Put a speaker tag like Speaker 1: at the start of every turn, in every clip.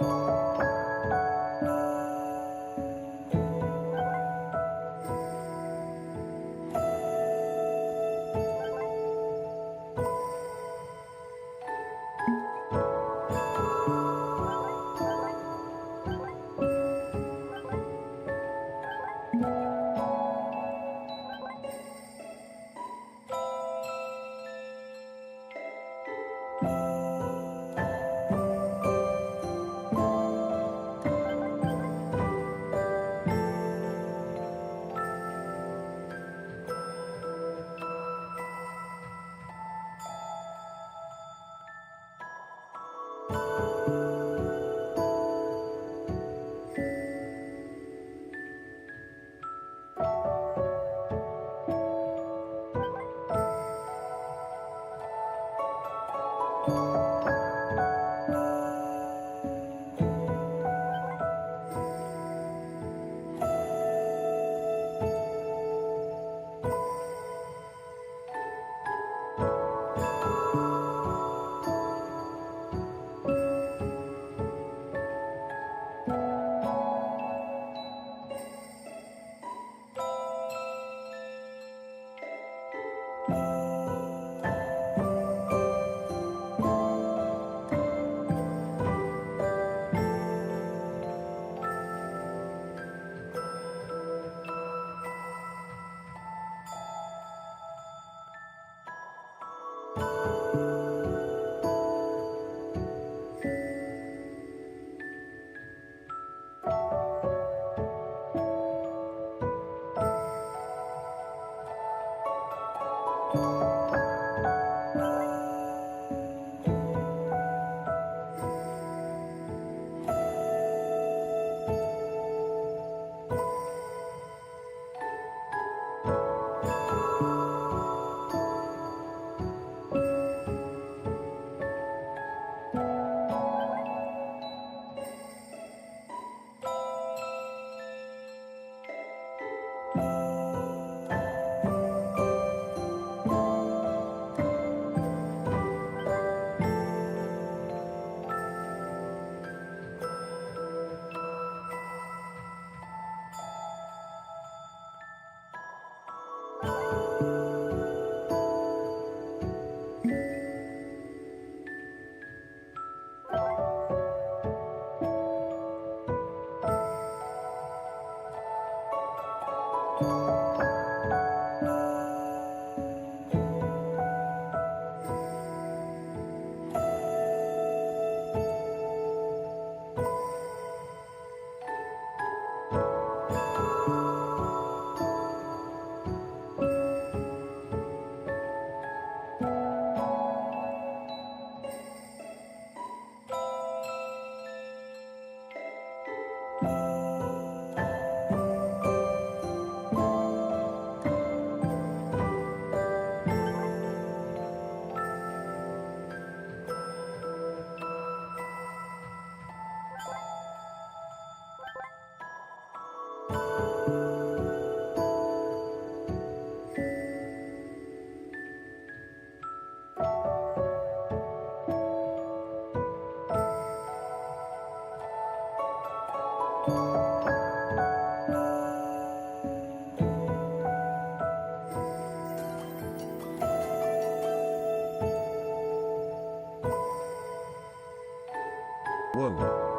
Speaker 1: Whoa.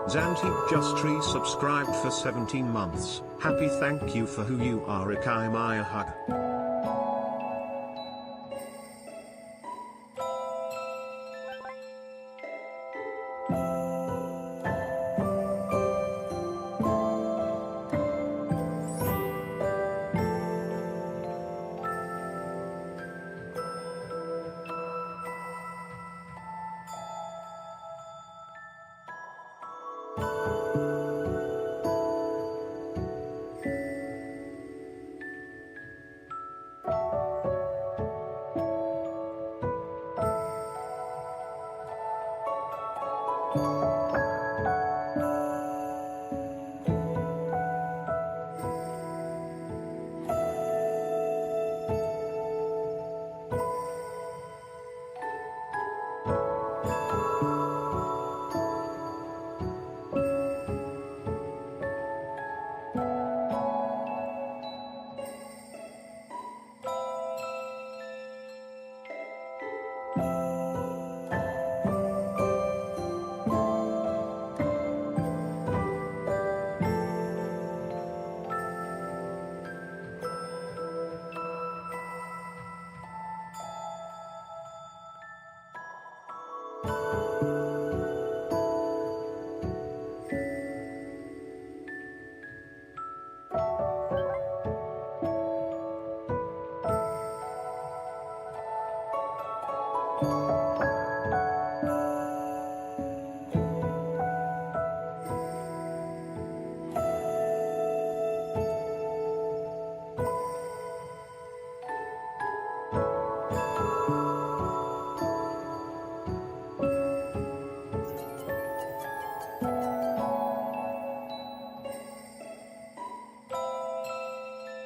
Speaker 1: Zanti just subscribed for 17 months. Happy, thank you for who you are. Ikai Maia hug.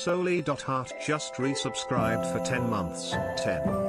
Speaker 1: Soli.heart just resubscribed for 10 months. 10.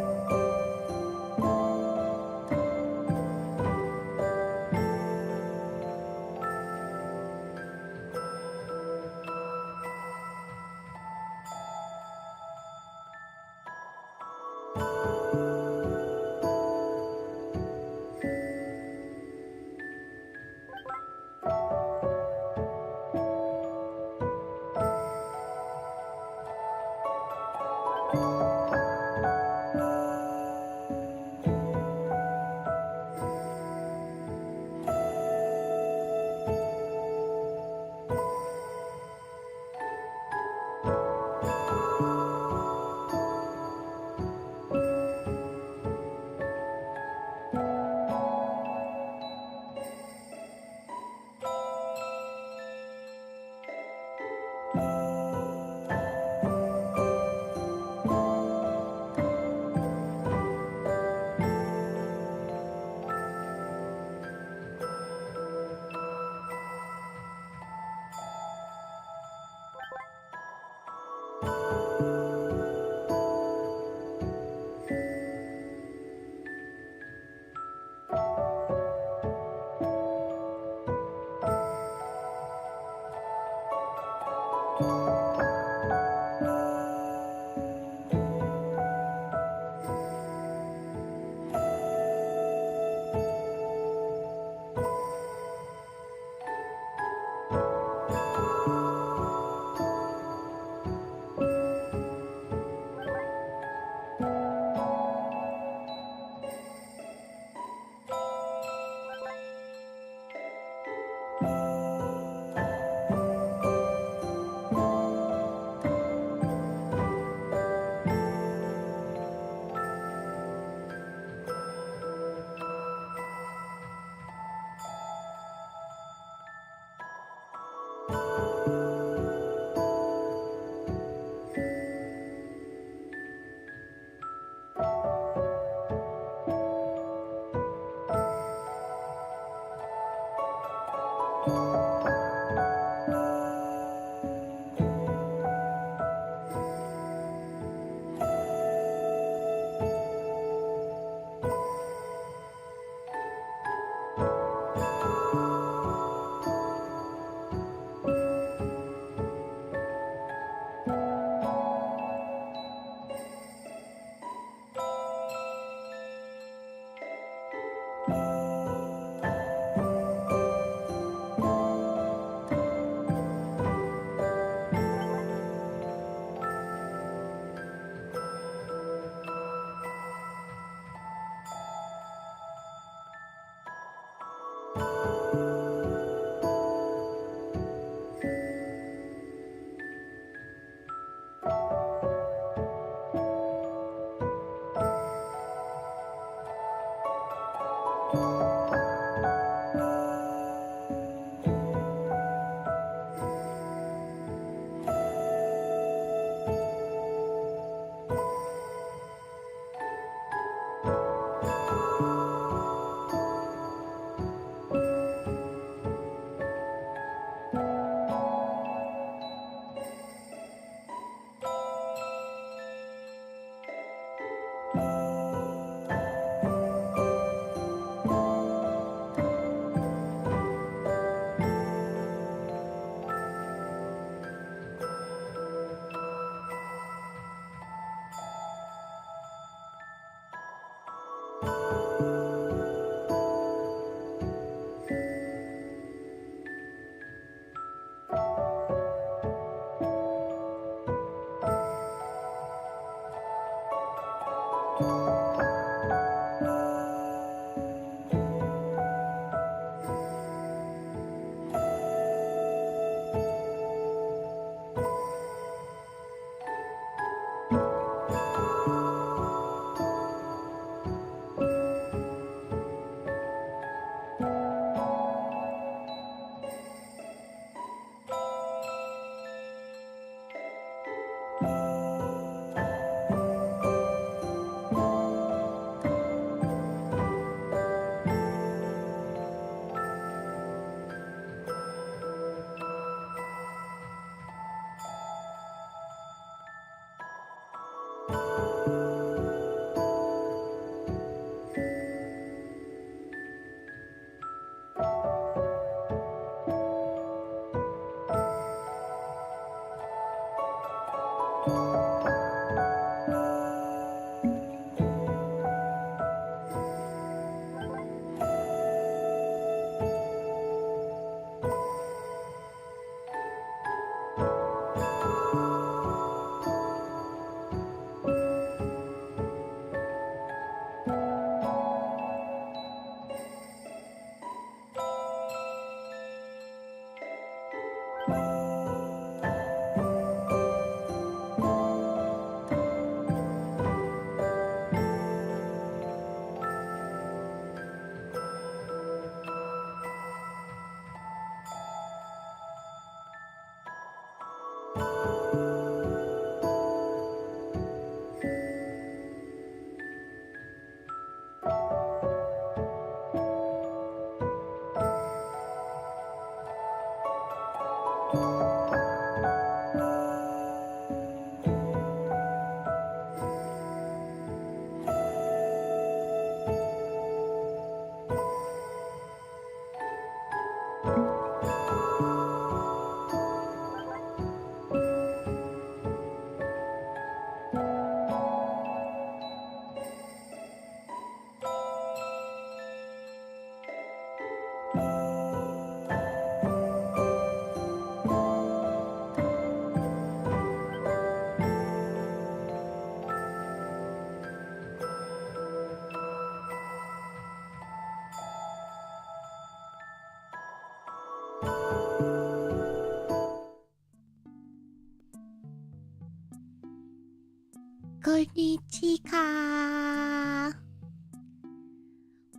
Speaker 2: Konnichiwa.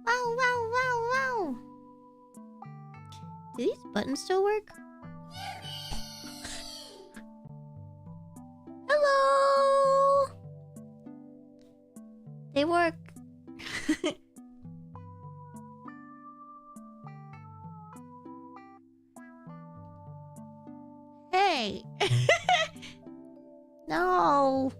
Speaker 2: Wow, wow, wow, wow. Do these buttons still work? Hello. They work. Hey. No.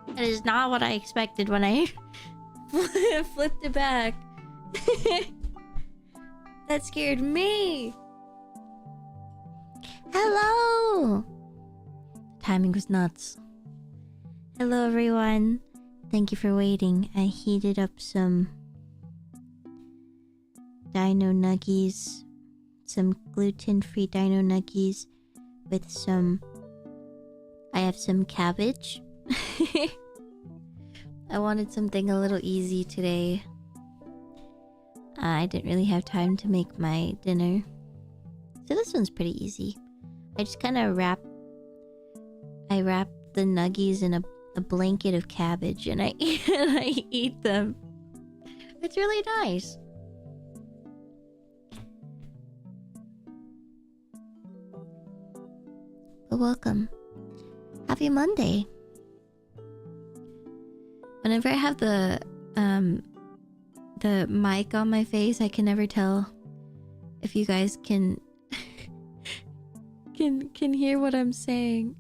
Speaker 2: That is not what I expected when I flipped it back. That scared me. Hello. Timing was nuts. Hello, everyone. Thank you for waiting. I heated up some dino nuggies, some gluten-free dino nuggies with some. I have some cabbage. I wanted something a little easy today. I didn't really have time to make my dinner. So this one's pretty easy. I just kind of wrap the nuggies in a blanket of cabbage and I eat them. It's really nice. But welcome. Happy Monday. Whenever I have the mic on my face, I can never tell if you guys can hear what I'm saying.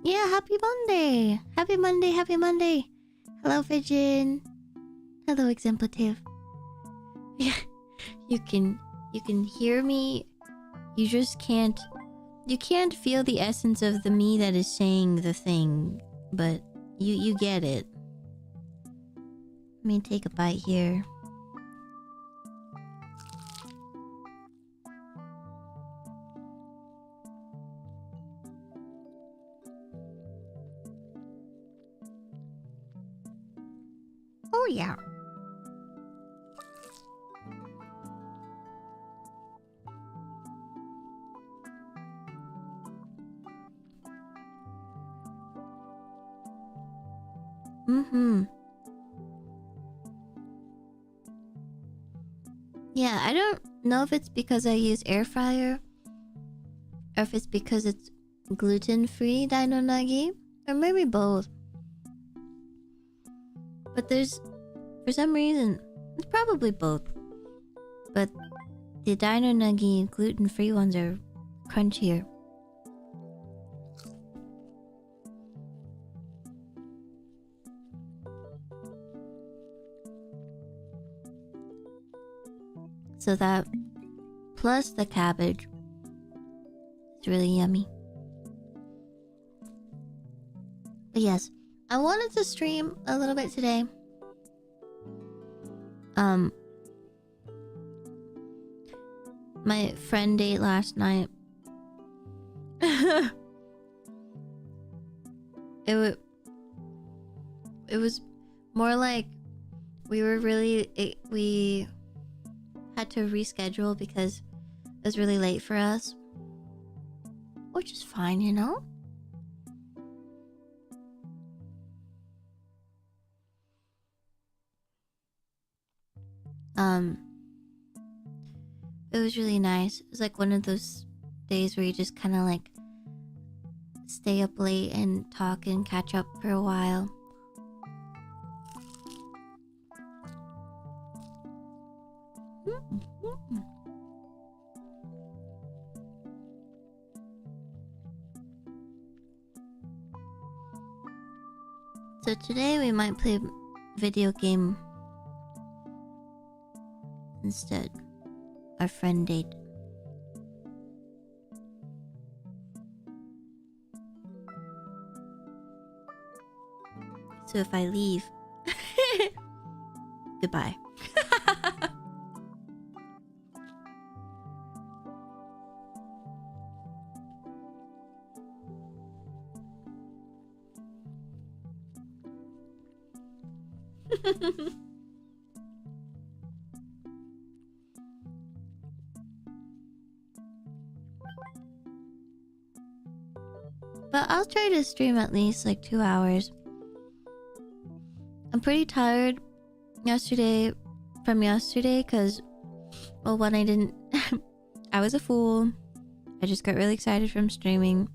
Speaker 2: Yeah, happy Monday! Happy Monday, happy Monday! Hello, Vision. Hello, Exemplative. Yeah, you can hear me. You just can't. You can't feel the essence of the me that is saying the thing, but you get it. Let me take a bite here. Oh yeah. Yeah, I don't know if it's because I use air fryer or if it's because it's gluten-free dino nugget, or maybe both. But there's, for some reason, it's probably both. But the dino nugget gluten-free ones are crunchier. So that, plus the cabbage, it's really yummy. But yes, I wanted to stream a little bit today. My friend date last night. It was more like we had to reschedule because it was really late for us, which is fine, you know. It was really nice. It was like one of those days where you just kind of like stay up late and talk and catch up for a while. So today we might play video game instead. Our friend date. So if I leave, goodbye. But I'll try to stream at least like 2 hours. I'm pretty tired from yesterday because, well, one, I didn't I was a fool. I just got really excited from streaming,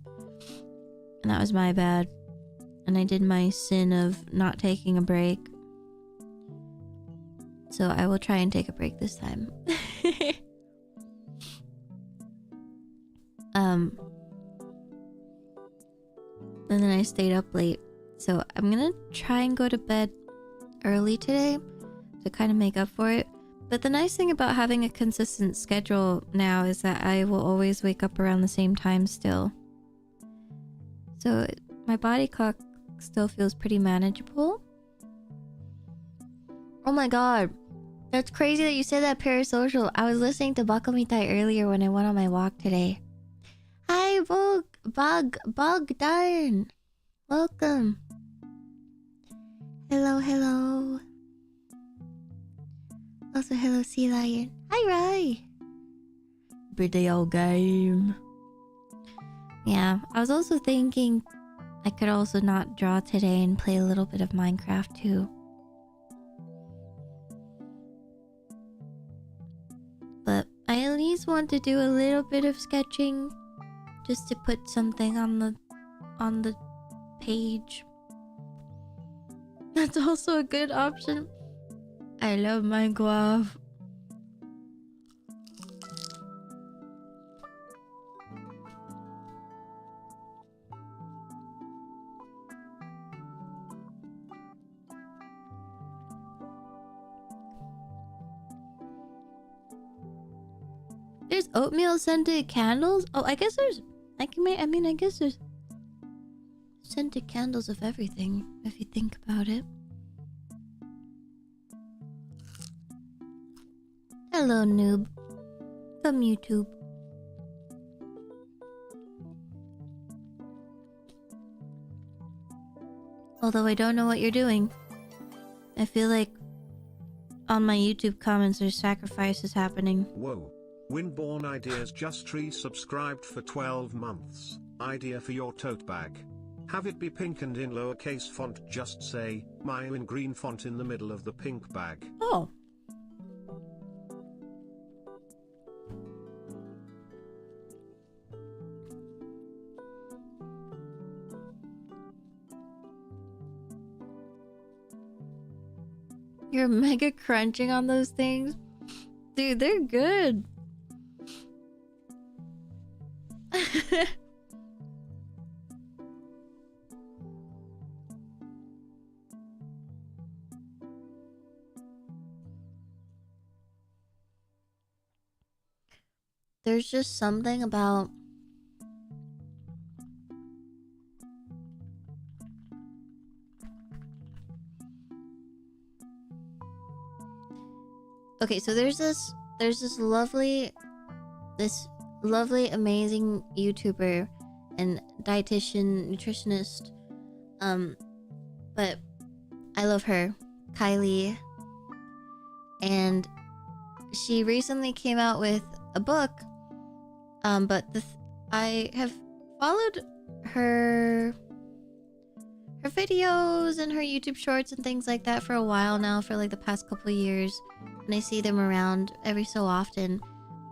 Speaker 2: and that was my bad. And I did my sin of not taking a break, so I will try and take a break this time. And then I stayed up late, so I'm gonna try and go to bed early today to kind of make up for it. But the nice thing about having a consistent schedule now is that I will always wake up around the same time still. So my body clock still feels pretty manageable. Oh my god, that's crazy that you said that, parasocial. I was listening to Bakumitai earlier when I went on my walk today. Hi, Bogdarn. Welcome. Hello. Also, hello, Sea Lion. Hi, Rai. Video game. Yeah, I was also thinking I could also not draw today and play a little bit of Minecraft too. But I at least want to do a little bit of sketching, just to put something on the page. That's also a good option. I love Minecraft. There's oatmeal scented candles? Oh, I guess there's... I guess there's scented candles of everything, if you think about it. Hello, noob. From YouTube. Although I don't know what you're doing. I feel like on my YouTube comments there's sacrifices happening.
Speaker 1: Whoa. Windborn Ideas Just Tree subscribed for 12 months. Idea for your tote bag. Have it be pink and in lowercase font. Just say Maia in green font in the middle of the pink bag.
Speaker 2: Oh. You're mega crunching on those things? Dude, they're good. There's just something about Okay, so there's this lovely, amazing YouTuber and dietitian, nutritionist. But I love her, Kylie, and she recently came out with a book. But I have followed her videos and her YouTube shorts and things like that for a while now, for like the past couple of years, and I see them around every so often.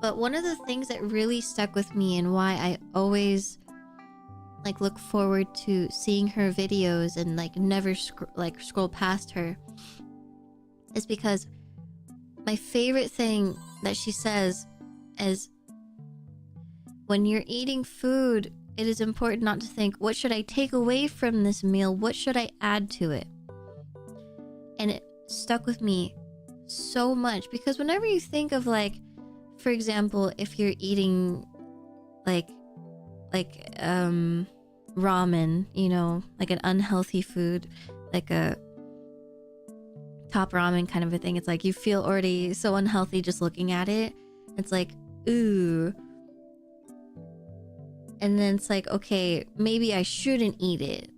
Speaker 2: But one of the things that really stuck with me and why I always like look forward to seeing her videos and like never scroll past her is because my favorite thing that she says is, when you're eating food, it is important not to think, what should I take away from this meal? What should I add to it? And it stuck with me so much, because whenever you think of, like, for example, if you're eating like ramen, you know, like an unhealthy food, like a top ramen kind of a thing, it's like you feel already so unhealthy just looking at it. It's like, ooh. And then it's like, okay, maybe I shouldn't eat it,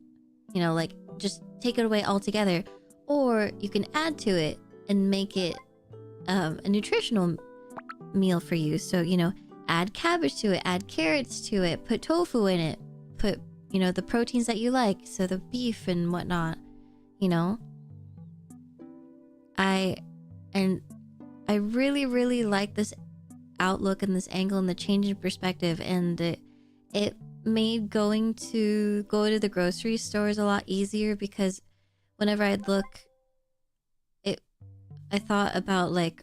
Speaker 2: you know, like just take it away altogether. Or you can add to it and make it a nutritional meal for you. So, you know, add cabbage to it, add carrots to it, put tofu in it, put, you know, the proteins that you like, so the beef and whatnot, you know. I really, really like this outlook and this angle and the change in perspective, and it made going to the grocery stores a lot easier, because whenever I'd look, I thought about, like,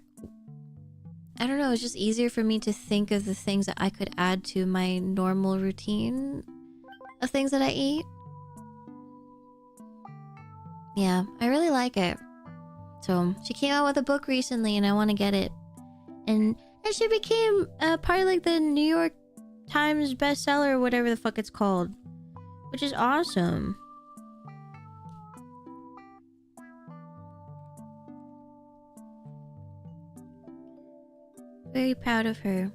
Speaker 2: I don't know, it's just easier for me to think of the things that I could add to my normal routine of things that I eat. Yeah, I really like it. So she came out with a book recently and I want to get it. And she became part of like the New York Times bestseller or whatever the fuck it's called, which is awesome. Very proud of her.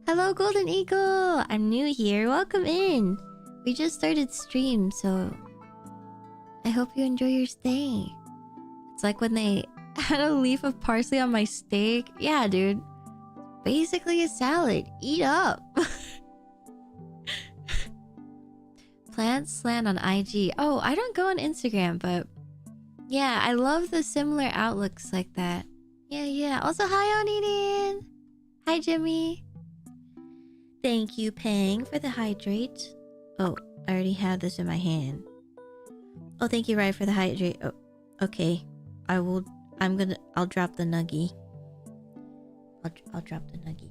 Speaker 2: Hello, Golden Eagle! I'm new here. Welcome in. We just started stream, so I hope you enjoy your stay. It's like when they had a leaf of parsley on my steak. Yeah, dude. Basically a salad. Eat up. Plant Slant on IG. Oh, I don't go on Instagram, but yeah, I love the similar outlooks like that. Yeah. Also, hi, Onidin. Hi, Jimmy. Thank you, Pang, for the hydrate. Oh, I already have this in my hand. Oh, thank you, Rai, for the hydrate. Oh, okay. I'll drop the nuggie. I'll drop the nuggie.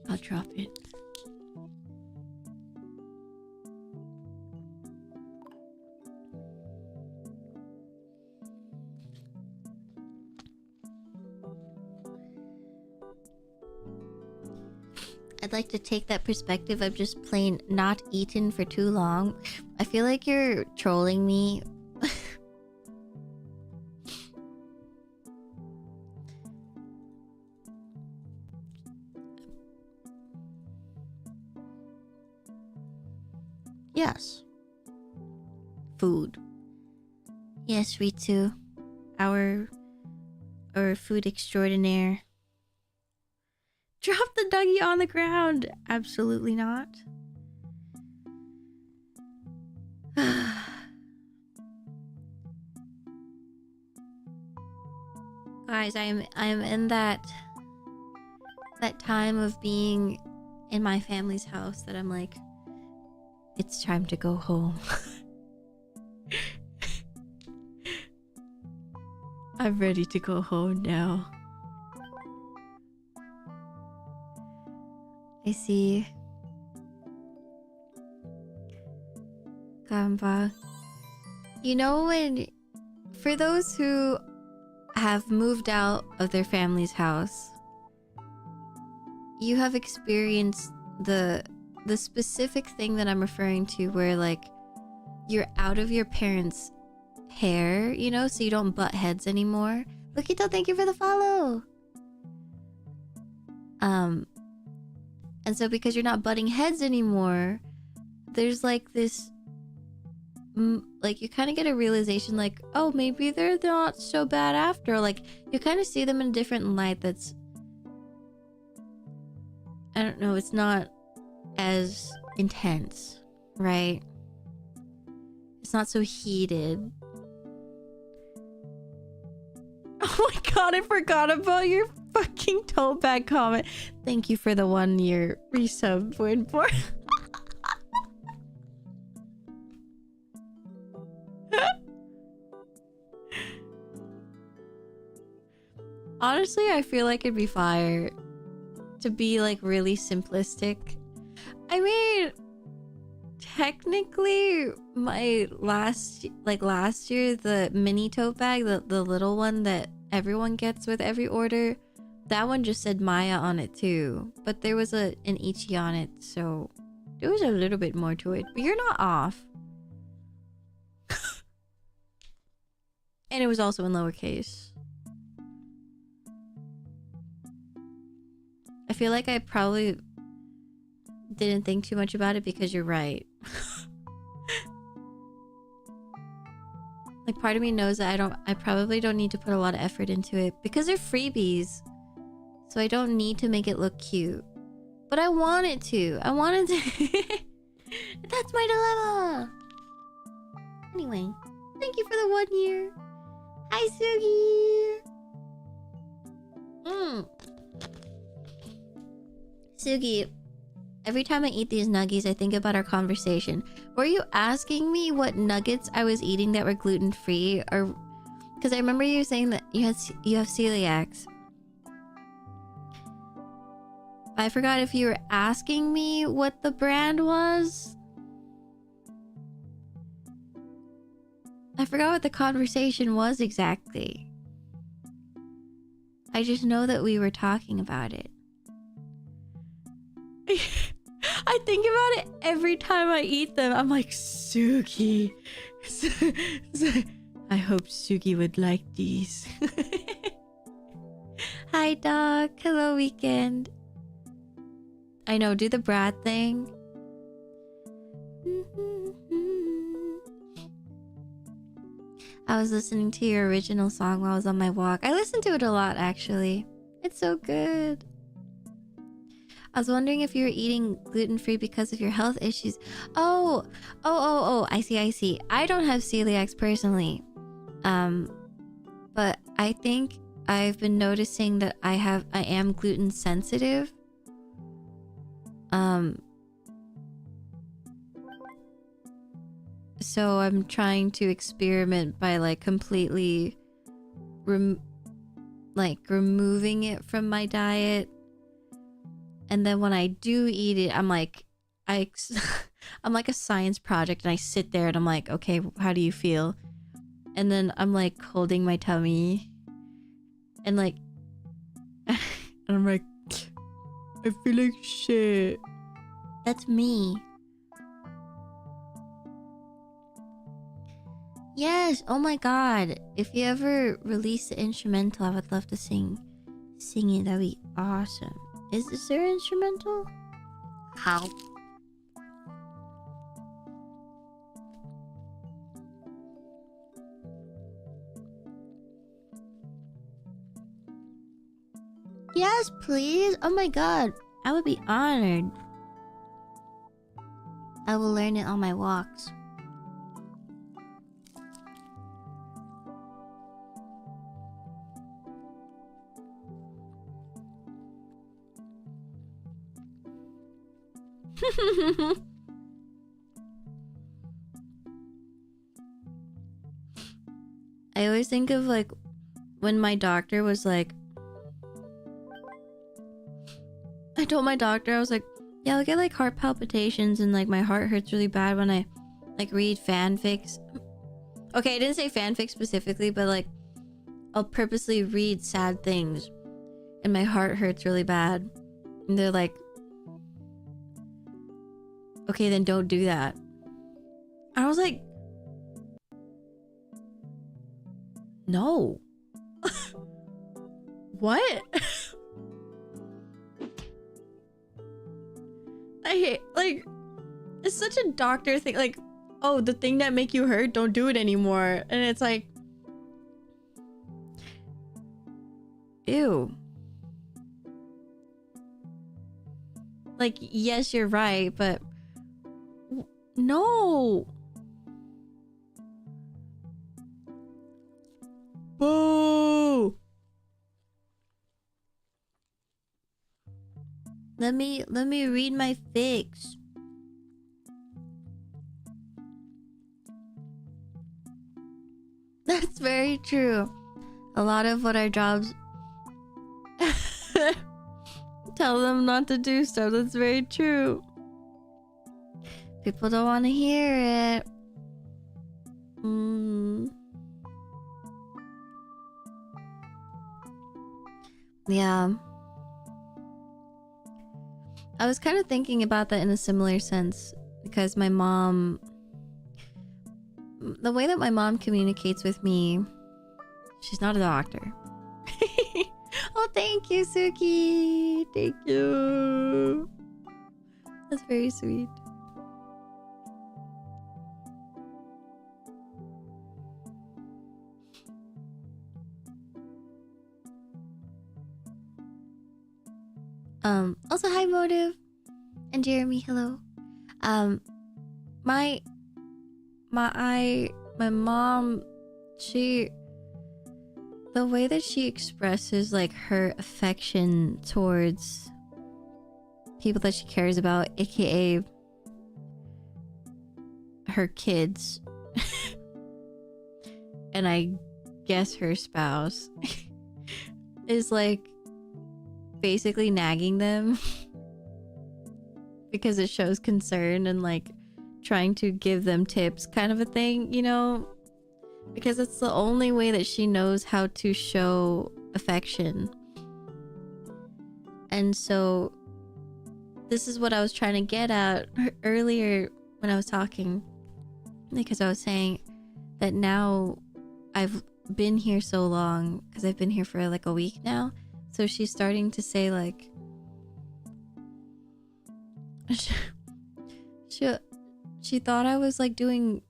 Speaker 2: I'll drop it. I'd like to take that perspective of just plain not eaten for too long. I feel like you're trolling me. Yes. Food. Yes, Ritu. Our food extraordinaire. Drop the nuggie on the ground. Absolutely not. Guys, I'm in that time of being in my family's house that I'm like, it's time to go home. I'm ready to go home now. I see. Gamba. You know, when, for those who have moved out of their family's house, you have experienced the specific thing that I'm referring to, where like you're out of your parents' hair, you know, so you don't butt heads anymore. Lokito, thank you for the follow. And so because you're not butting heads anymore, there's like this, like you kind of get a realization like, oh, maybe they're not so bad after. Like you kind of see them in a different light that's, I don't know, it's not as intense, right? It's not so heated. Oh my god, I forgot about your fucking tote bag comment. Thank you for the 1 year resub, Winport. Honestly, I feel like it'd be fire to be like really simplistic. I mean, technically my last year, the mini tote bag, the little one that everyone gets with every order, that one just said Maia on it too, but there was an Ichi on it, so there was a little bit more to it, but you're not off. And it was also in lowercase. I feel like I probably didn't think too much about it because you're right. Like part of me knows that I probably don't need to put a lot of effort into it because they're freebies. So I don't need to make it look cute. But I want it to. I wanted to. That's my dilemma. Anyway, thank you for the 1 year. Hi, Sugi. Sugi, every time I eat these nuggies, I think about our conversation. Were you asking me what nuggets I was eating that were gluten-free? Or because I remember you saying that you have celiacs. I forgot if you were asking me what the brand was. I forgot what the conversation was exactly. I just know that we were talking about it. I think about it every time I eat them. I'm like, Sugi. I hope Sugi would like these. Hi, dog. Hello, weekend. I know, do the Brad thing. I was listening to your original song while I was on my walk. I listen to it a lot, actually. It's so good. I was wondering if you were eating gluten-free because of your health issues. Oh, I see. I don't have celiacs personally. But I think I've been noticing that I am gluten sensitive. So I'm trying to experiment by like completely removing it from my diet. And then when I do eat it, I'm like I'm like a science project, and I sit there and I'm like, okay, how do you feel? And then I'm like holding my tummy and like and I'm like, I feel like shit. That's me. Yes, oh my god. If you ever release the instrumental, I would love to sing it. That'd be awesome. Is there an instrumental? How? Yes, please. Oh my god. I would be honored. I will learn it on my walks. I always think of like when my doctor was like, I told my doctor, I was like, yeah, I'll get like heart palpitations and like my heart hurts really bad when I like read fanfics. Okay, I didn't say fanfic specifically, but like I'll purposely read sad things and my heart hurts really bad. And they're like, okay, then don't do that. I was like, No. What? I hate, like, it's such a doctor thing. Like, oh, the thing that make you hurt, don't do it anymore. And it's like, ew. Like, yes, you're right, but no. Boo. Let me read my fix. That's very true. A lot of what our jobs tell them not to do stuff. That's very true. People don't want to hear it. Yeah. I was kind of thinking about that in a similar sense because my mom, the way that my mom communicates with me, she's not a doctor. Oh, thank you, Suki. Thank you. That's very sweet. Also hi Motive and Jeremy, hello. My mom, the way that she expresses like her affection towards people that she cares about, aka her kids and I guess her spouse, is like basically nagging them because it shows concern and like trying to give them tips kind of a thing, you know, because it's the only way that she knows how to show affection. And so this is what I was trying to get at earlier when I was talking, because I was saying that now I've been here so long, because I've been here for like a week now. So she's starting to say like she thought I was like doing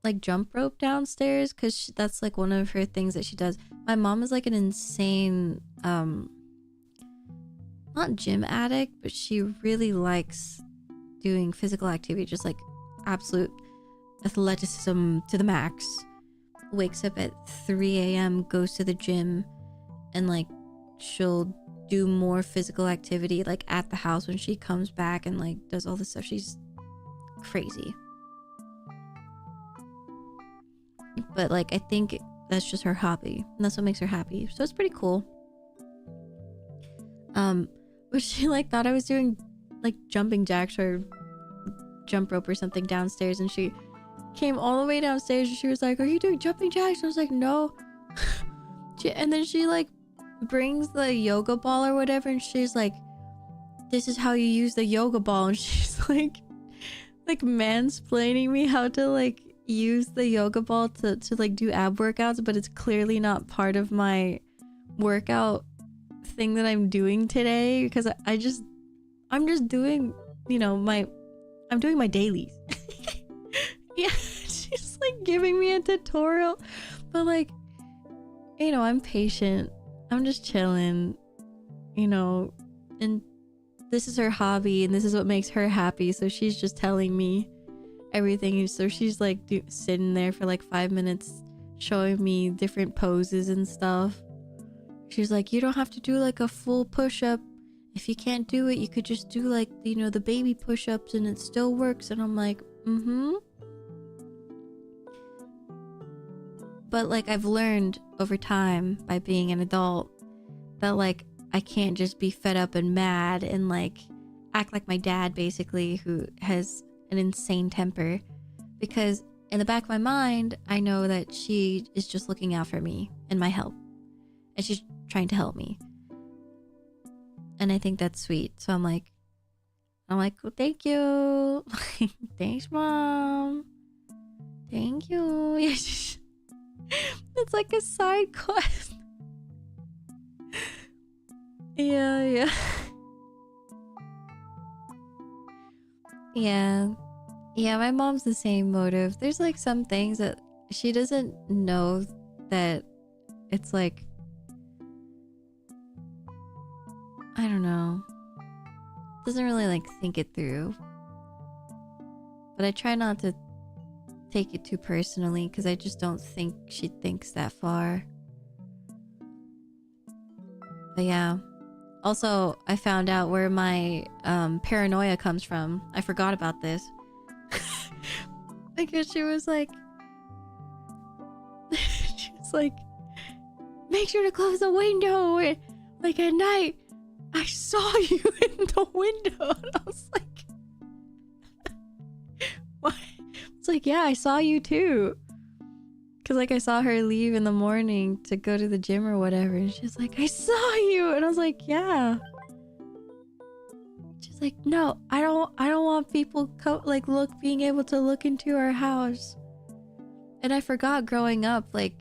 Speaker 2: like jump rope downstairs, because that's like one of her things that she does. My mom is like an insane not gym addict, but she really likes doing physical activity, just like absolute athleticism to the max. Wakes up at 3 a.m, goes to the gym, and like she'll do more physical activity like at the house when she comes back and like does all this stuff. She's crazy. But like I think that's just her hobby and that's what makes her happy, so it's pretty cool. But she like thought I was doing like jumping jacks or jump rope or something downstairs, and she came all the way downstairs and she was like, "Are you doing jumping jacks?" And I was like, "No." And then she like brings the yoga ball or whatever, and she's like, "This is how you use the yoga ball." And she's like mansplaining me how to like use the yoga ball to like do ab workouts, but it's clearly not part of my workout thing that I'm doing today, because I'm just doing, you know, I'm doing my dailies. Yeah, she's like giving me a tutorial, but like, you know, I'm patient. I'm just chilling, you know, and this is her hobby and this is what makes her happy. So she's just telling me everything. So she's like sitting there for like 5 minutes showing me different poses and stuff. She's like, "You don't have to do like a full push-up. If you can't do it, you could just do like, you know, the baby push-ups and it still works." And I'm like, But like I've learned over time by being an adult that like I can't just be fed up and mad and like act like my dad, basically, who has an insane temper, because in the back of my mind I know that she is just looking out for me and my help, and she's trying to help me, and I think that's sweet. So I'm like, well, thank you. Thanks, Mom. Thank you. Yeah, It's like a side quest. Yeah. Yeah, my mom's the same motive. There's like some things that she doesn't know that it's like, I don't know. Doesn't really like think it through. But I try not to take it too personally because I just don't think she thinks that far. But yeah. Also, I found out where my paranoia comes from. I forgot about this. Because she was like, make sure to close the window. Like at night, I saw you in the window. And I was like, what? It's like, yeah, I saw you too. Because like I saw her leave in the morning to go to the gym or whatever. And she's like, I saw you. And I was like, yeah. She's like, no, I don't want people being able to look into our house. And I forgot growing up, like,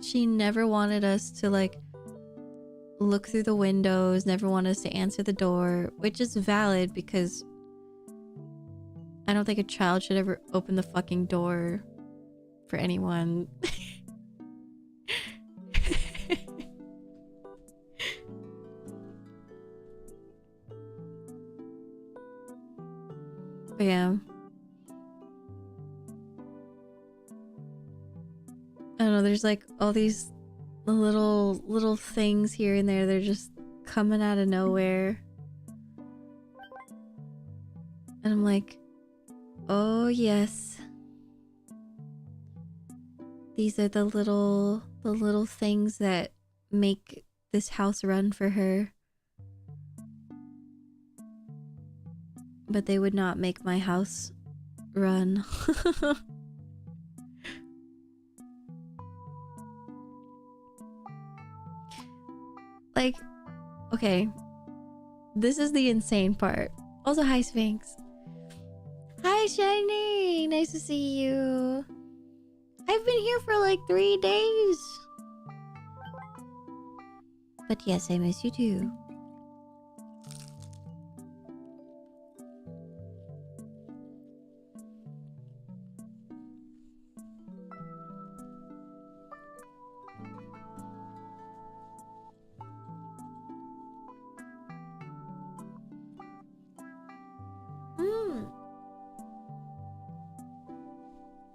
Speaker 2: she never wanted us to like look through the windows, never wanted us to answer the door, which is valid because I don't think a child should ever open the fucking door for anyone. But yeah. I don't know, there's like all these little things here and there. They're just coming out of nowhere. And I'm like, oh yes. These are the little things that make this house run for her. But they would not make my house run. Like, okay. This is the insane part. Also, hi Sphinx. Hi Shiny! Nice to see you. I've been here for like 3 days. But yes, I miss you too.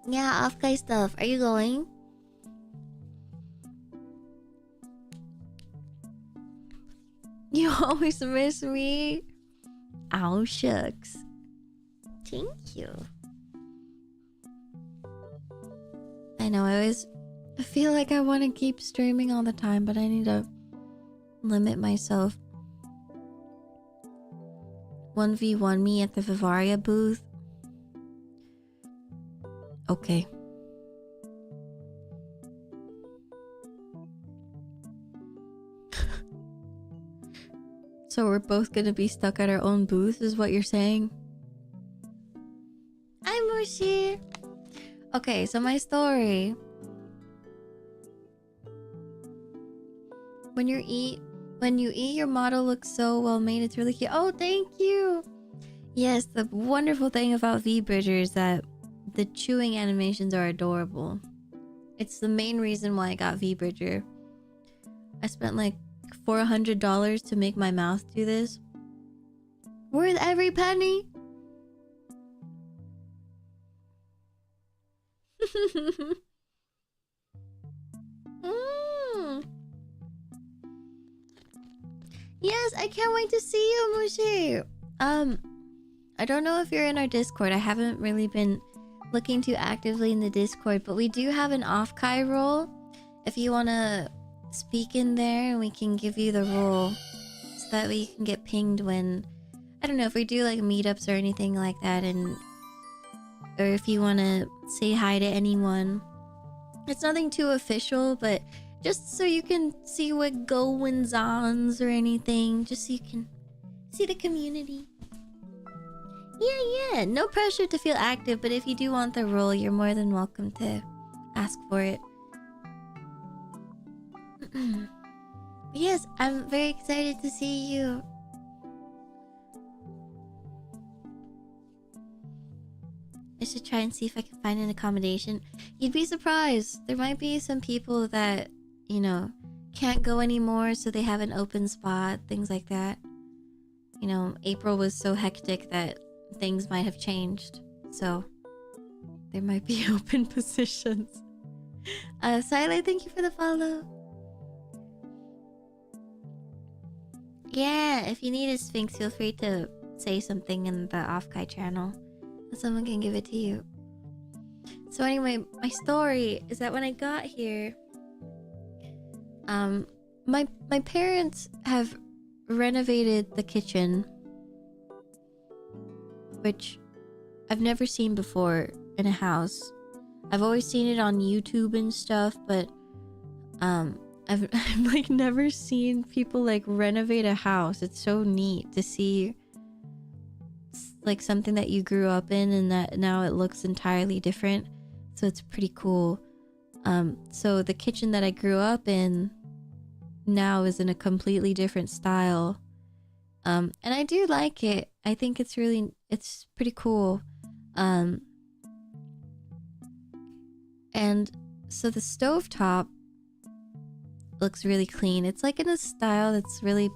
Speaker 2: Yeah, offkai stuff. Are you going? You always miss me. Ow, shucks. Thank you. I know, I always feel like I want to keep streaming all the time, but I need to limit myself. 1v1 me at the Vivaria booth. Okay. So we're both gonna be stuck at our own booth, is what you're saying? I'm Mushi. Okay, so my story. When you eat, your model looks so well made. It's really cute. Oh, thank you. Yes, the wonderful thing about V-Bridger is that the chewing animations are adorable. It's the main reason why I got V-Bridger. I spent like $400 to make my mouth do this. Worth every penny. Yes, I can't wait to see you, Mushi. I don't know if you're in our Discord. I haven't really been looking too actively in the Discord, but we do have an offkai role. If you want to speak in there, and we can give you the role so that we can get pinged when, I don't know, if we do like meetups or anything like that, and or if you want to say hi to anyone. It's nothing too official, but just so you can see what goings-ons or anything, just so you can see the community. Yeah, no pressure to feel active, but if you do want the role, you're more than welcome to ask for it. Yes, I'm very excited to see you. I should try and see if I can find an accommodation. You'd be surprised. There might be some people that, you know, can't go anymore, so they have an open spot, things like that. You know, April was so hectic that things might have changed. So, there might be open positions. Silent, thank you for the follow. Yeah, if you need a Sphinx, feel free to say something in the offkai channel. Someone can give it to you. So anyway, my story is that when I got here, my parents have renovated the kitchen, which I've never seen before in a house. I've always seen it on YouTube and stuff, but I've like never seen people like renovate a house. It's so neat to see like something that you grew up in and that now it looks entirely different. So it's pretty cool. So the kitchen that I grew up in now is in a completely different style. And I do like it. I think it's pretty cool. And so the stovetop looks really clean. It's like in a style that's really,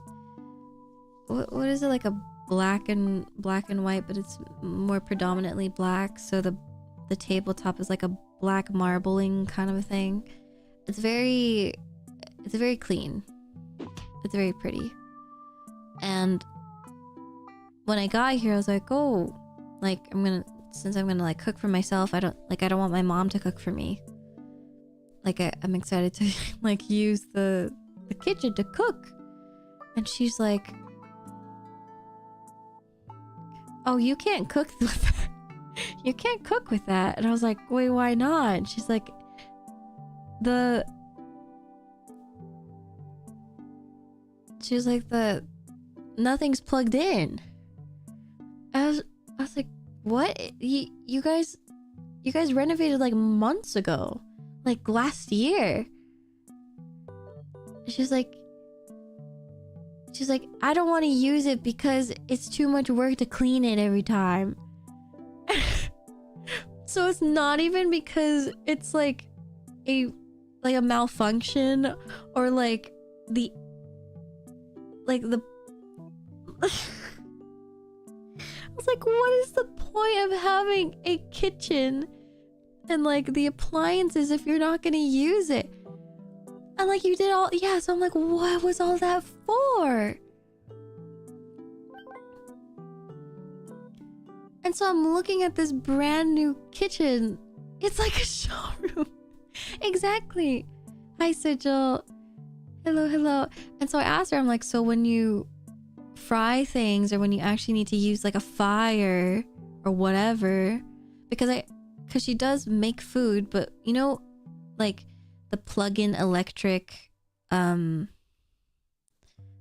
Speaker 2: what is it, like a black and white, but it's more predominantly black. So the tabletop is like a black marbling kind of a thing. It's very clean. It's very pretty. And when I got here, I was like, oh, like since I'm gonna like cook for myself, I don't want my mom to cook for me. Like I'm excited to like use the kitchen to cook. And she's like, oh, you can't cook with that. You can't cook with that. And I was like, wait, why not? And she's like, nothing's plugged in. I was like, what? You guys renovated like months ago, like last year. She's like, I don't want to use it because it's too much work to clean it every time. So it's not even because it's like a malfunction or like the I was like, what is the point of having a kitchen and like the appliances if you're not gonna use it? And like you did all, yeah, so I'm like, what was all that for? And so I'm looking at this brand new kitchen. It's like a showroom. Exactly. Hi, Sigil. Hello. And so I asked her, I'm like, so when you fry things or when you actually need to use like a fire or whatever, because she does make food, but you know, like the plug-in electric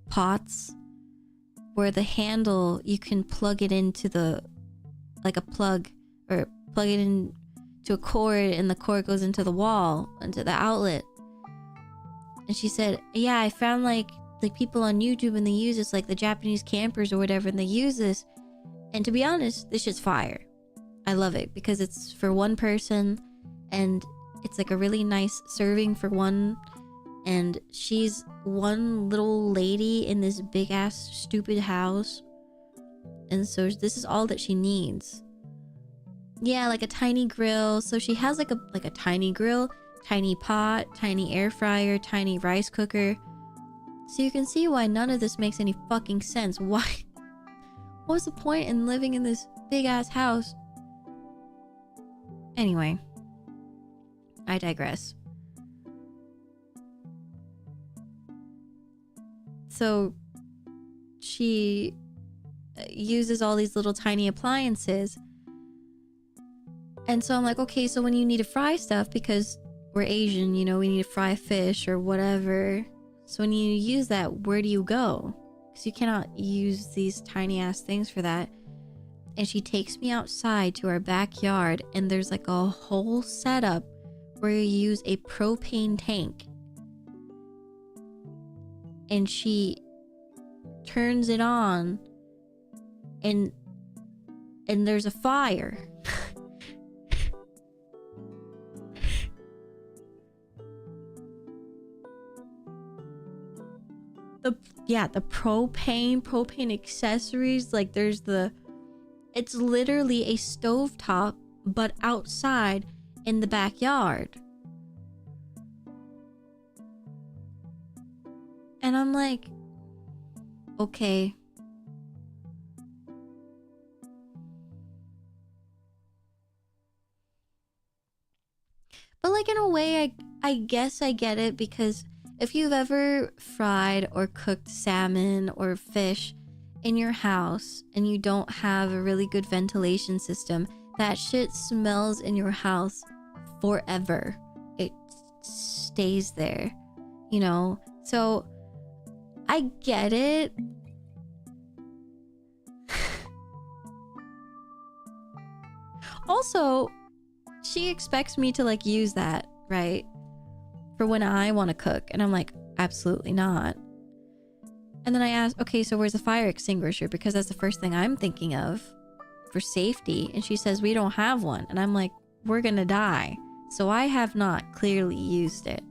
Speaker 2: pots where the handle, you can plug it into the like a plug, or plug it in to a cord, and the cord goes into the wall, into the outlet. And she said, yeah, I found like people on YouTube and they use this, like the Japanese campers or whatever, and they use this. And to be honest, this shit's fire. I love it because it's for one person and it's like a really nice serving for one. And she's one little lady in this big ass stupid house. And so this is all that she needs. Yeah, like a tiny grill. So she has like a tiny grill, tiny pot, tiny air fryer, tiny rice cooker. So you can see why none of this makes any fucking sense. Why? What's the point in living in this big ass house? Anyway, I digress. So she uses all these little tiny appliances. And so I'm like, okay, so when you need to fry stuff, because we're Asian, you know, we need to fry fish or whatever. So when you use that, where do you go? Because you cannot use these tiny ass things for that. And she takes me outside to our backyard, and there's like a whole setup where you use a propane tank. and she turns it on, and there's a fire. The propane accessories, like there's it's literally a stovetop, but outside in the backyard. And I'm like, okay. But like in a way, I guess I get it, because if you've ever fried or cooked salmon or fish in your house and you don't have a really good ventilation system, that shit smells in your house forever. It stays there, you know? So I get it. Also, she expects me to like use that, right? For when I want to cook. And I'm like, absolutely not. And then I asked, okay, so where's the fire extinguisher? Because that's the first thing I'm thinking of for safety. And she says, we don't have one. And I'm like, we're gonna die. So I have not clearly used it.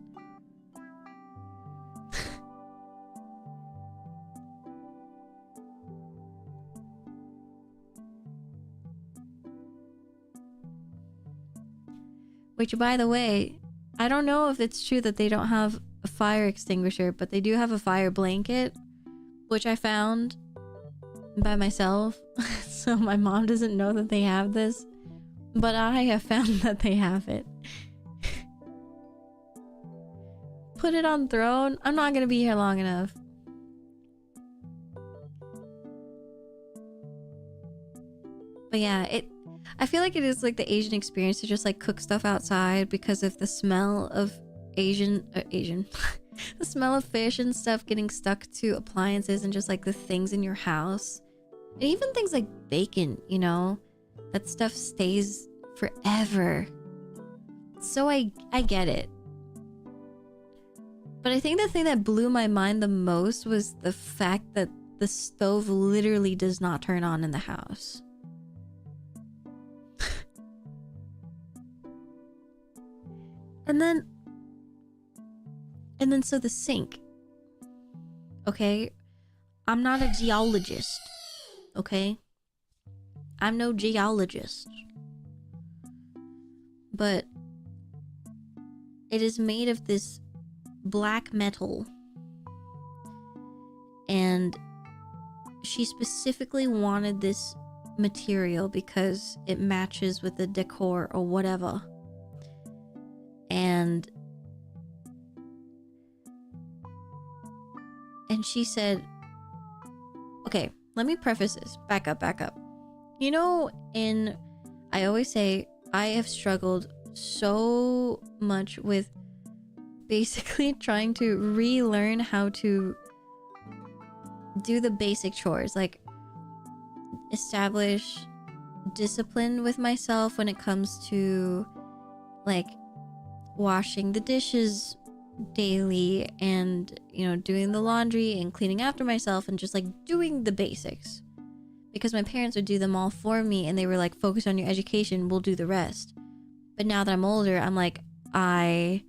Speaker 2: Which, by the way, I don't know if it's true that they don't have a fire extinguisher, but they do have a fire blanket, which I found by myself. So my mom doesn't know that they have this, but I have found that they have it. Put it on throne. I'm not gonna be here long enough. But yeah, I feel like it is like the Asian experience to just like cook stuff outside because of the smell of Asian the smell of fish and stuff getting stuck to appliances and just like the things in your house. And even things like bacon, you know, that stuff stays forever. So I get it. But I think the thing that blew my mind the most was the fact that the stove literally does not turn on in the house. And then so the sink. Okay? I'm not a geologist. Okay? I'm no geologist. But it is made of this black metal. And she specifically wanted this material because it matches with the decor or whatever. And she said, okay, let me preface this. Back up. You know, I always say I have struggled so much with basically trying to relearn how to do the basic chores, like establish discipline with myself when it comes to like washing the dishes daily and, you know, doing the laundry and cleaning after myself and just like doing the basics, because my parents would do them all for me and they were like, focus on your education, we'll do the rest. But now that I'm older, I'm like, I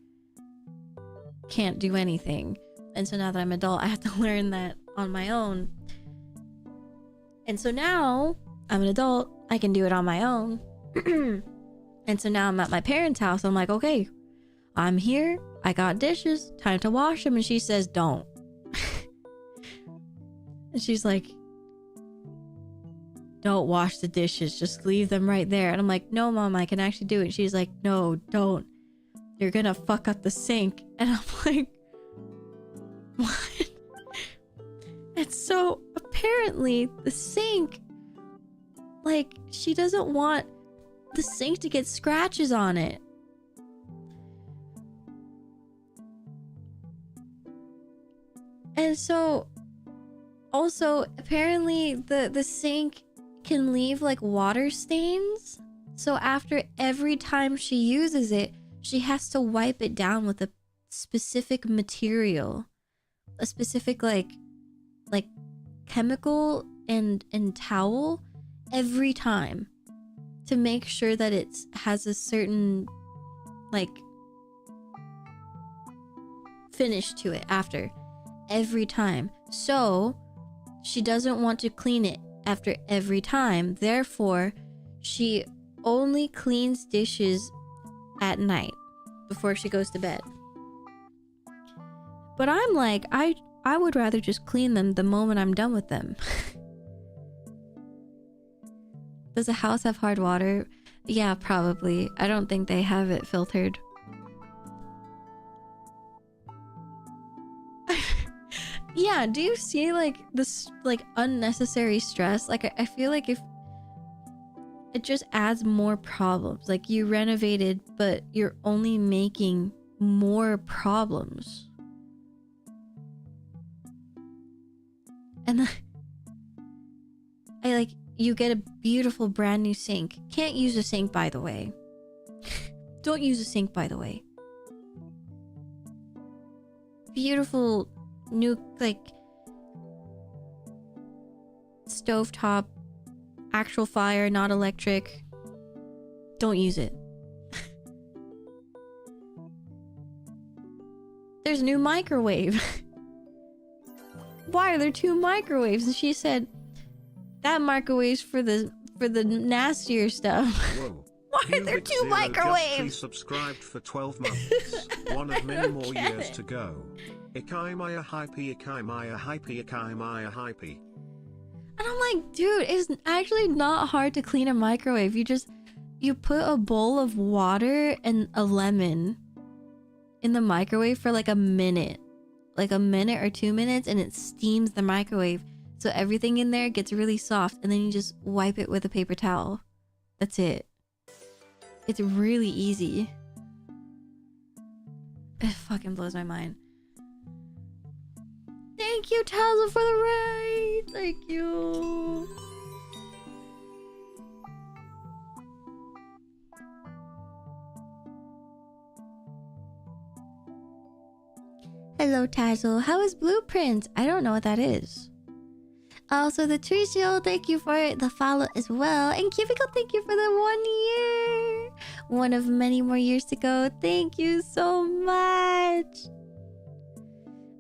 Speaker 2: can't do anything. And so now that I'm adult, I have to learn that on my own. And so now I'm an adult, I can do it on my own. And so now I'm at my parents' house. I'm like, okay, I'm here. I got dishes. Time to wash them. And she says, don't. And she's like, don't wash the dishes. Just leave them right there. And I'm like, no, Mom, I can actually do it. She's like, no, don't. You're gonna fuck up the sink. And I'm like, what? And so apparently the sink, like, she doesn't want the sink to get scratches on it. And so also apparently the sink can leave like water stains. So after every time she uses it, she has to wipe it down with a specific material. a specific like chemical and towel every time to make sure that it has a certain like finish to it after every time. So she doesn't want to clean it after every time. Therefore, she only cleans dishes at night before she goes to bed. But I'm like, I would rather just clean them the moment I'm done with them. Does a house have hard water? Yeah, probably. I don't think they have it filtered. Yeah, do you see like this like unnecessary stress? Like I feel like if it just adds more problems. Like you renovated, but you're only making more problems. And then you get a beautiful brand new sink. Can't use a sink, by the way. Don't use a sink, by the way. Beautiful new like stovetop, actual fire, not electric. Don't use it. There's a new microwave. Why are there two microwaves? And she said that microwave's for the nastier stuff.
Speaker 1: Whoa.
Speaker 2: Why are there two microwaves?
Speaker 1: Subscribed for 12 months. One of many more years to go. Ikai Maia hypey, Ikai Maia hypey, Ikai Maia hypey.
Speaker 2: And I'm like, dude, it's actually not hard to clean a microwave. You put a bowl of water and a lemon in the microwave for like a minute. Like a minute or 2 minutes, and it steams the microwave. So everything in there gets really soft, and then you just wipe it with a paper towel. That's it. It's really easy. It fucking blows my mind. Thank you, Tazzle, for the raid. Thank you. Hello, Tazzle. How is Blueprint? I don't know what that is. Also, the Tricio, thank you for the follow as well. And Cubicle, thank you for the 1 year. One of many more years to go. Thank you so much.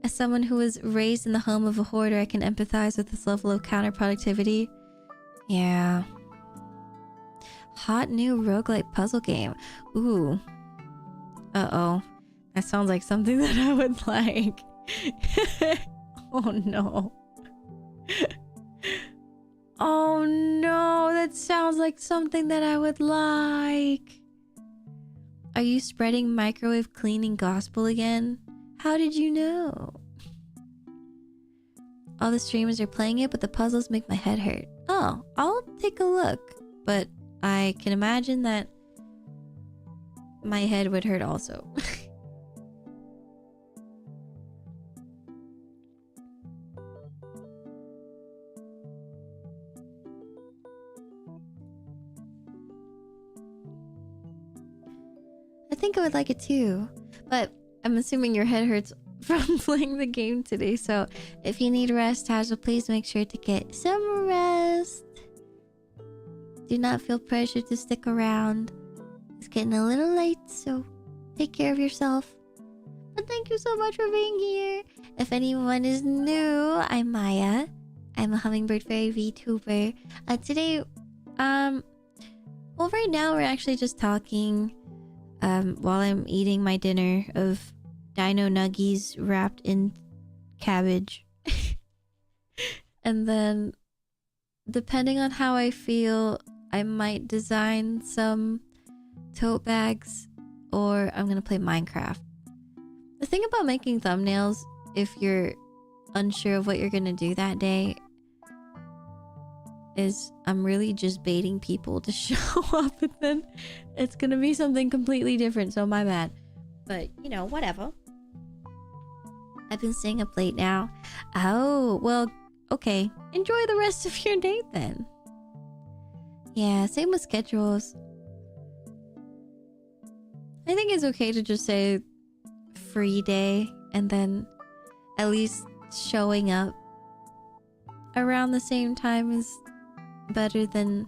Speaker 2: As someone who was raised in the home of a hoarder, I can empathize with this level of counterproductivity. Yeah. Hot new roguelike puzzle game. Ooh. Uh-oh. That sounds like something that I would like. Oh no. Oh no, that sounds like something that I would like. Are you spreading microwave cleaning gospel again? How did you know? All the streamers are playing it, but the puzzles make my head hurt. Oh, I'll take a look. But I can imagine that my head would hurt also. I think I would like it too, but I'm assuming your head hurts from playing the game today, so if you need rest, Tazzle, please make sure to get some rest. Do not feel pressured to stick around. It's getting a little late, so take care of yourself. But thank you so much for being here. If anyone is new, I'm Maya. I'm a hummingbird fairy VTuber. Today, well, right now we're actually just talking while I'm eating my dinner of dino nuggies wrapped in cabbage. And then, depending on how I feel, I might design some tote bags, or I'm gonna play Minecraft. The thing about making thumbnails, if you're unsure of what you're gonna do that day, is I'm really just baiting people to show up, and then it's gonna be something completely different, so my bad. But, you know, whatever. I've been staying up late now. Oh, well, okay. Enjoy the rest of your day then. Yeah, same with schedules. I think it's okay to just say free day and then at least showing up around the same time is better than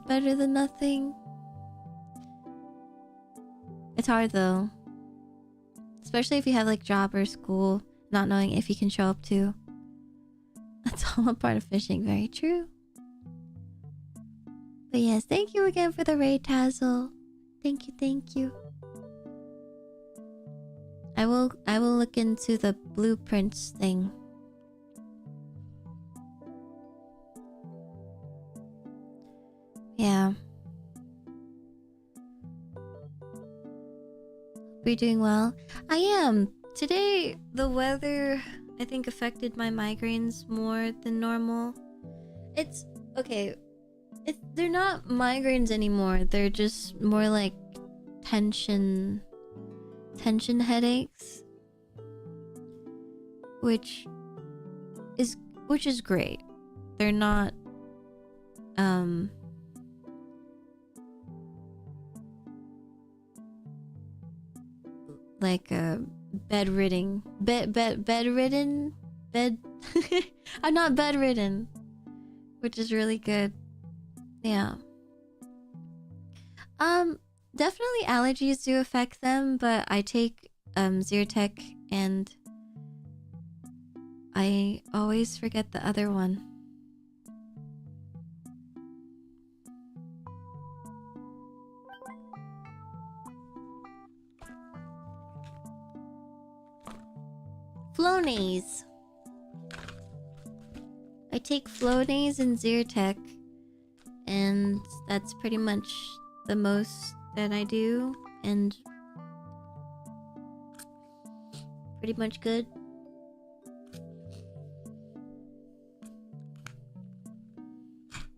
Speaker 2: nothing. It's hard though, especially if you have like job or school, not knowing if you can show up too. That's all a part of fishing. Very true. But yes, thank you again for the raid, Tazzle. Thank you, thank you. I will look into the blueprints thing. Yeah. We're doing well. I am. Today, the weather, I think, affected my migraines more than normal. It's okay. They're not migraines anymore. They're just more like tension headaches, which is great. They're not like a bedridden I'm not bedridden, which is really good. Yeah. Definitely allergies do affect them, but I take Zyrtec and I always forget the other one. Flonase. I take Flonase and Zyrtec, and that's pretty much the most that I do, and pretty much good.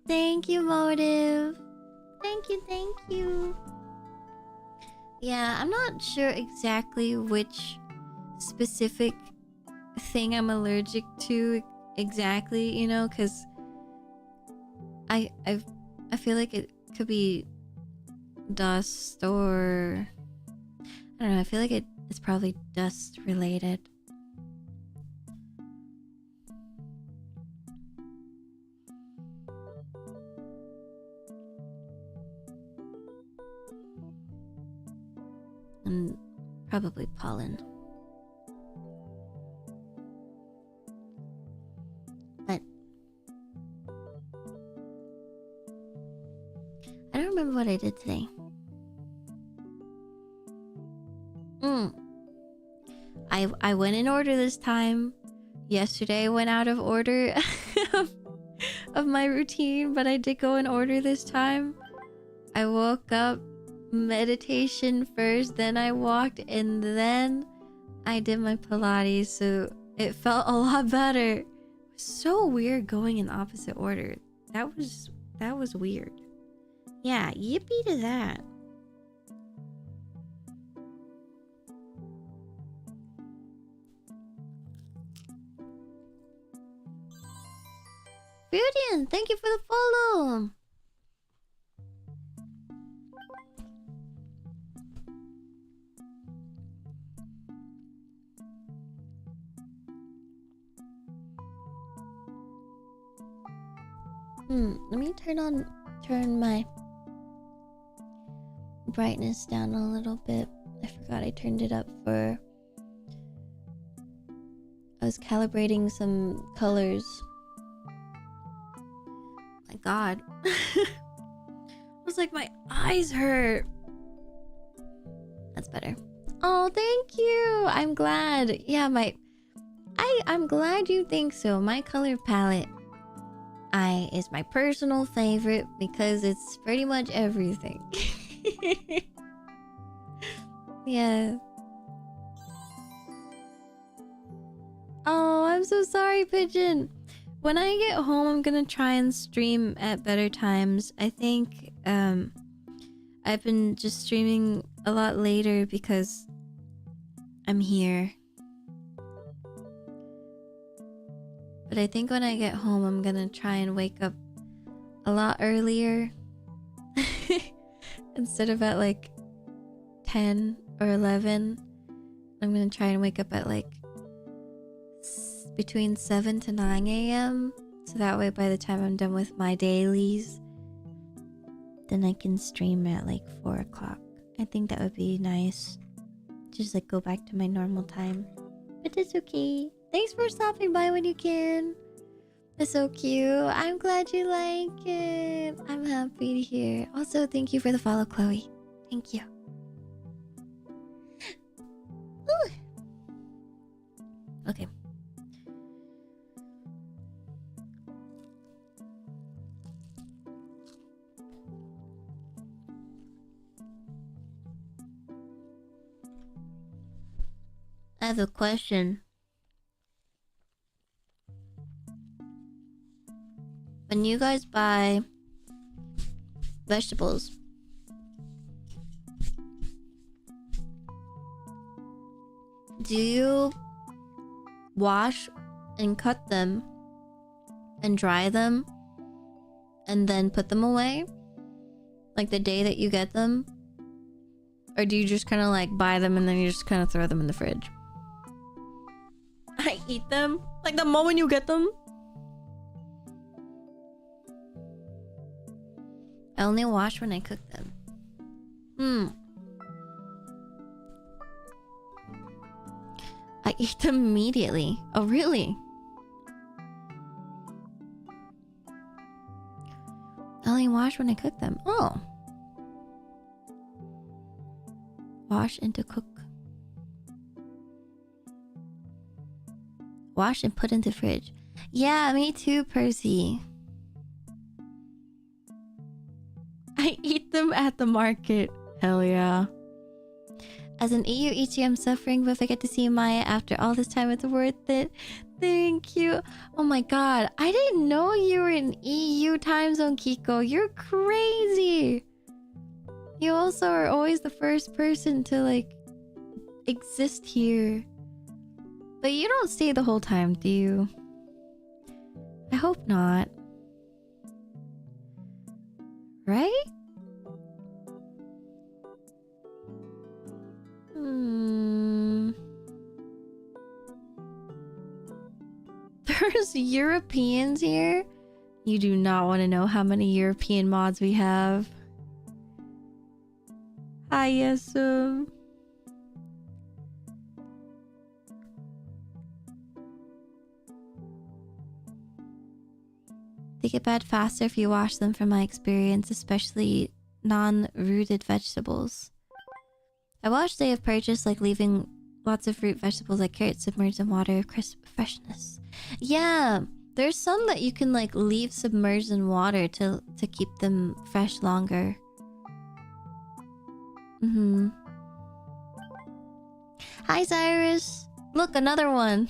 Speaker 2: Thank you, Motive. Thank you. Yeah, I'm not sure exactly which specific thing I'm allergic to exactly, you know, because I feel like it could be dust, or I don't know, I feel like it's probably dust related. And probably pollen. But I don't remember what I did today. I went in order this time. Yesterday I went out of order of my routine, but I did go in order this time. I woke up, meditation first, then I walked, and then I did my Pilates, so it felt a lot better. It was so weird going in opposite order. That was weird. Yeah, yippee to that. Beautian, thank you for the follow. Let me turn my brightness down a little bit. I forgot I turned it up for... I was calibrating some colors. My god. I was like, my eyes hurt. That's better. Oh, thank you. I'm glad. Yeah, I'm glad you think so. My color palette is my personal favorite because it's pretty much everything. Yeah. Oh, I'm so sorry, Pigeon. When I get home, I'm gonna try and stream at better times. I think I've been just streaming a lot later because I'm here. But I think when I get home, I'm gonna try and wake up a lot earlier. Instead of at like 10 or 11. I'm gonna try and wake up at like between 7 to 9 a.m. So that way by the time I'm done with my dailies, then I can stream at like 4 o'clock. I think that would be nice. Just like go back to my normal time. But it's okay. Thanks for stopping by when you can. That's so cute. I'm glad you like it. I'm happy to hear. Also, thank you for the follow, Chloe. Thank you. Ooh. Okay. I have a question. When you guys buy vegetables, do you wash and cut them and dry them and then put them away? Like the day that you get them? Or do you just kind of like buy them and then you just kind of throw them in the fridge? I eat them like the moment you get them. I only wash when I cook them. I eat them immediately. Oh, really? I only wash when I cook them. Oh. Wash and to cook. Wash and put into fridge. Yeah, me too, Percy. I eat them at the market. Hell yeah. As an EU ETM suffering, but if I get to see Maya after all this time, it's worth it. Thank you. Oh my god. I didn't know you were in EU time zone, Kiko. You're crazy. You also are always the first person to like exist here. But you don't stay the whole time, do you? I hope not. Right? There's Europeans here? You do not want to know how many European mods we have. Hi, yes, They get bad faster if you wash them from my experience, especially non-rooted vegetables. I wash day of purchase, like leaving lots of fruit, vegetables like carrots submerged in water, crisp freshness. Yeah, there's some that you can like leave submerged in water to keep them fresh longer. Hi, Cyrus. Look, another one.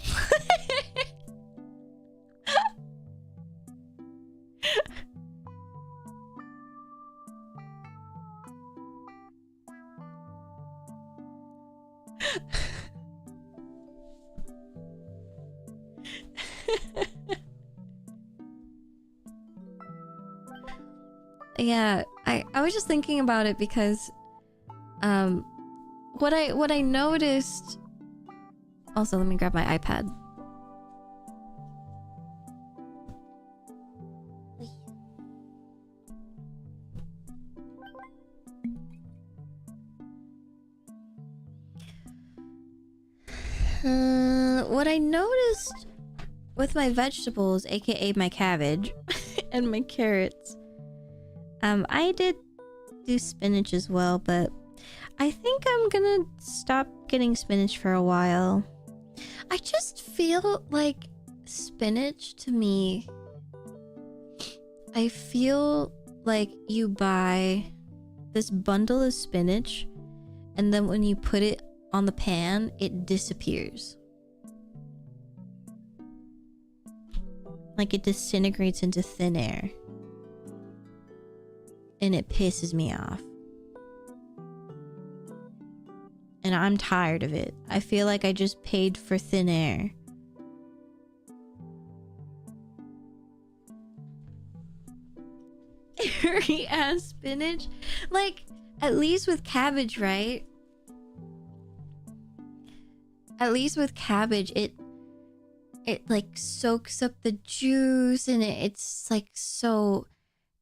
Speaker 2: Yeah, I was just thinking about it because what I noticed. Also, let me grab my iPad. What I noticed with my vegetables, aka my cabbage and my carrots, I did do spinach as well, but I think I'm gonna stop getting spinach for a while. I just feel like spinach to me, I feel like you buy this bundle of spinach and then when you put it on the pan, it disappears. Like it disintegrates into thin air. And it pisses me off. And I'm tired of it. I feel like I just paid for thin air. Hairy ass spinach? Like, at least with cabbage, right? at least with cabbage, it like soaks up the juice, and it's like so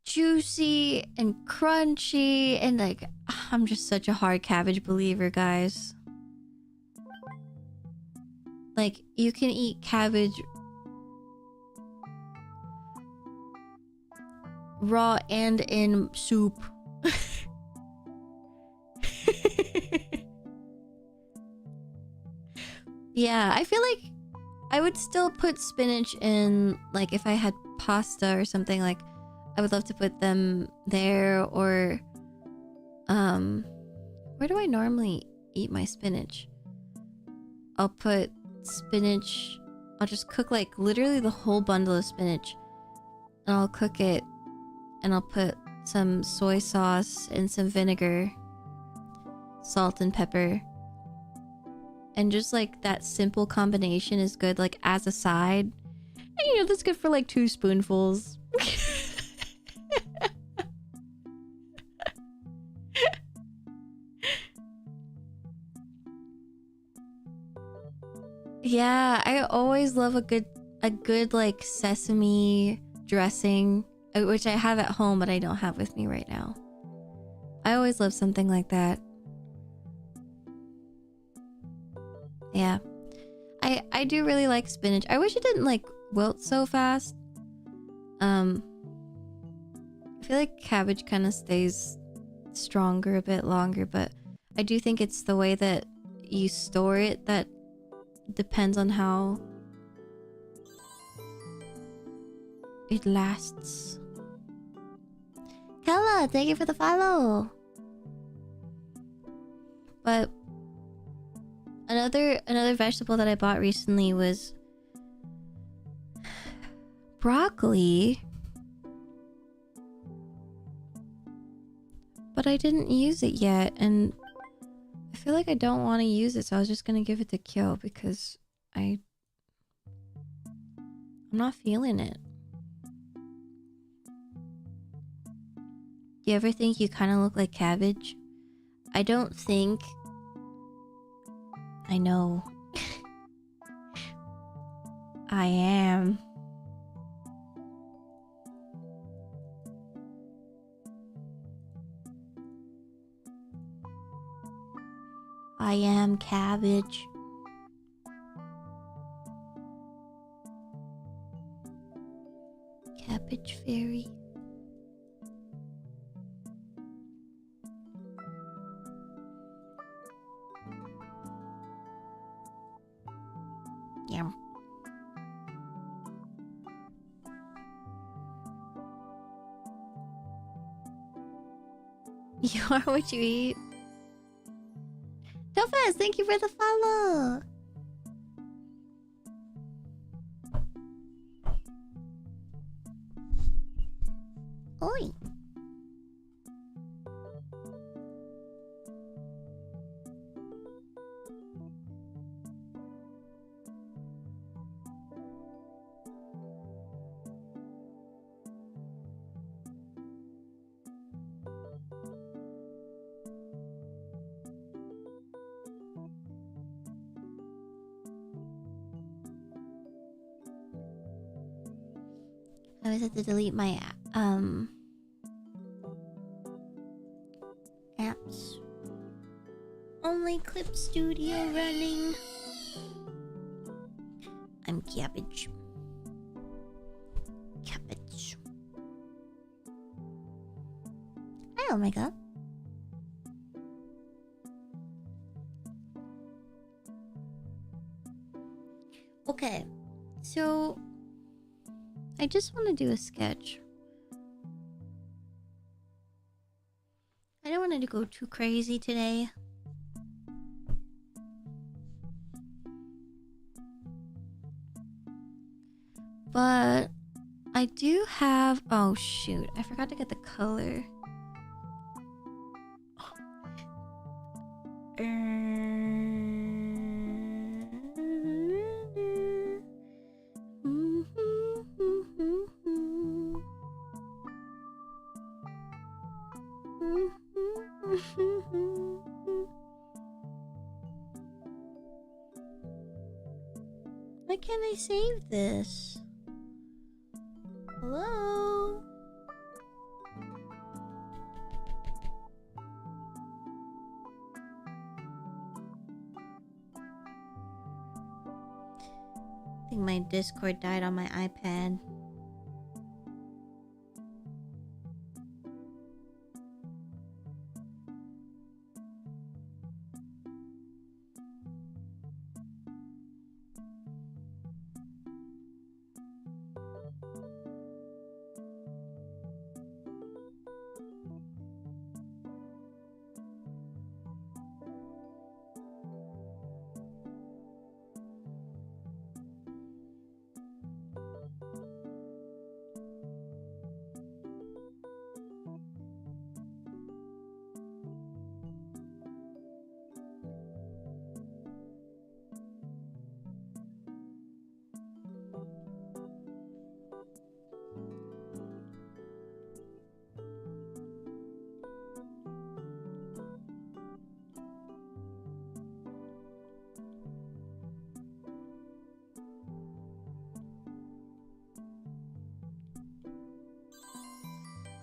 Speaker 2: juicy and crunchy, and like I'm just such a hard cabbage believer, guys. Like, you can eat cabbage raw and in soup. Yeah, I feel like I would still put spinach in, like, if I had pasta or something, like, I would love to put them there, or where do I normally eat my spinach? I'll put spinach, I'll just cook like literally the whole bundle of spinach, and I'll cook it, and I'll put some soy sauce and some vinegar, salt and pepper, and just like that simple combination is good, like as a side. And you know, that's good for like 2 spoonfuls. Yeah, I always love a good like sesame dressing, which I have at home but I don't have with me right now. I always love something like that. Yeah. I do really like spinach. I wish it didn't like wilt so fast. I feel like cabbage kind of stays stronger a bit longer, but I do think it's the way that you store it that depends on how it lasts. Kella, thank you for the follow. But another vegetable that I bought recently was broccoli, but I didn't use it yet, and I feel like I don't want to use it, so I was just gonna give it to Kyo because I'm not feeling it. You ever think you kind of look like cabbage? I don't think. I know. I am. I am cabbage. Cabbage fairy. Yeah. You are what you eat. Topaz, thank you for the follow. Oi. I always have to delete my apps. Only Clip Studio running. I'm cabbage. Cabbage. Hi, Omega. Okay, so I just want to do a sketch. I don't want to go too crazy today. But I do have... Oh, shoot. I forgot to get the color. can't I save this? Hello? I think my Discord died on my iPad.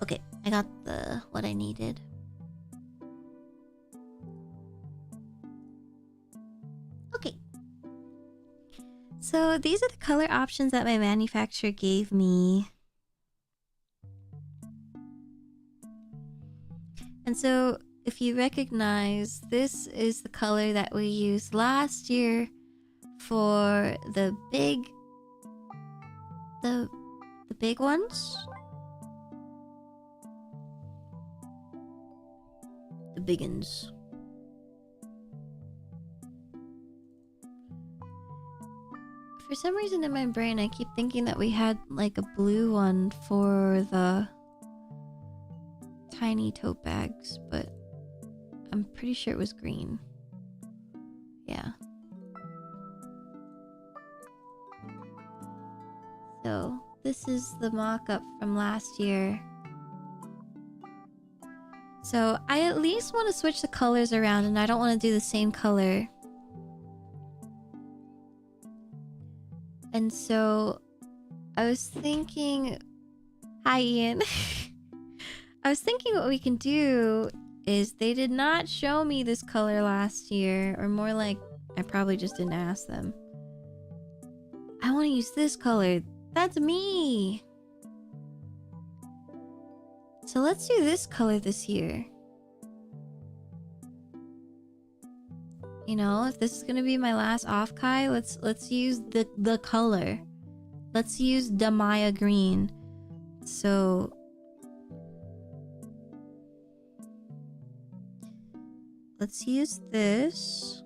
Speaker 2: Okay, I got what I needed. Okay. So these are the color options that my manufacturer gave me. And so if you recognize, this is the color that we used last year for the big ones. The biggins. For some reason in my brain, I keep thinking that we had like a blue one for the tiny tote bags, but I'm pretty sure it was green. Yeah. So this is the mock-up from last year. So I at least want to switch the colors around, and I don't want to do the same color. And so I was thinking, hi Ian. I was thinking what we can do is they did not show me this color last year, or more like I probably just didn't ask them. I want to use this color. That's me. So let's do this color this year. You know, if this is gonna be my last offkai, let's use the color. Let's use the Maia green. So let's use this.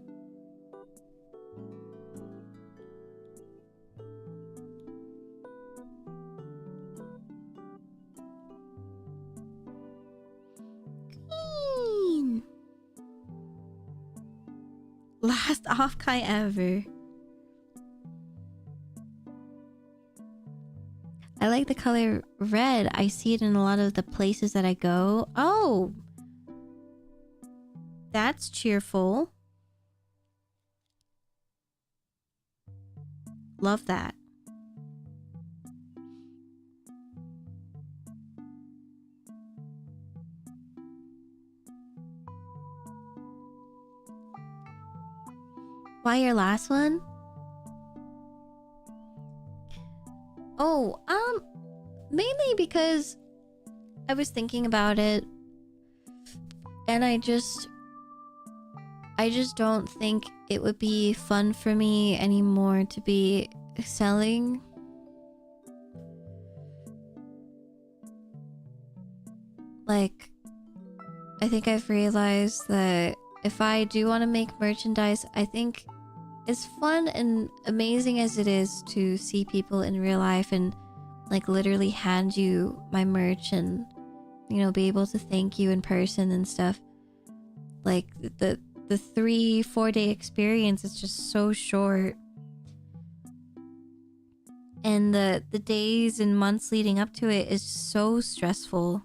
Speaker 2: Green. Last offkai ever. I like the color red. I see it in a lot of the places that I go. Oh! That's cheerful. Love that. Why your last one? Oh, mainly because I was thinking about it, and I just don't think it would be fun for me anymore to be selling. Like, I think I've realized that if I do want to make merchandise, I think as fun and amazing as it is to see people in real life and like literally hand you my merch and, you know, be able to thank you in person and stuff, like the 3-4 day experience is just so short, and the days and months leading up to it is so stressful,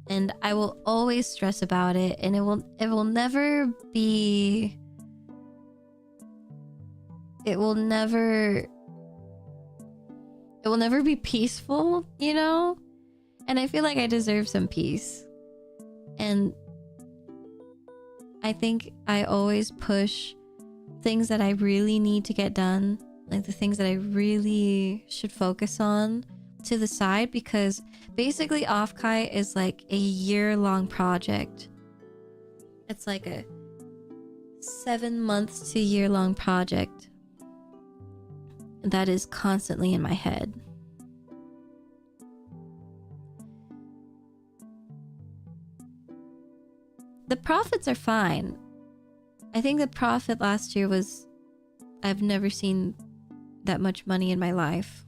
Speaker 2: and I will always stress about it, and it will never be it will never be peaceful, you know? And I feel like I deserve some peace. And I think I always push things that I really need to get done, like the things that I really should focus on, to the side, because basically offkai is like a year-long project. It's like a 7 months to year-long project that is constantly in my head. The profits are fine. I think the profit last year was, I've never seen that much money in my life.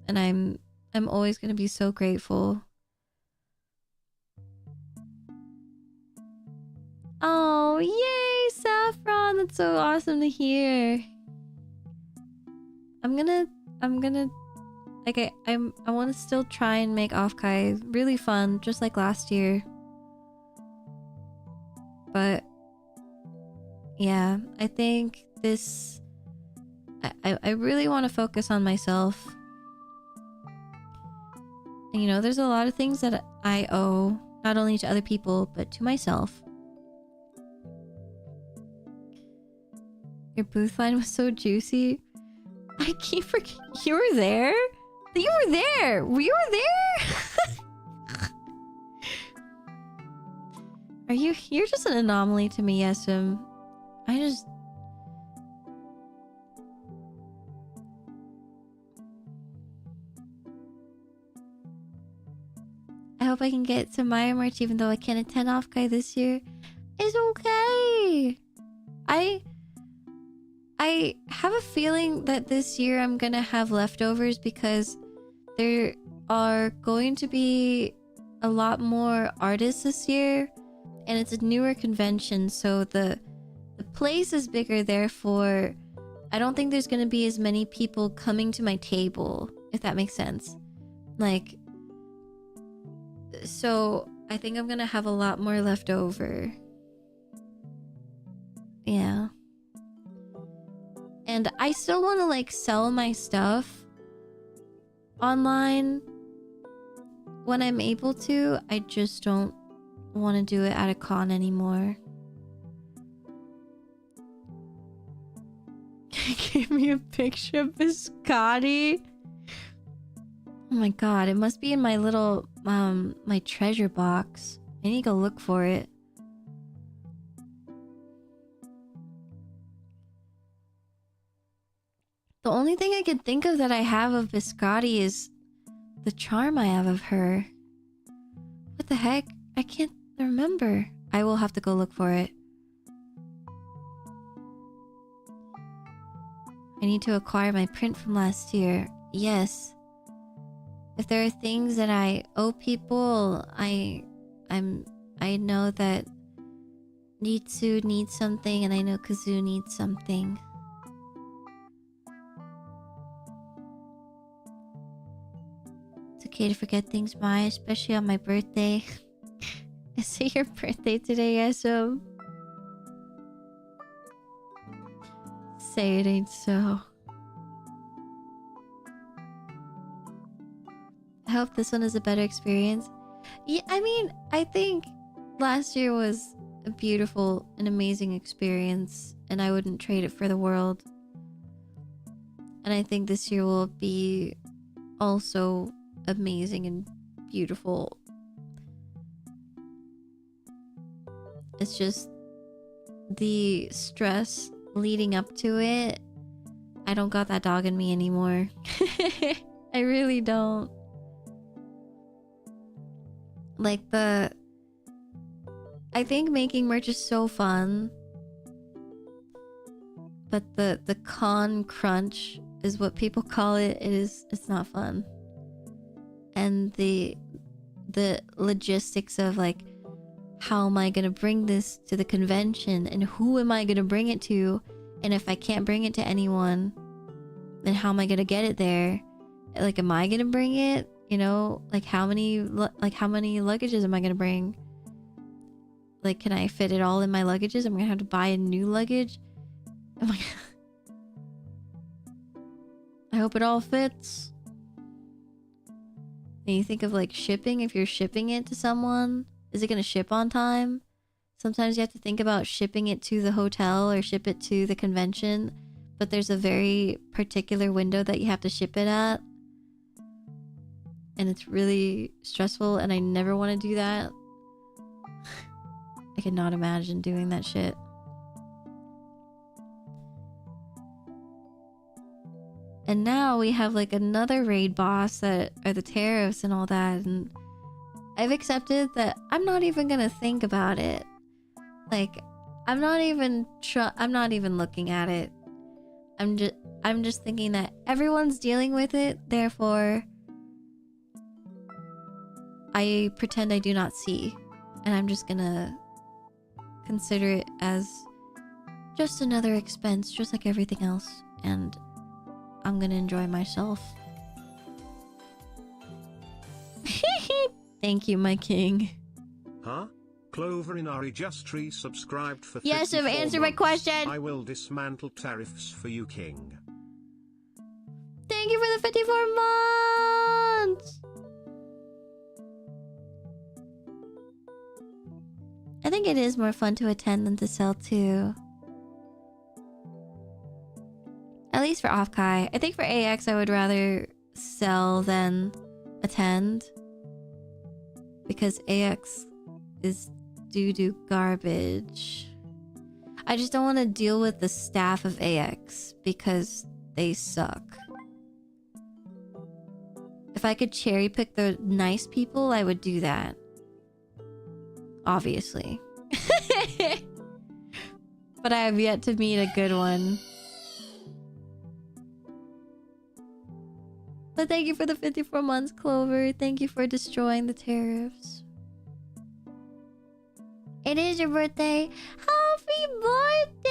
Speaker 2: And I'm always going to be so grateful. Oh, yay, Saffron. That's so awesome to hear. I'm gonna like I want to still try and make offkai really fun, just like last year. But yeah, I think this, I really want to focus on myself. And, you know, there's a lot of things that I owe, not only to other people, but to myself. Your booth line was so juicy. I keep forgetting. You were there? You were there! We were there? Are you... You're just an anomaly to me, Yesum. I hope I can get some Maia merch even though I can't attend offkai this year. It's okay! I have a feeling that this year I'm gonna have leftovers because there are going to be a lot more artists this year, and it's a newer convention, so the place is bigger, therefore I don't think there's gonna be as many people coming to my table, if that makes sense. Like, so I think I'm gonna have a lot more left over. Yeah. And I still want to like sell my stuff online when I'm able to. I just don't want to do it at a con anymore. Give me a picture of Biscotti. Oh my god, it must be in my little my treasure box. I need to go look for it. The only thing I can think of that I have of Biscotti is the charm I have of her. What the heck? I can't remember. I will have to go look for it. I need to acquire my print from last year. Yes. If there are things that I owe people, I know that Nitsu needs something and I know Kazoo needs something. It's okay to forget things, Maia, especially on my birthday. Is it your birthday today, Esso? Say it ain't so. I hope this one is a better experience. Yeah, I mean, I think last year was a beautiful and amazing experience, and I wouldn't trade it for the world. And I think this year will be also amazing and beautiful. It's just the stress leading up to it. I don't got that dog in me anymore. I really don't. Like I think making merch is so fun, but the con crunch is what people call it. It's not fun. And the logistics of like, how am I gonna bring this to the convention, and who am I gonna bring it to, and if I can't bring it to anyone, then how am I gonna get it there? Like, am I gonna bring it? You know, like how many luggages am I gonna bring? Like, can I fit it all in my luggages? I'm gonna have to buy a new luggage. Oh my god. I hope it all fits. And you think of like shipping, if you're shipping it to someone, is it gonna ship on time? Sometimes you have to think about shipping it to the hotel or ship it to the convention, but there's a very particular window that you have to ship it at. And it's really stressful, and I never want to do that. I cannot imagine doing that shit. And now we have like another raid boss that are the tariffs and all that, and I've accepted that I'm not even gonna think about it. Like, I'm not even looking at it. I'm just thinking that everyone's dealing with it, therefore I pretend I do not see, and I'm just gonna consider it as just another expense, just like everything else, and I'm gonna enjoy myself. Thank you, my king.
Speaker 1: Huh? Clover Inari just resubscribed for 54
Speaker 2: Yes, I've answered my
Speaker 1: months.
Speaker 2: question.
Speaker 1: I will dismantle tariffs for you, king.
Speaker 2: Thank you for the 54 months! I think it is more fun to attend than to sell too. At least for offkai. I think for AX I would rather sell than attend. Because AX is doo-doo garbage. I just don't want to deal with the staff of AX because they suck. If I could cherry pick the nice people, I would do that. Obviously. But I have yet to meet a good one. But thank you for the 54 months, Clover. Thank you for destroying the tariffs. It is your birthday. Happy birthday!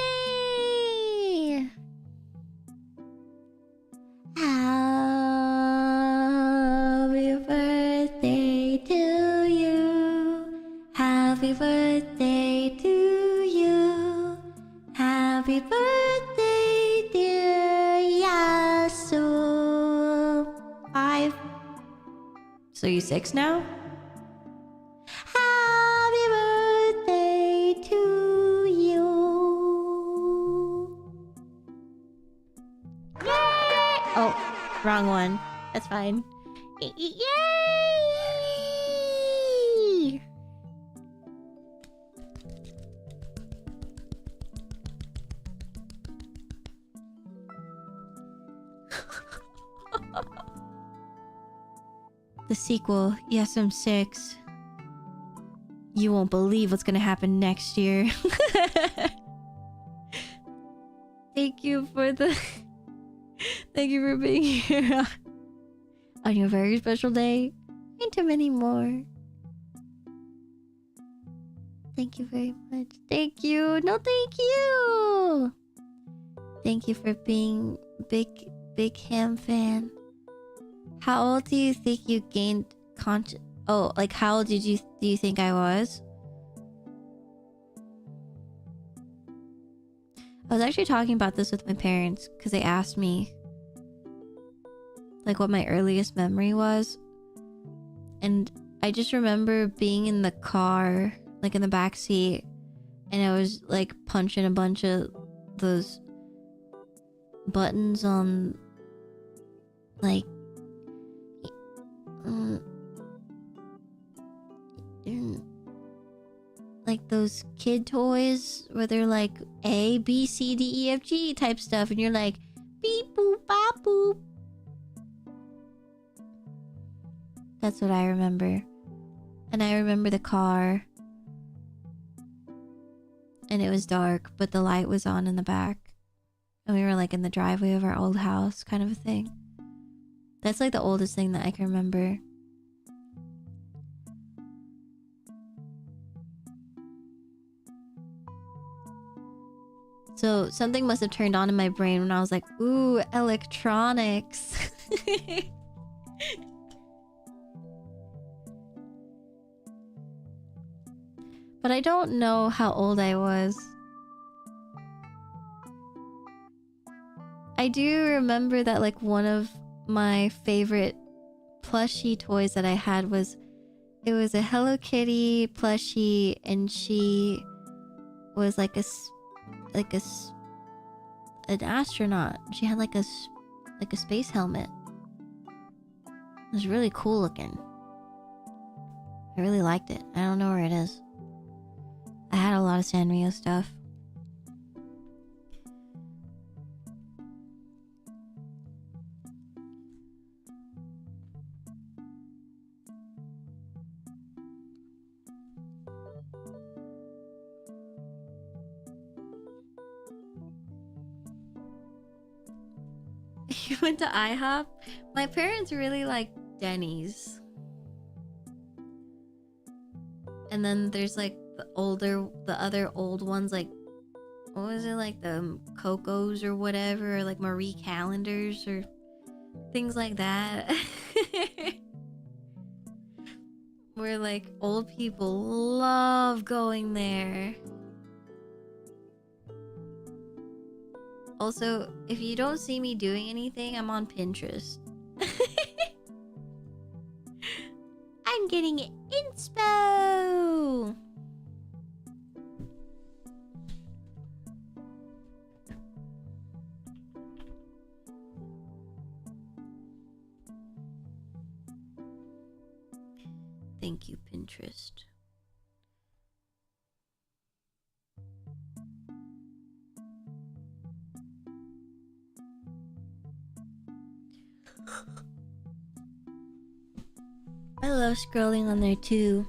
Speaker 2: Happy birthday to you. Happy birthday to you. Happy birthday, dear Yasu. 5. So you 6 now? Happy birthday to you. Yay! Oh, wrong one. That's fine. Yay! The sequel, yes, I'm 6. You won't believe what's gonna happen next year. Thank you for the... Thank you for being here on your very special day. And to many more. Thank you very much. Thank you. No, thank you. Thank you for being big ham fan. How old do you think you gained conscious? Oh, like how old do you think I was? I was actually talking about this with my parents because they asked me like what my earliest memory was. And I just remember being in the car, like in the back seat, and I was like punching a bunch of those buttons on like like those kid toys where they're like A, B, C, D, E, F, G type stuff, and you're like beep boop bop boop. That's what I remember. And I remember the car. And it was dark, but the light was on in the back. And we were like in the driveway of our old house, kind of a thing. That's like the oldest thing that I can remember. So something must have turned on in my brain when I was like, ooh, electronics. But I don't know how old I was. I do remember that like one of my favorite plushie toys that I had was it was a Hello Kitty plushie, and she was like an astronaut. She had like a space helmet. It was really cool looking. I really liked it. I don't know where it is. I had a lot of Sanrio stuff. You went to IHOP? My parents really like Denny's. And then there's like the other old ones, like, what was it, like the Cocos or whatever, or like Marie Callender's or things like that. Where like old people love going there. Also, if you don't see me doing anything, I'm on Pinterest. I'm getting inspo. Thank you, Pinterest. I love scrolling on there too.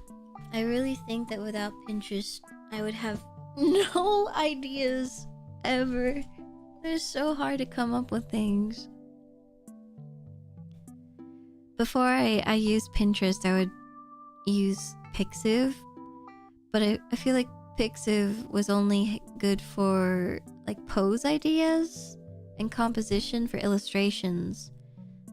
Speaker 2: I really think that without Pinterest, I would have no ideas ever. It's so hard to come up with things. Before I used Pinterest, I would use Pixiv, but I feel like Pixiv was only good for like pose ideas and composition for illustrations.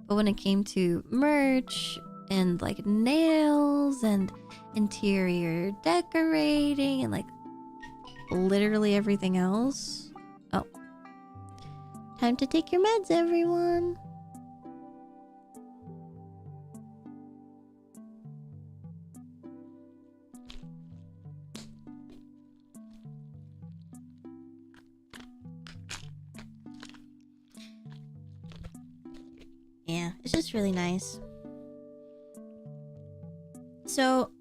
Speaker 2: But when it came to merch and like nails and interior decorating and like literally everything else. Oh. Time to take your meds, everyone. Yeah, it's just really nice. So,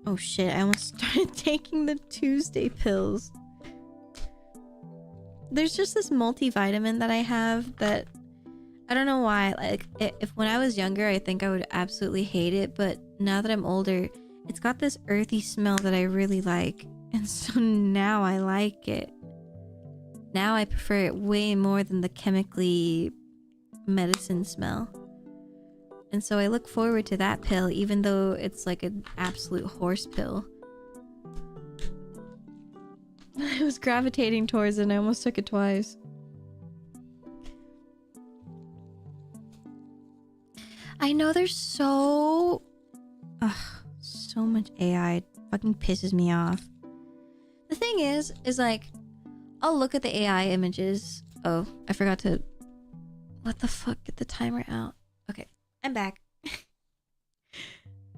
Speaker 2: oh shit, I almost started taking the Tuesday pills. There's just this multivitamin that I have that I don't know why. Like, if when I was younger, I think I would absolutely hate it, but now that I'm older, it's got this earthy smell that I really like, and so now I like it. Now I prefer it way more than the chemically medicine smell. And so I look forward to that pill, even though it's like an absolute horse pill. I was gravitating towards it and I almost took it twice. I know there's so much AI. It fucking pisses me off. The thing is like, I'll look at the AI images. Oh, I forgot to... What the fuck? Get the timer out. Okay, I'm back.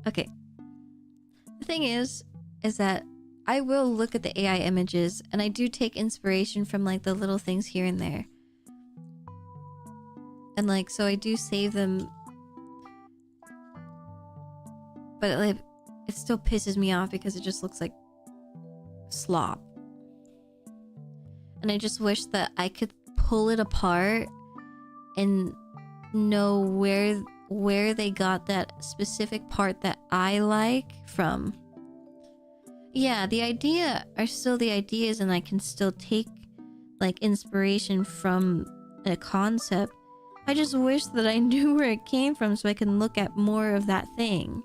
Speaker 2: Okay. The thing is that I will look at the AI images and I do take inspiration from like the little things here and there. And like, so I do save them. But like, it still pisses me off because it just looks like slop. And I just wish that I could pull it apart and know where they got that specific part that I like from. Yeah, the idea are still the ideas and I can still take like inspiration from a concept. I just wish that I knew where it came from so I can look at more of that thing.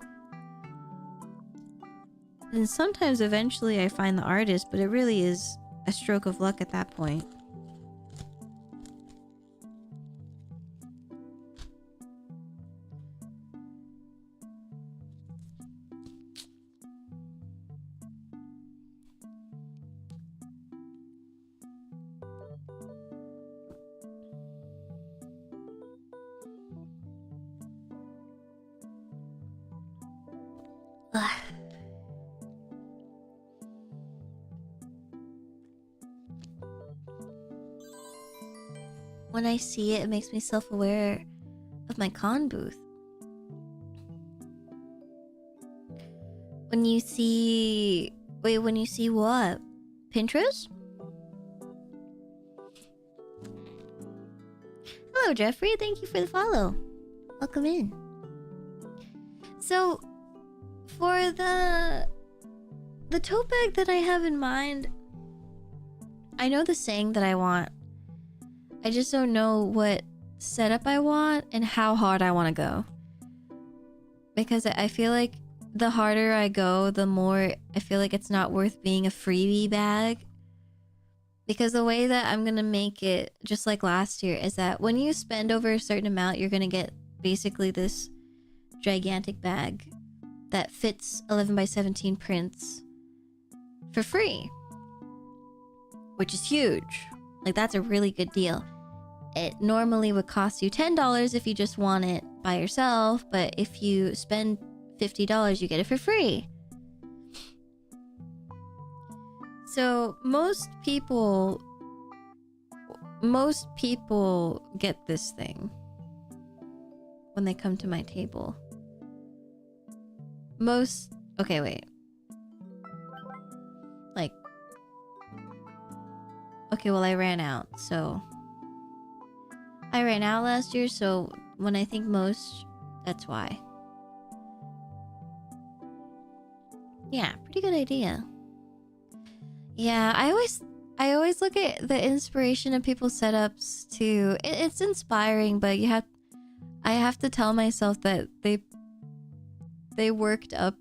Speaker 2: And sometimes eventually I find the artist, but it really is a stroke of luck at that point. Ugh. When I see it, it makes me self-aware of my con booth. When you see... Wait, when you see what? Pinterest? Hello, Jeffrey. Thank you for the follow. Welcome in. So, for the tote bag that I have in mind, I know the saying that I want. I just don't know what setup I want and how hard I want to go. Because I feel like the harder I go, the more I feel like it's not worth being a freebie bag. Because the way that I'm going to make it, just like last year, is that when you spend over a certain amount, you're going to get basically this gigantic bag that fits 11x17 prints for free. Which is huge. Like, that's a really good deal. It normally would cost you $10 if you just want it by yourself, but if you spend $50, you get it for free. So most people get this thing when they come to my table. Okay, wait. Like, okay, well, I ran out, so I ran out last year, so when I think most, that's why. Yeah, pretty good idea. Yeah, I always look at the inspiration of people's setups too. It's inspiring, but I have to tell myself that they worked up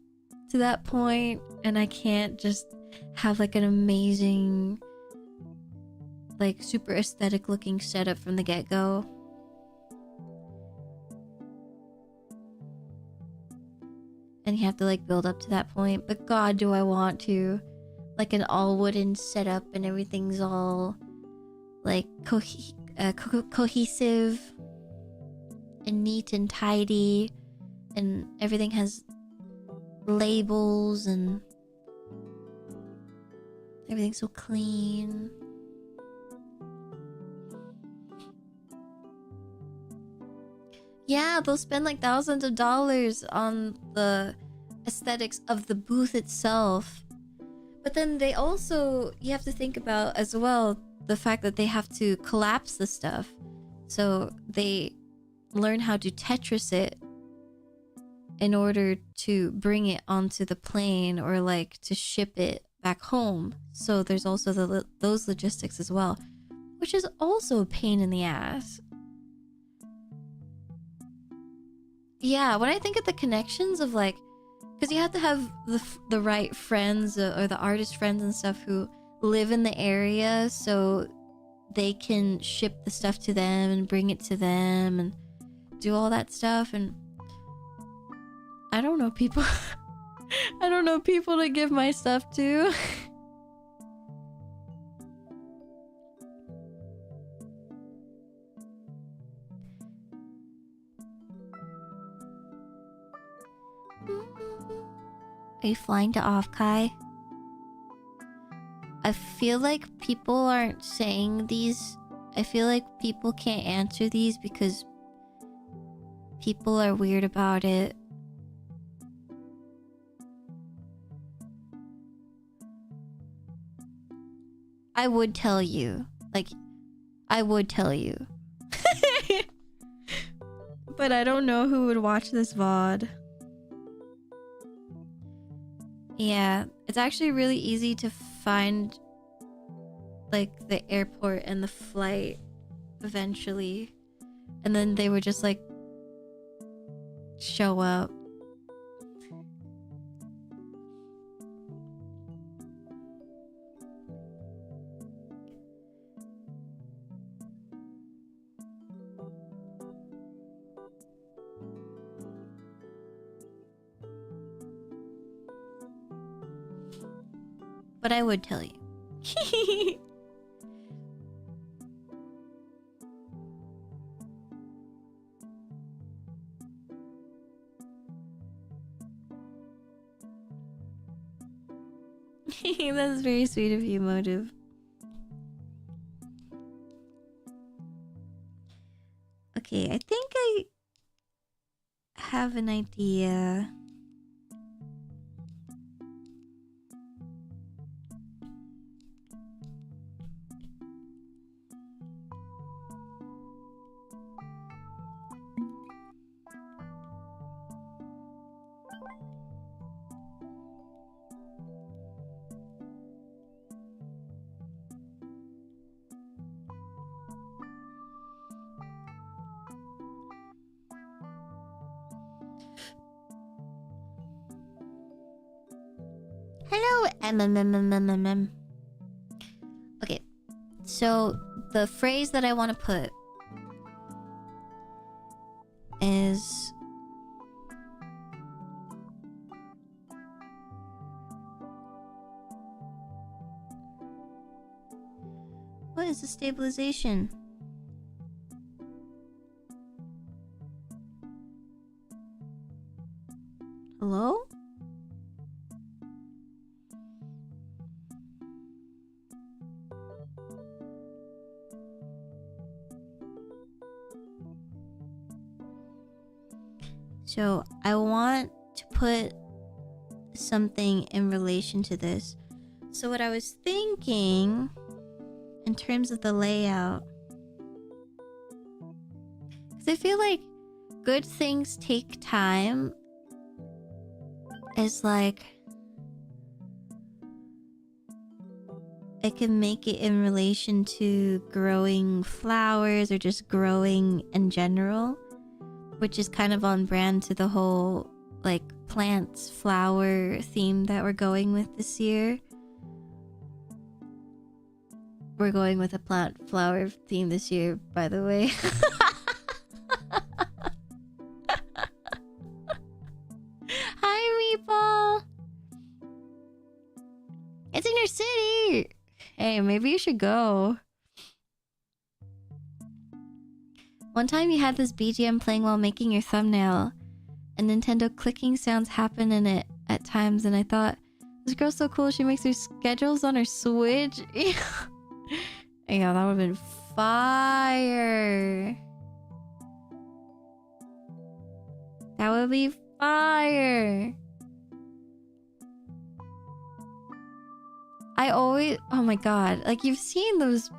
Speaker 2: to that point, and I can't just have like an amazing, like super aesthetic looking setup from the get-go. And you have to like build up to that point. But God, do I want to. Like an all wooden setup and everything's all like cohesive and neat and tidy, and everything has labels and everything's so clean. Yeah, they'll spend like thousands of dollars on the aesthetics of the booth itself. But then they also, you have to think about as well, the fact that they have to collapse the stuff. So they learn how to Tetris it in order to bring it onto the plane or like to ship it back home. So there's also those logistics as well, which is also a pain in the ass. Yeah, when I think of the connections of like, because you have to have the right friends or the artist friends and stuff who live in the area so they can ship the stuff to them and bring it to them and do all that stuff. And I don't know people. I don't know people to give my stuff to. Are you flying to offkai? I feel like people aren't saying these. I feel like people can't answer these because people are weird about it. I would tell you. Like, I would tell you. But I don't know who would watch this VOD. Yeah, it's actually really easy to find like the airport and the flight eventually. And then they would just like show up. But I would tell you. That's very sweet of you, Motive. Okay, I think I have an idea. Hello, MMMMMM. Okay, so the phrase that I want to put is what is the stabilization? Hello? So I want to put something in relation to this. So what I was thinking in terms of the layout, because I feel like good things take time, is like I can make it in relation to growing flowers or just growing in general, which is kind of on brand to the whole like plants flower theme that we're going with this year. We're going with a plant flower theme this year, by the way. Hi, Meeple. It's in your city. Hey, maybe you should go. One time you had this BGM playing while making your thumbnail, and Nintendo clicking sounds happen in it at times, and I thought, this girl's so cool, she makes her schedules on her Switch. Yeah, that would've been fire. That would be fire. I always, oh my god, like you've seen those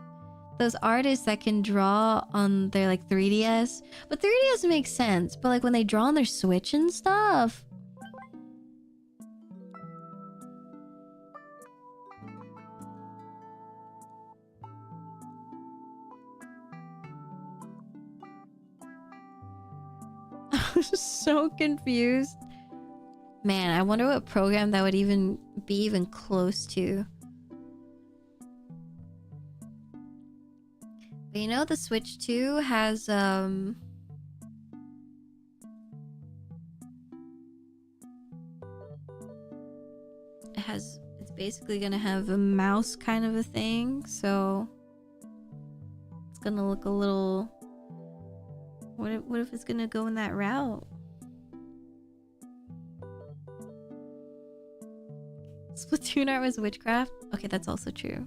Speaker 2: artists that can draw on their like 3DS, but 3DS makes sense, but like when they draw on their Switch and stuff. I was so confused. Man, I wonder what program that would even be even close to. But you know, the Switch 2 has it's basically gonna have a mouse kind of a thing, so it's gonna look a little, what if it's gonna go in that route? Splatoon art was witchcraft? Okay, that's also true.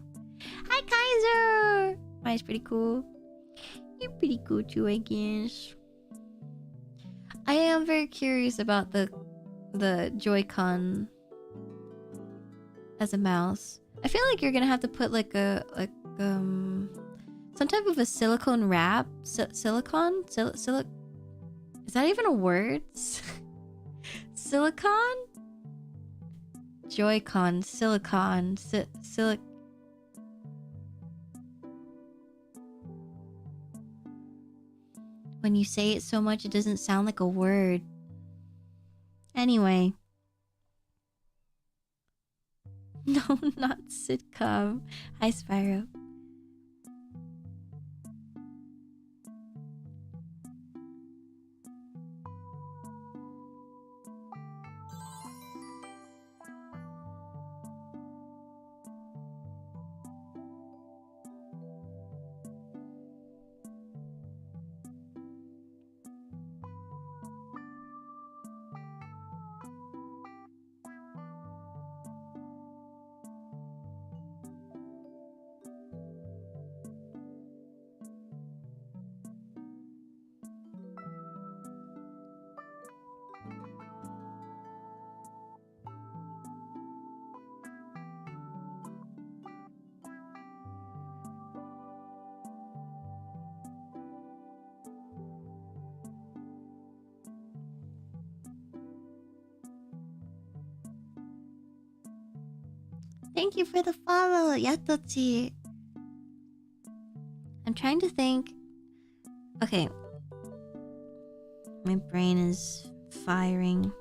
Speaker 2: Hi, Kaiser! Mai's pretty cool. You're pretty cool too, I guess. I am very curious about the Joy-Con as a mouse. I feel like you're gonna have to put like some type of a silicone wrap. Silicone? Is that even a word? Silicon? Joy-Con, silicon, when you say it so much, it doesn't sound like a word. Anyway. No, not sitcom. Hi, Spyro. Thank you for the follow, Yatochi. I'm trying to think. Okay. My brain is firing.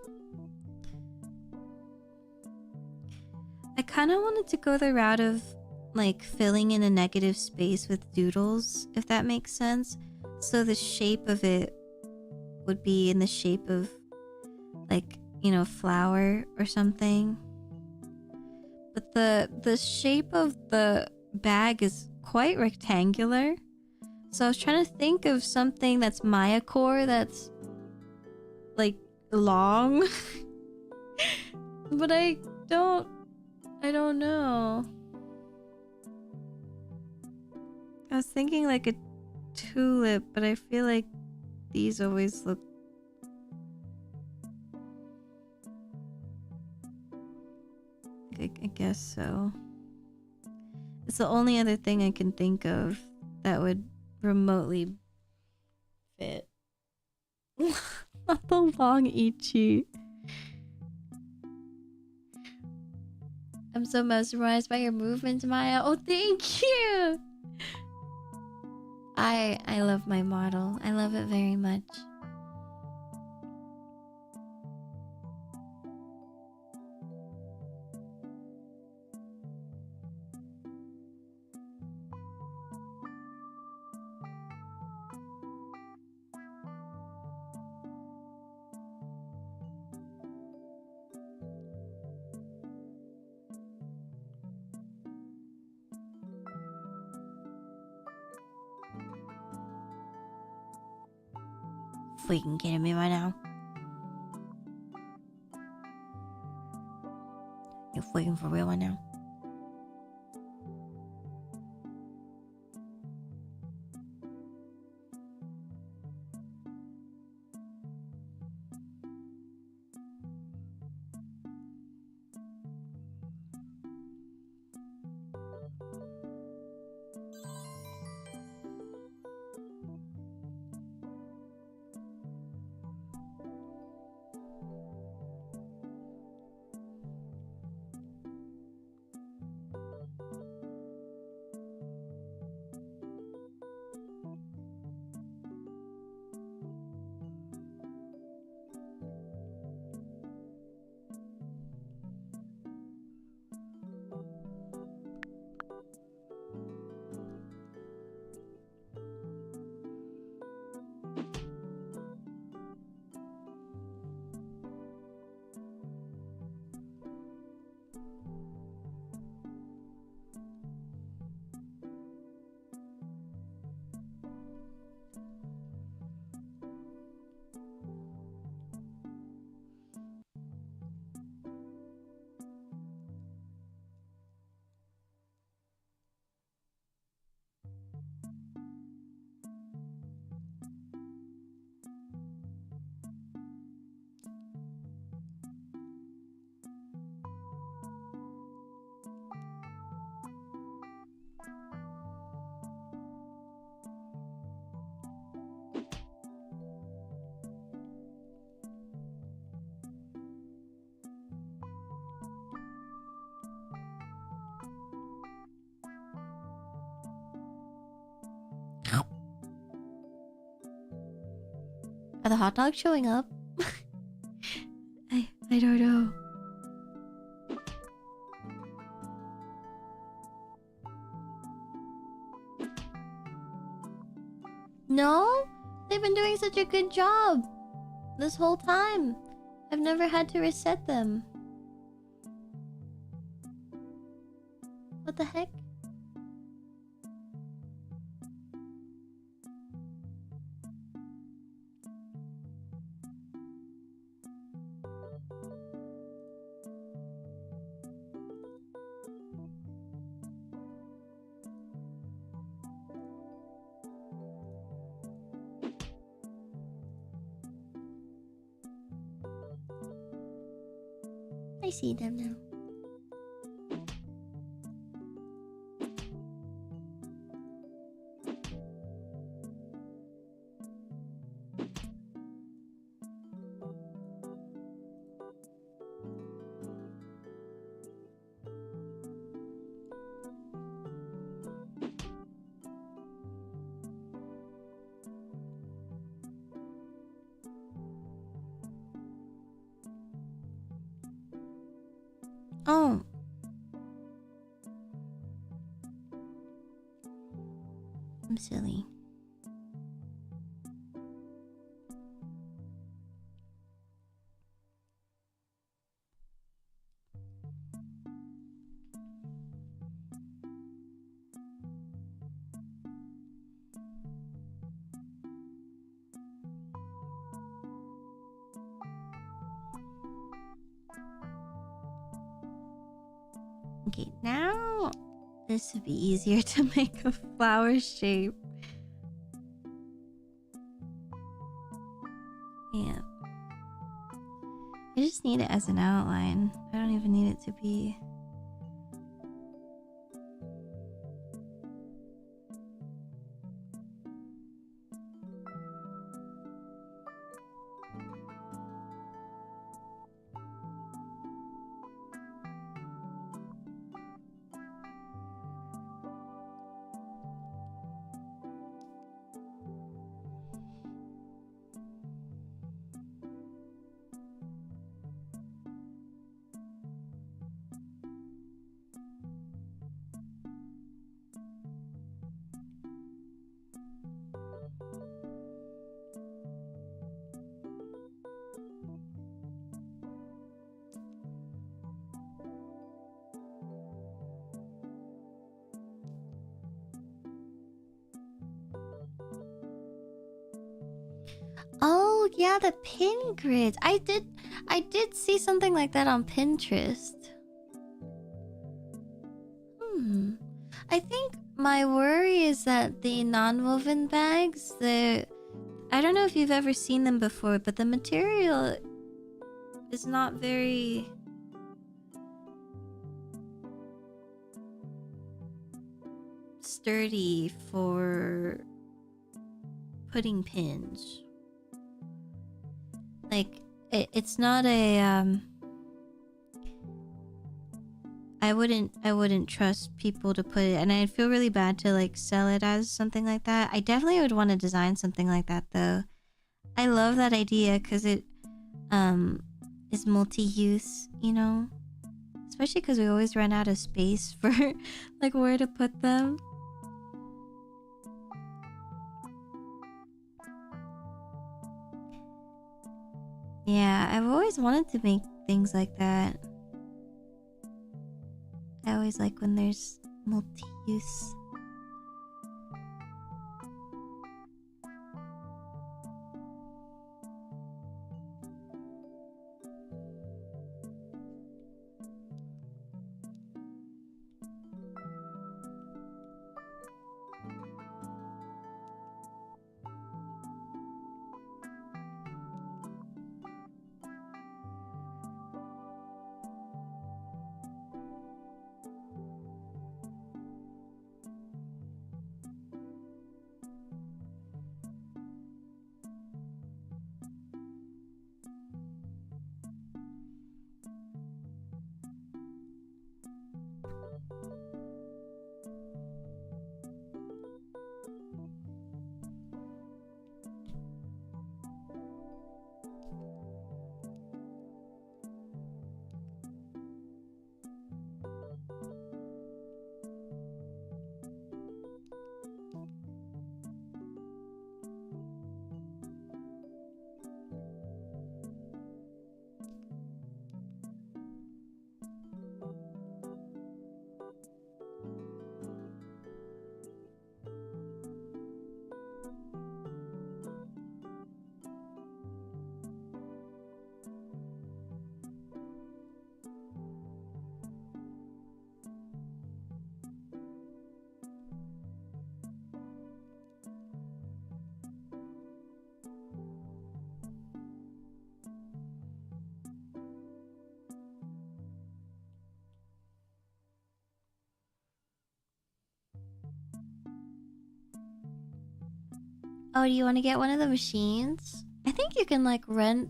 Speaker 2: I kind of wanted to go the route of like filling in a negative space with doodles, if that makes sense. So the shape of it would be in the shape of like, you know, flower or something. But the shape of the bag is quite rectangular. So I was trying to think of something that's Maia core that's like long. But I don't know. I was thinking like a tulip, but I feel like these always look... I guess so. It's the only other thing I can think of that would remotely fit. Not the long Ichi. I'm so mesmerized by your movements, Maia. Oh, thank you! I love my model. I love it very much. Freaking kidding me right now? You're freaking for real right now? Are the hot dogs showing up? I don't know. No? They've been doing such a good job this whole time. I've never had to reset them. What the heck? I see them now. Oh. I'm silly. Okay, now this would be easier to make a flower shape. Yeah. I just need it as an outline. I don't even need it to be... Oh, yeah, the pin grids. I did see something like that on Pinterest. I think my worry is that the non-woven bags, I don't know if you've ever seen them before, but the material is not very sturdy for putting pins. Like, it's not a I wouldn't trust people to put it, and I'd feel really bad to like sell it as something like that. I definitely would want to design something like that though. I love that idea because it is multi-use, you know? Especially because we always run out of space for like where to put them. Yeah, I've always wanted to make things like that. I always like when there's multi-use. Oh, do you want to get one of the machines? I think you can like rent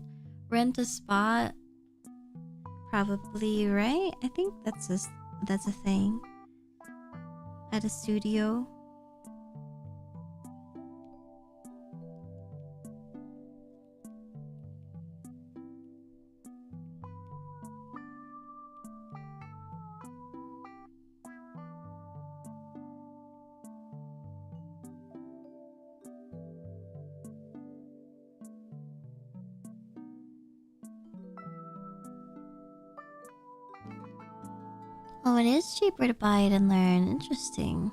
Speaker 2: a spot. Probably, right? I think that's a thing. At a studio. Oh, it is cheaper to buy it and learn. Interesting.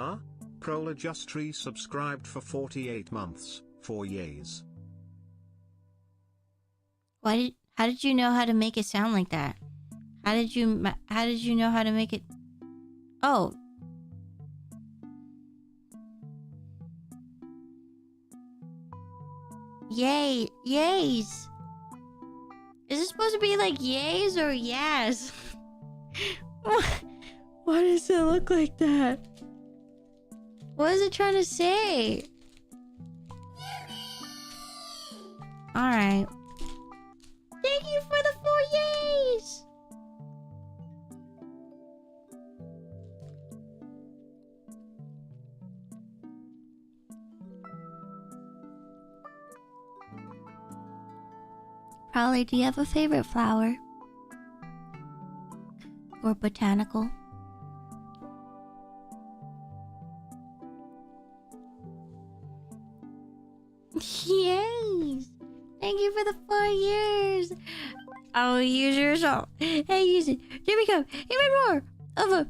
Speaker 1: Huh? Prola just resubscribed for 48 months, 4 years.
Speaker 2: How did you know how to make it sound like that? How did you know how to make it? Oh. Yay, yays. Is it supposed to be like yays or yes? Why does it look like that? What is it trying to say? Alright. Thank you for the 4 yays! Probably, do you have a favorite flower? Or botanical? Yes! Thank you for the 4 years! I'll use yours all. Hey, use it. Here we go. Even more of a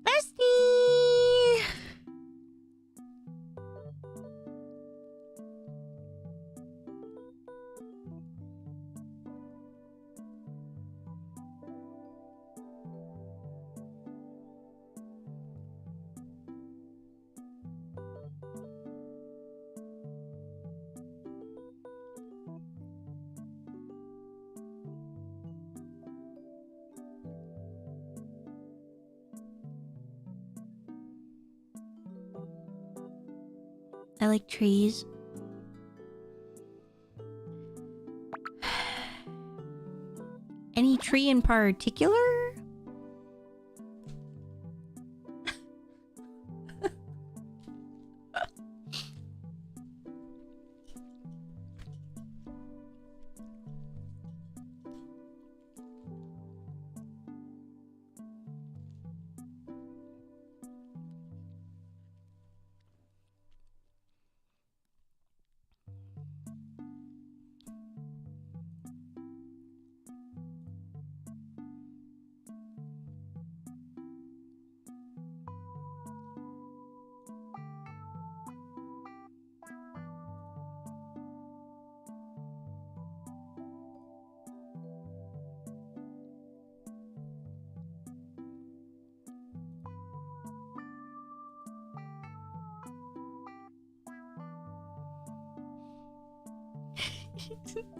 Speaker 2: bestie! I like trees. Any tree in particular?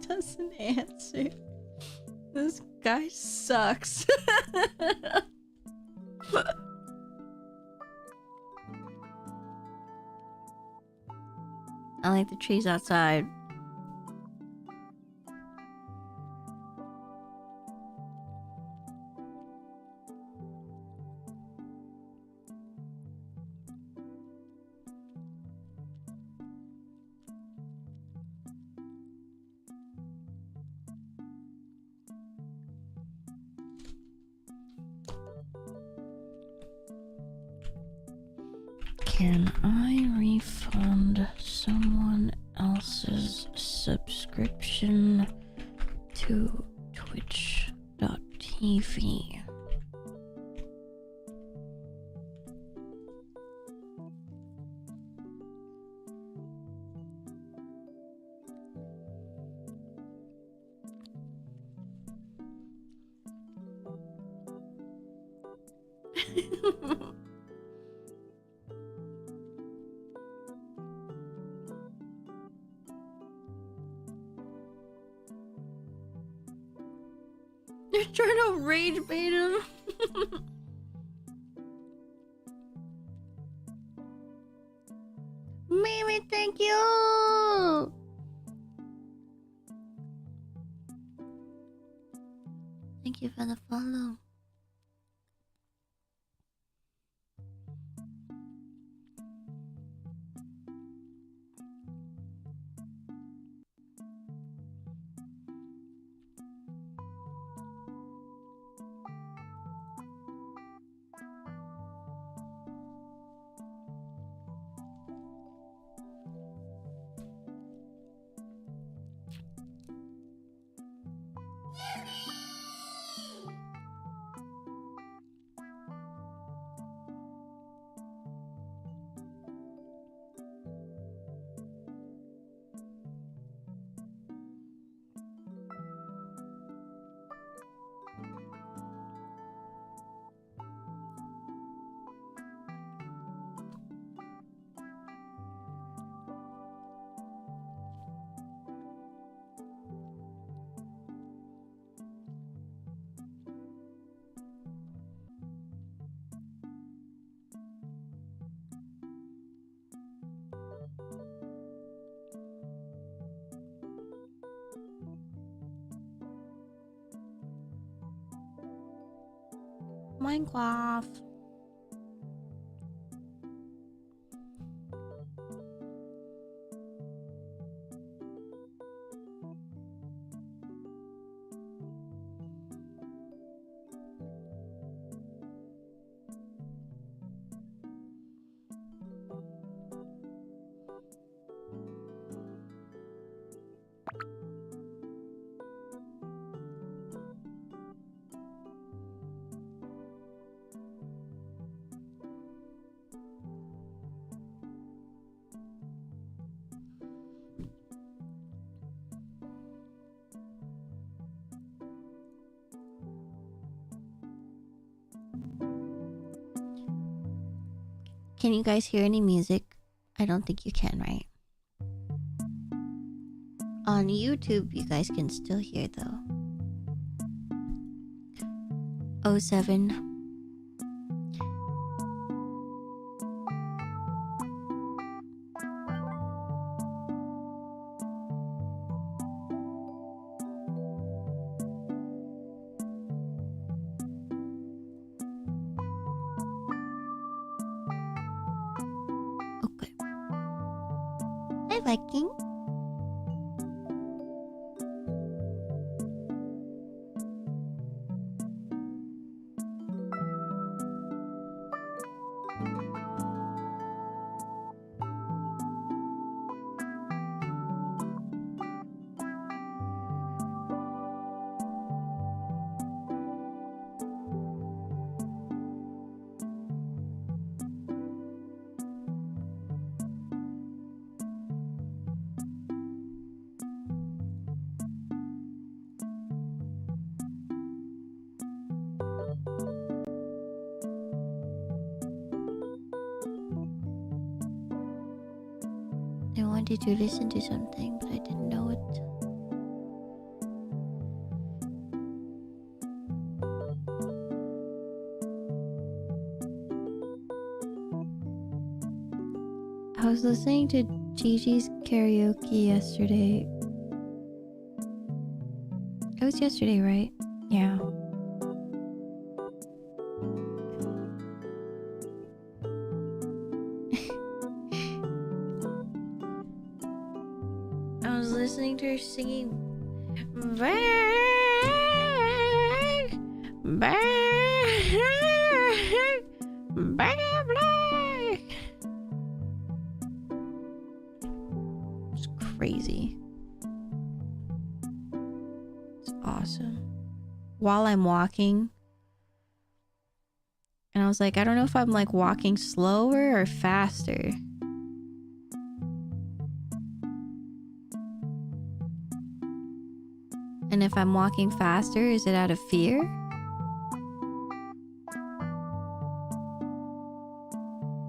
Speaker 2: Doesn't answer. This guy sucks. I like the trees outside. Can I refund someone else's subscription to twitch.tv? You're trying to rage bait him. Mimi, thank you. Thank you for the follow. Minecraft. Can you guys hear any music? I don't think you can, right? On YouTube, you guys can still hear though. 07. Okay. Hi, Viking. I wanted to listen to something, but I didn't know it. I was listening to Gigi's karaoke yesterday. It was yesterday, right? Yeah. I was listening to her singing back, back, back, black. It's crazy. It's awesome. While I'm walking, and I was like, I don't know if I'm like walking slower or faster. And if I'm walking faster, is it out of fear?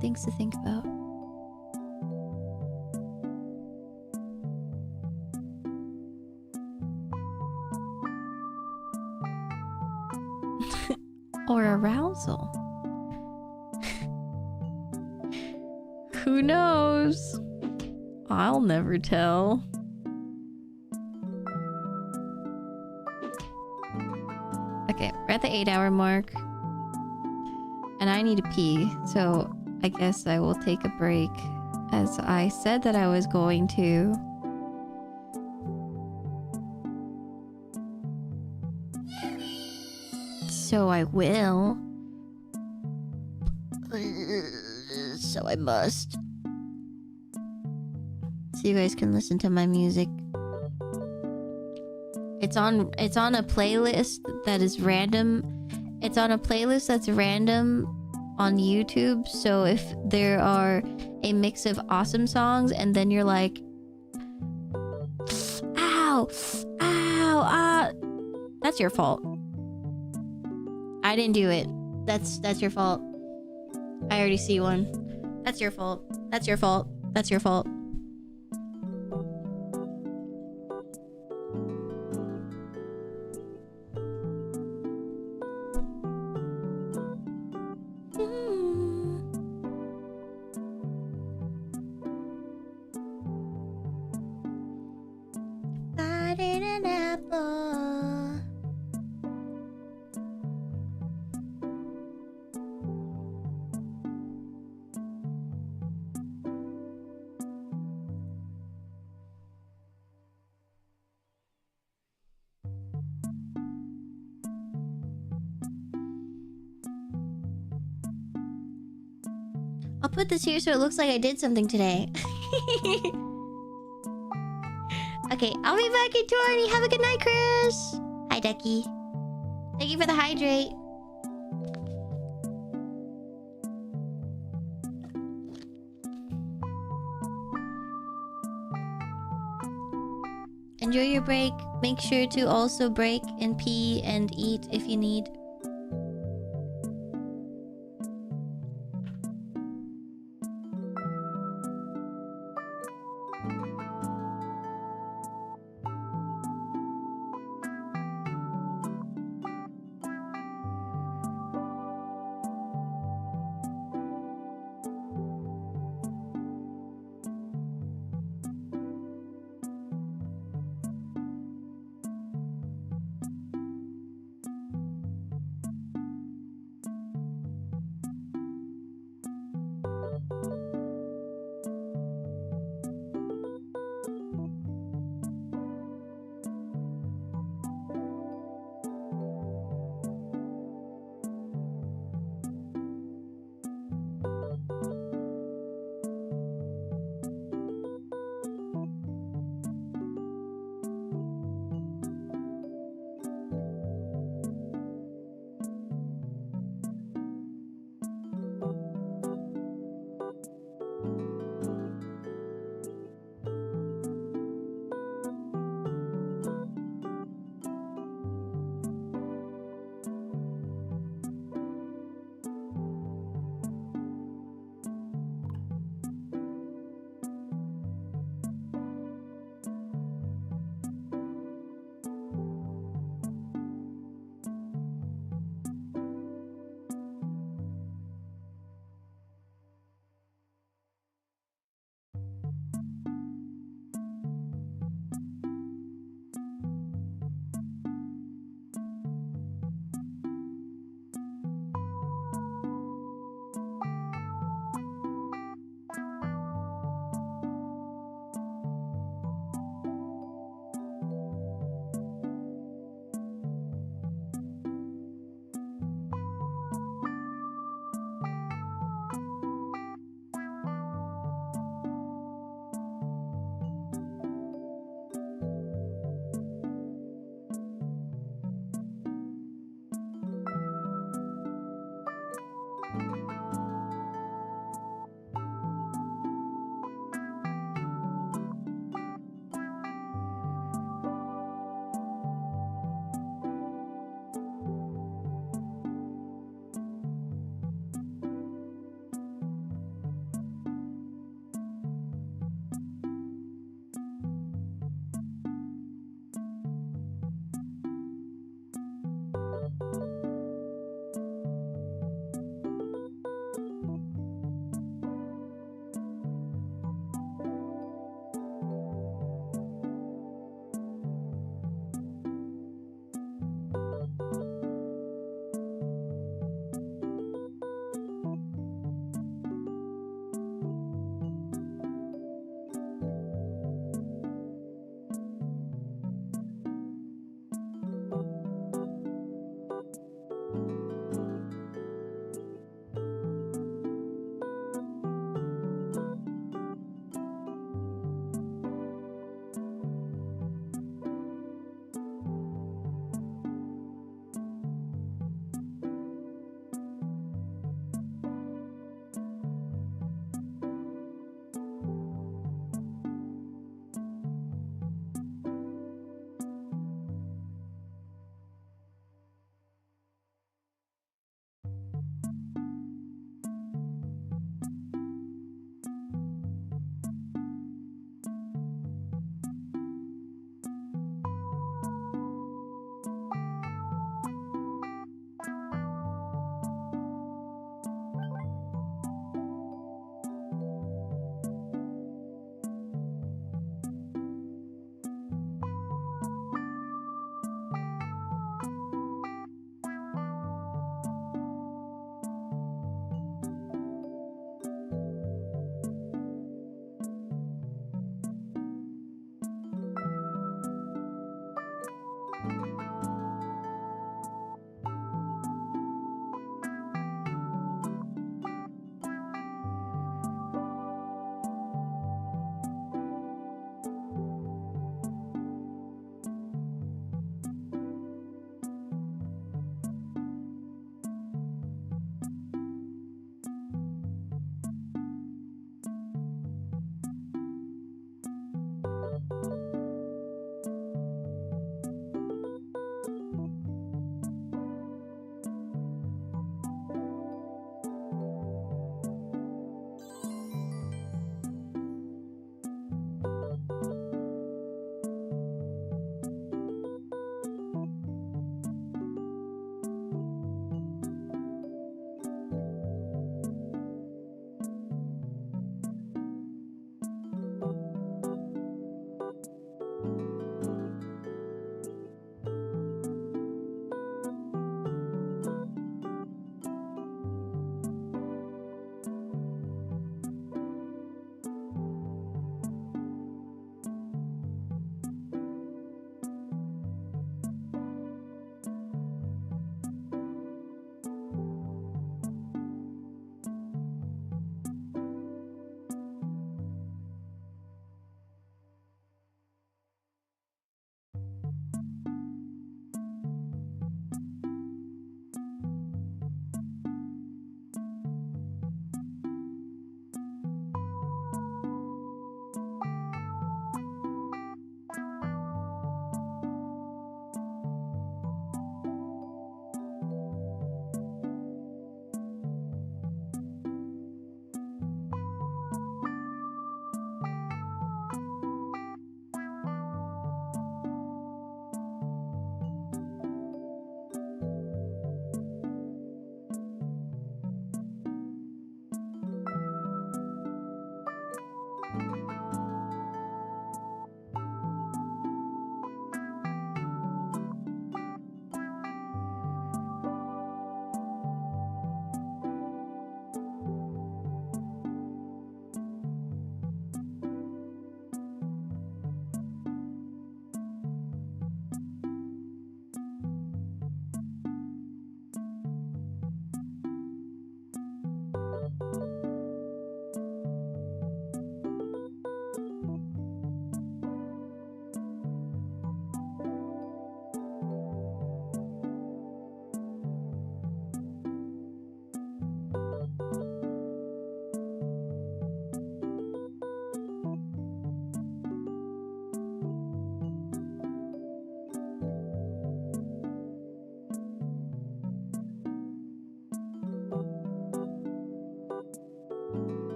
Speaker 2: Things to think about. Or arousal. Who knows? I'll never tell. Okay, we're at the 8-hour mark. And I need to pee, so I guess I will take a break, as I said that I was going to. So I will. So I must. So you guys can listen to my music. It's on a playlist that is random. It's on a playlist that's random on YouTube. So if there are a mix of awesome songs and then you're like, ow, ow, ah, that's your fault. I didn't do it. That's your fault. I already see one. That's your fault. That's your fault. That's your fault. Biting an apple. I'll put this here so it looks like I did something today. Okay, I'll be back in 20. Have a good night, Chris. Hi, Ducky. Thank you for the hydrate. Enjoy your break. Make sure to also break and pee and eat if you need.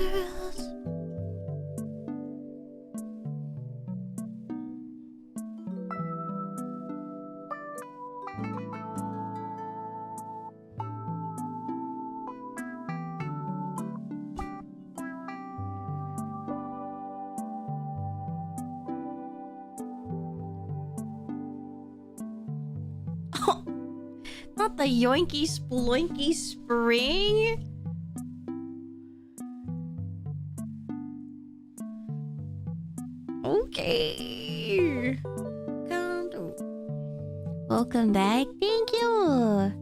Speaker 2: girls. Not the yoinky sploinky spring. Okay. Welcome back. Thank you.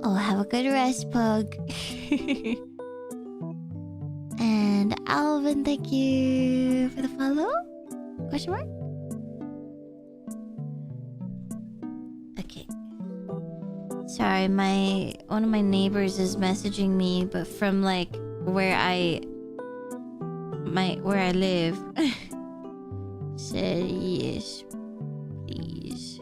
Speaker 2: Oh, have a good rest, Pug. And Alvin, thank you for the follow. Question mark? Okay. Sorry, one of my neighbors is messaging me, but from like where I live. Said yes, please.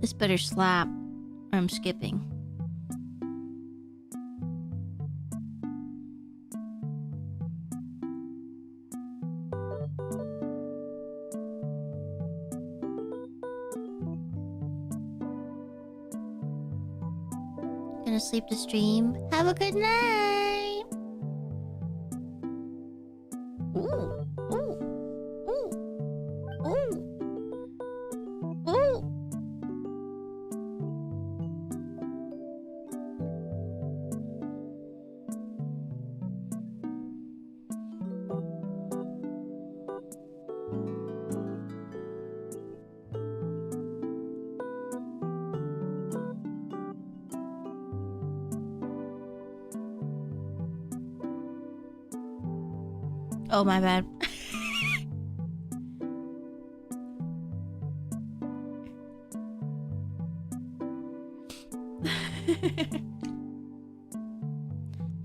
Speaker 2: This better slap, or I'm skipping. Gonna sleep to stream. Have a good night. Ooh, ooh, ooh, ooh, ooh. Oh, my bad.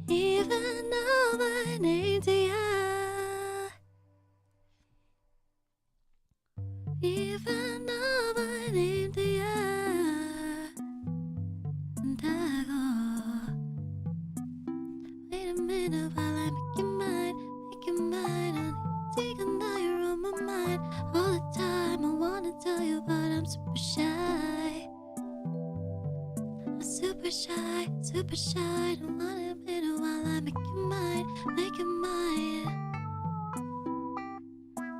Speaker 2: Even though my name's Maia, even though my name's Maia, and I go. Wait a minute while I make your mind, and take a night, you're on my mind all the time. I wanna tell you, but I'm super shy. I'm super shy, super shy. Don't wanna admit it while I make your mind,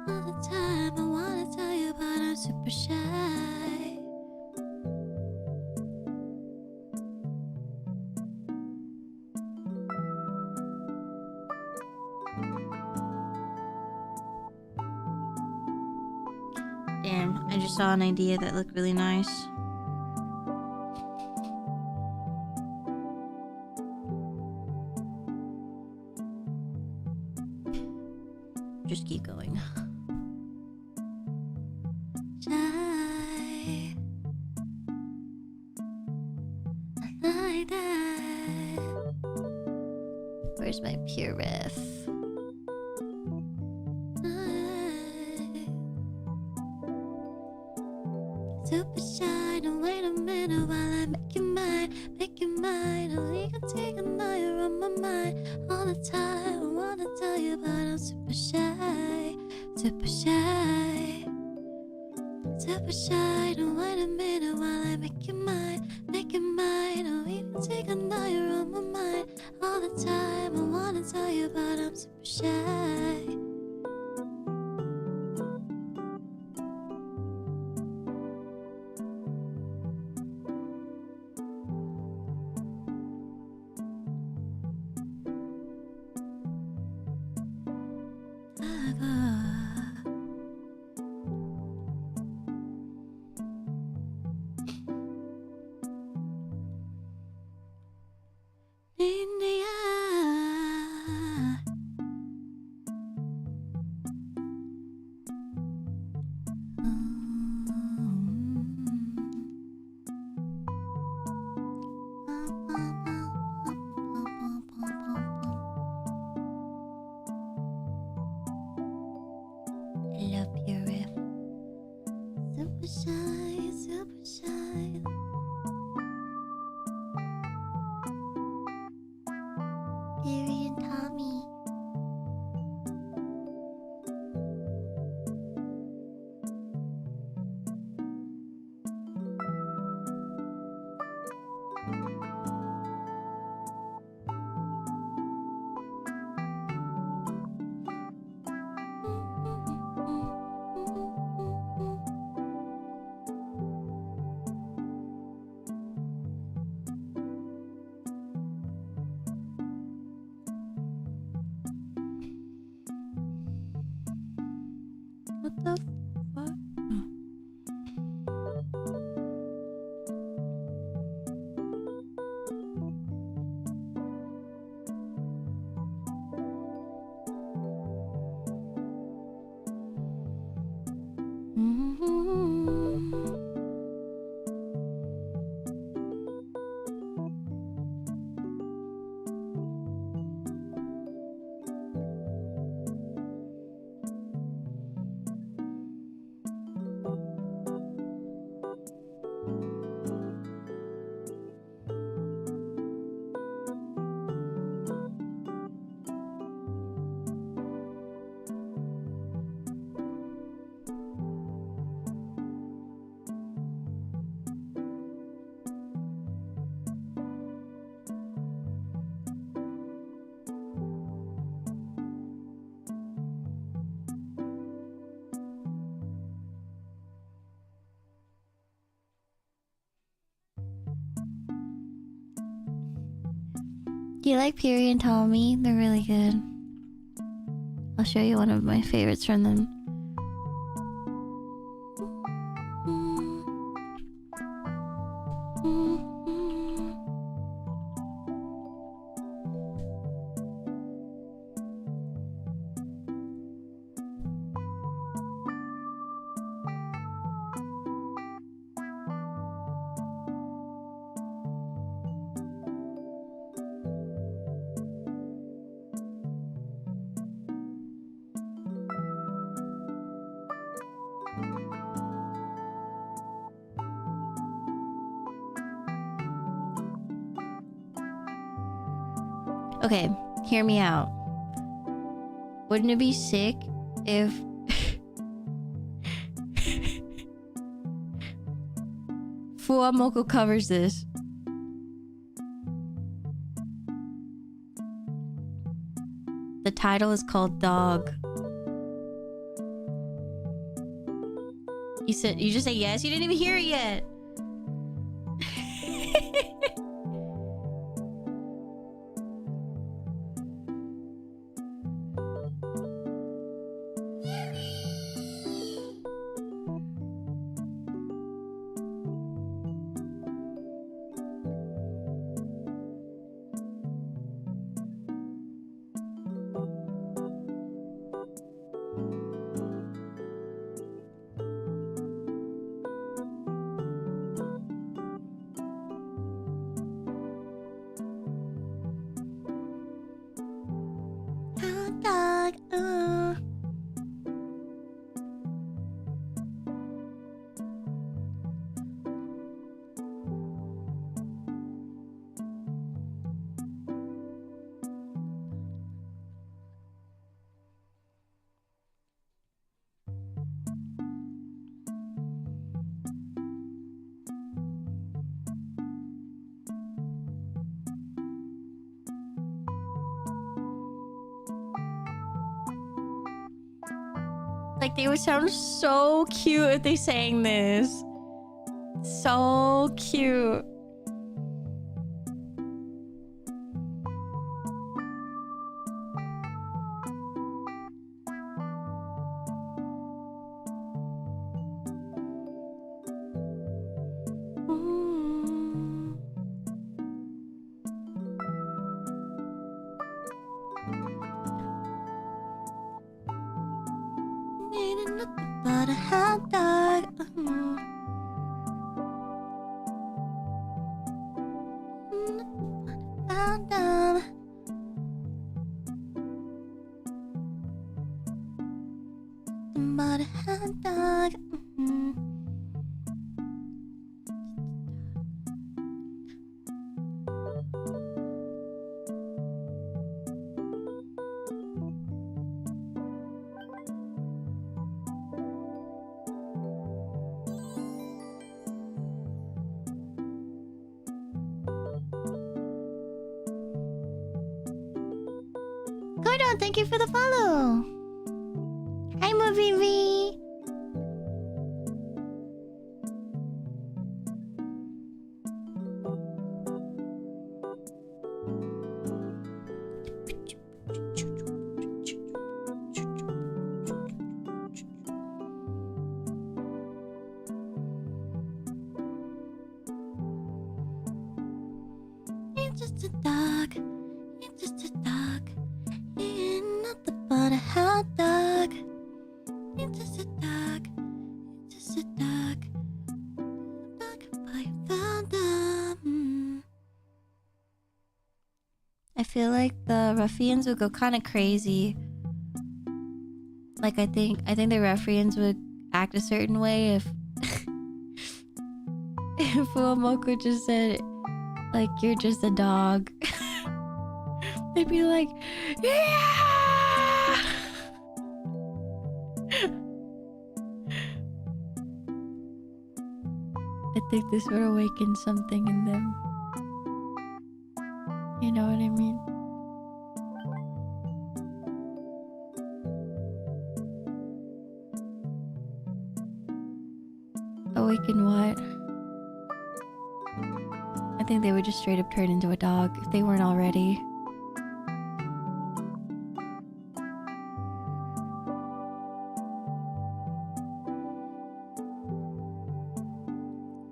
Speaker 2: all the time. I wanna tell you, but I'm super shy. Damn, I just saw an idea that looked really nice. Just keep going. Shy. I like that. Where's my pure ref? super shy. Now wait a minute while I make you mine, make you mine. Oh, we can take a night, you're on my mind all the time. I wanna tell you, but I'm super shy, super shy, super shy. Now wait a minute while I make you mine, make you mine. Oh, we can take a night, you're on my mind all the time. I wanna tell you, but I'm super shy. Love your riff. Super shy, super shy. Barry and Tommy. What the fuck? Do you like Piri and Tommy? They're really good. I'll show you one of my favorites from them. Okay, hear me out. Wouldn't it be sick if Fuamoko covers this? The title is called Dog. You just say yes? You didn't even hear it yet. Dog, Like, they would sound so cute if they sang this. So cute. Needing nothing but a hot dog. Hot dog. But a hot dog. Gordon, thank you for the follow. Hi, Movie V. It's just a dog. It's just a dog. Ain't nothing but a hot dog. It's just a dog. It's just a dog. Dog by Vandam. I feel like the ruffians would go kind of crazy. Like, I think the ruffians would act a certain way if if Fuamoko just said, like, you're just a dog. They'd be like, yeah! I think this would awaken something in them. You know what I mean? Awaken what? I think they would just straight up turn into a dog if they weren't already.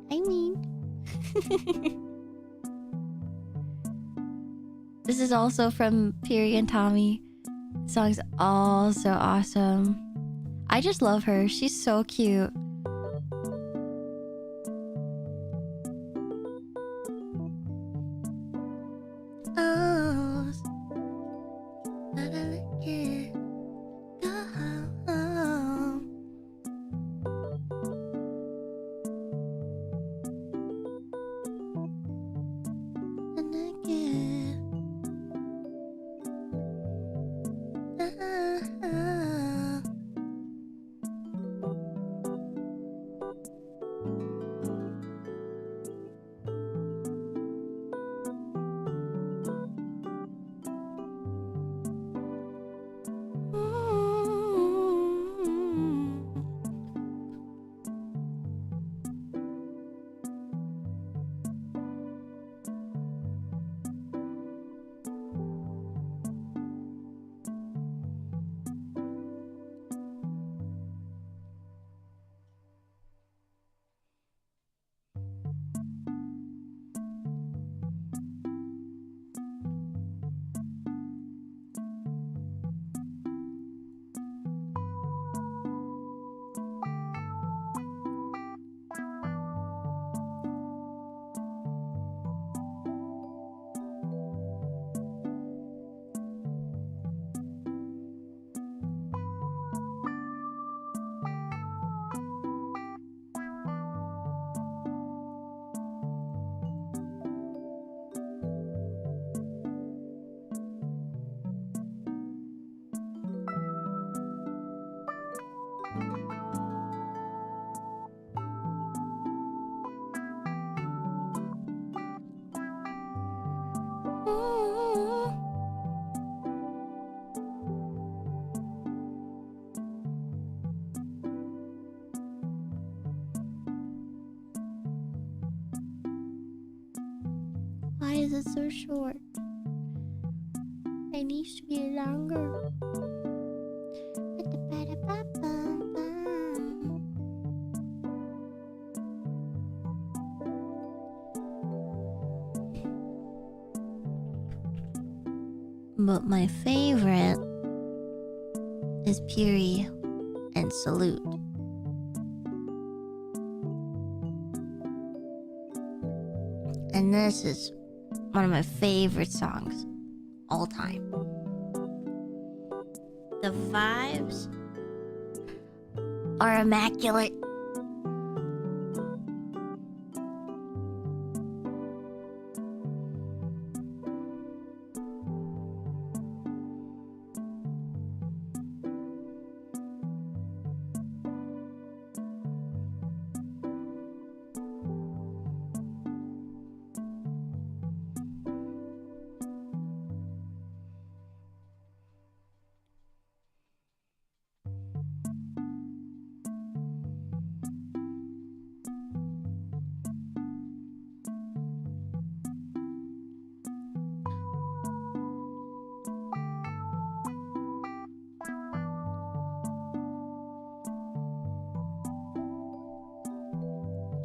Speaker 2: I mean... This is also from Piri and Tommy. The song's also awesome. I just love her. She's so cute. Oh, but I like it. Go home. And again. it's so short. It needs to be longer. But my favorite is Puri and Salute. And this is one of my favorite songs all time. The vibes are immaculate.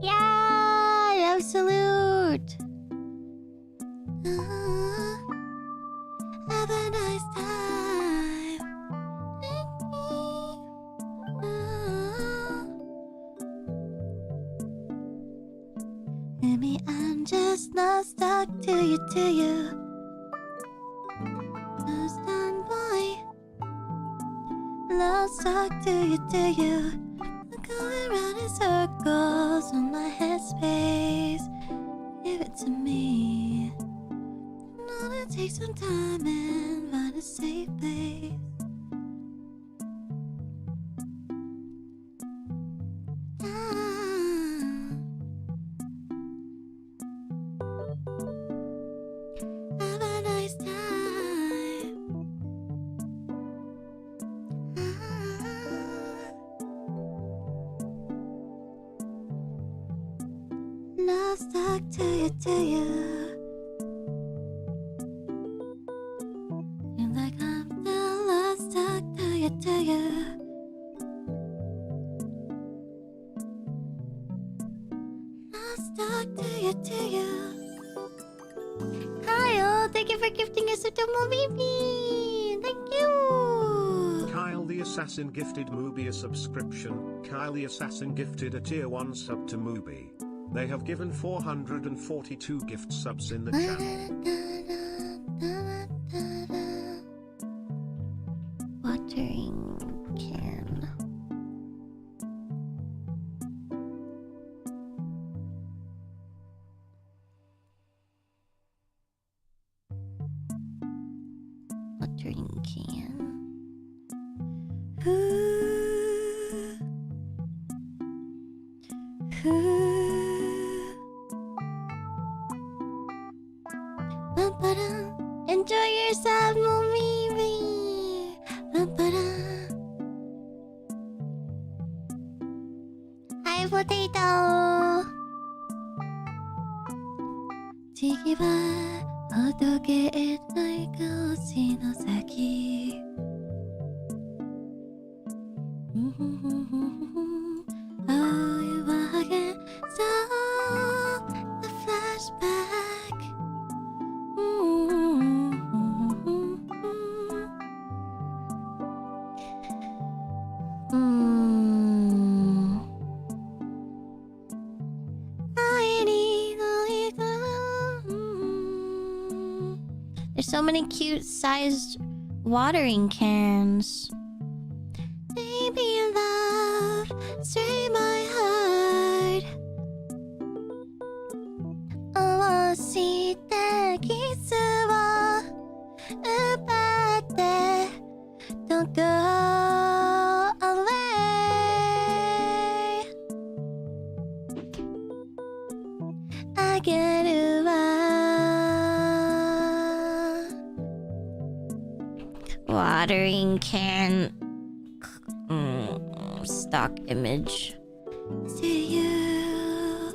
Speaker 2: Yeah, absolute. Have a nice time. Maybe I'm just not stuck to you, No standby. Not stuck to you, I'm going round in circles on my headspace. Give it to me. Know it takes some time and find a safe place. Have a nice time. Love stuck to you. You're like I'm still lost, stuck to you. Lost, stuck to you. Kyle, thank you for gifting us a Tomo baby. Thank you.
Speaker 1: Kyle the Assassin gifted Mubi a subscription. Kyle the Assassin gifted a tier 1 sub to Mubi. They have given 442 gift subs in the channel.
Speaker 2: Watering can. Watering can. Enjoy yourself, mommy. Hi, potato. 지기 봐 어떻게 있나이까 신호사기. Oh, you again, so the flashback. There's so many cute sized watering cans. Baby love, stray my heart. Oh, see the kiss about that. Don't go away. I get it. Watering can stock image. See you.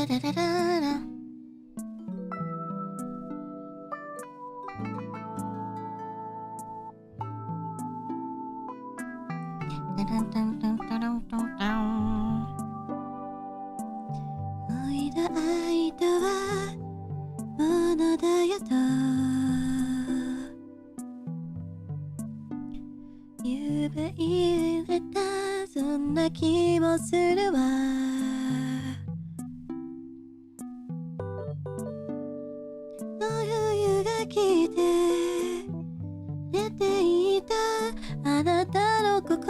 Speaker 2: ダダダダダ。愛だ愛とはものだよとゆうべ言えたそんな気もするわ冬が来て寝ていたあなたの心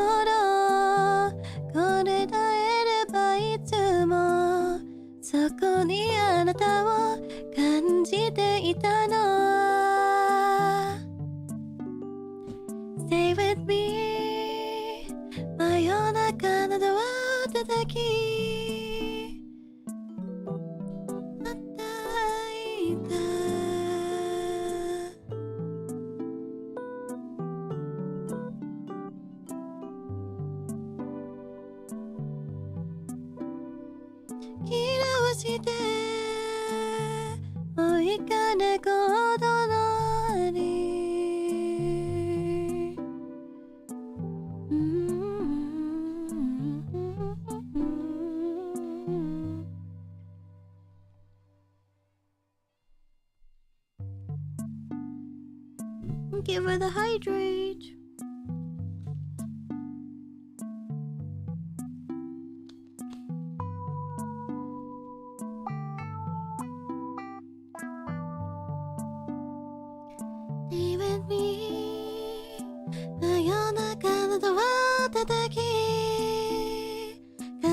Speaker 2: これでえればいつもそこにあなたを感じていたの Stay with me 真夜中のドアを叩きまたいた切らわして追いかねこどなりGive her the hydrate. Stay with me. 真夜中のドア叩き帰ら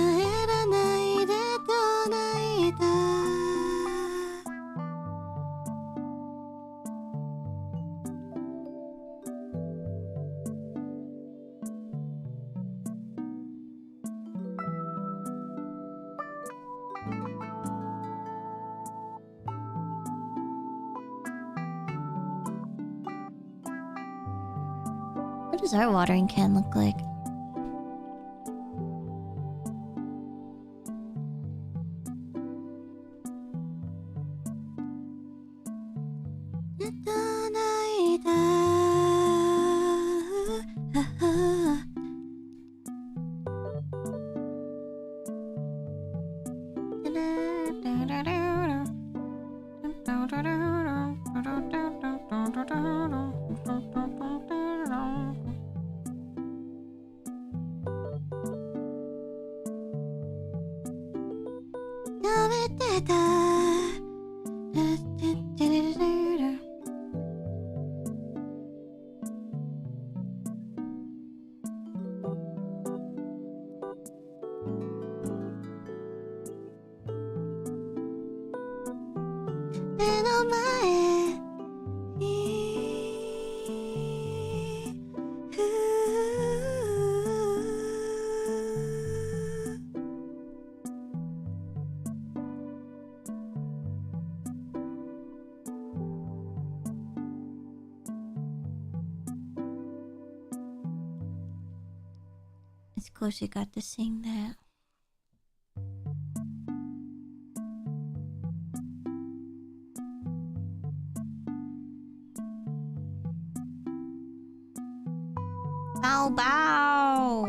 Speaker 2: ないでと泣いたWhat does our watering can look like? It's cool she got to sing that. Bow bow.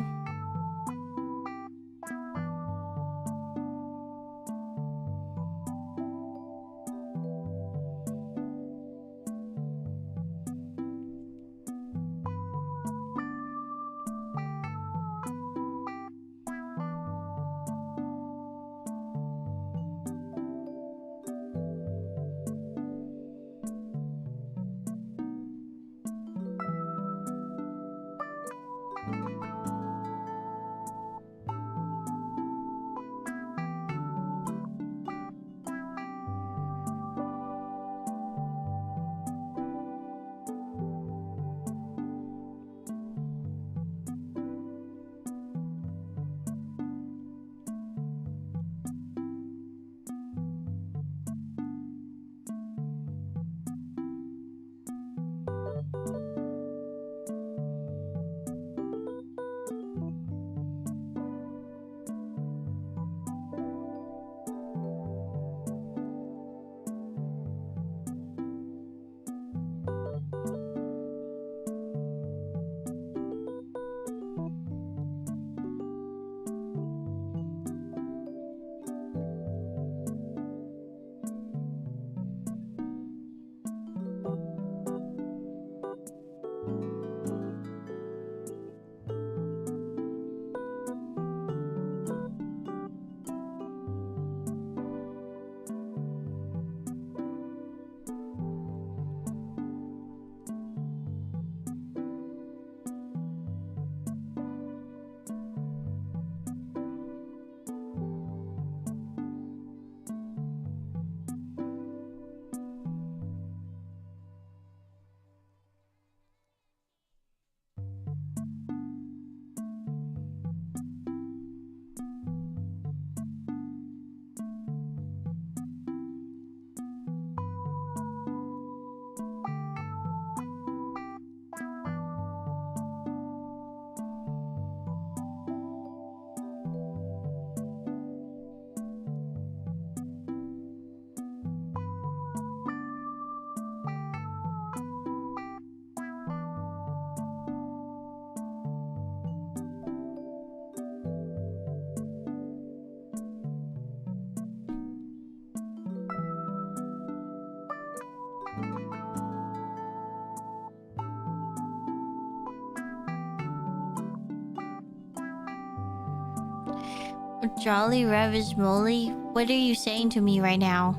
Speaker 2: Jolly Ravish Molly? What are you saying to me right now?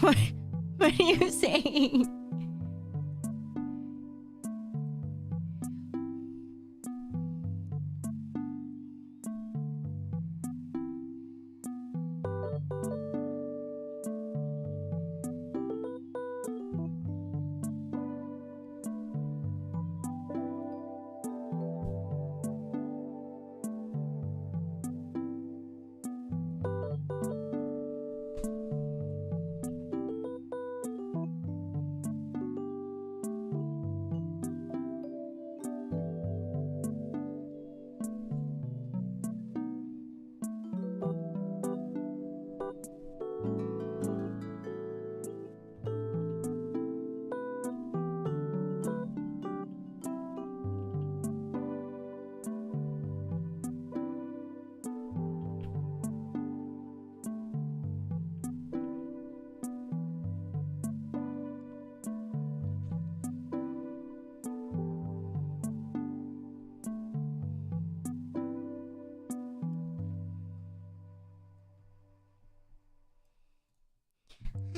Speaker 2: what are you saying?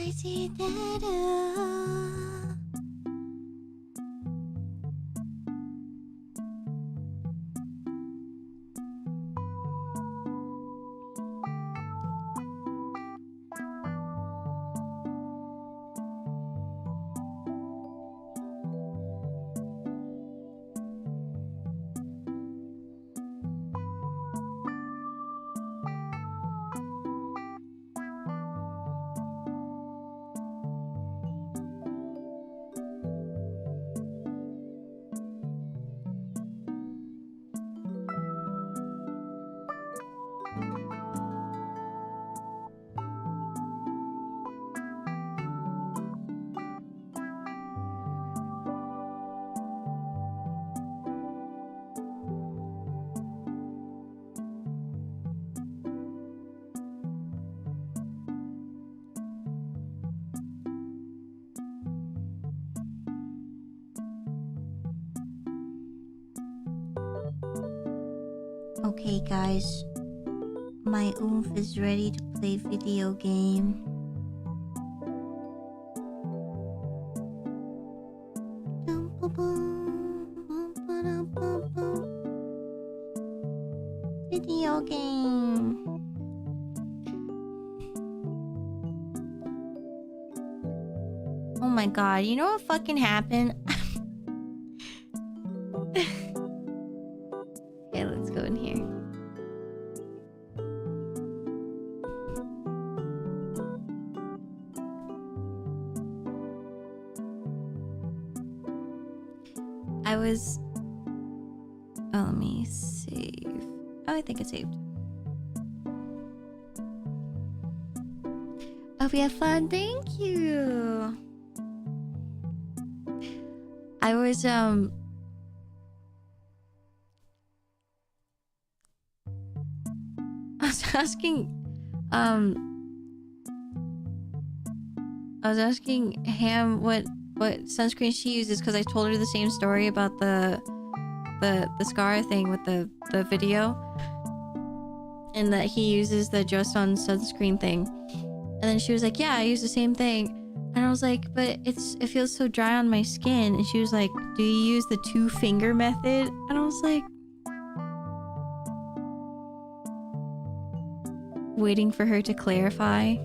Speaker 2: I see that. Okay, guys. My oomph is ready to play video game. Video game. Oh my god, you know what fucking happened? Okay, let's go in here. I was... Oh, let me save. Oh, I think it's saved. Hope you have fun. Thank you. I was asking Ham what sunscreen she uses, because I told her the same story about the scar thing with the video, and that he uses the Just On sunscreen thing. And then she was like, yeah, I use the same thing. And I was like, but it feels so dry on my skin. And she was like, do you use the 2-finger method? And I was like, waiting for her to clarify.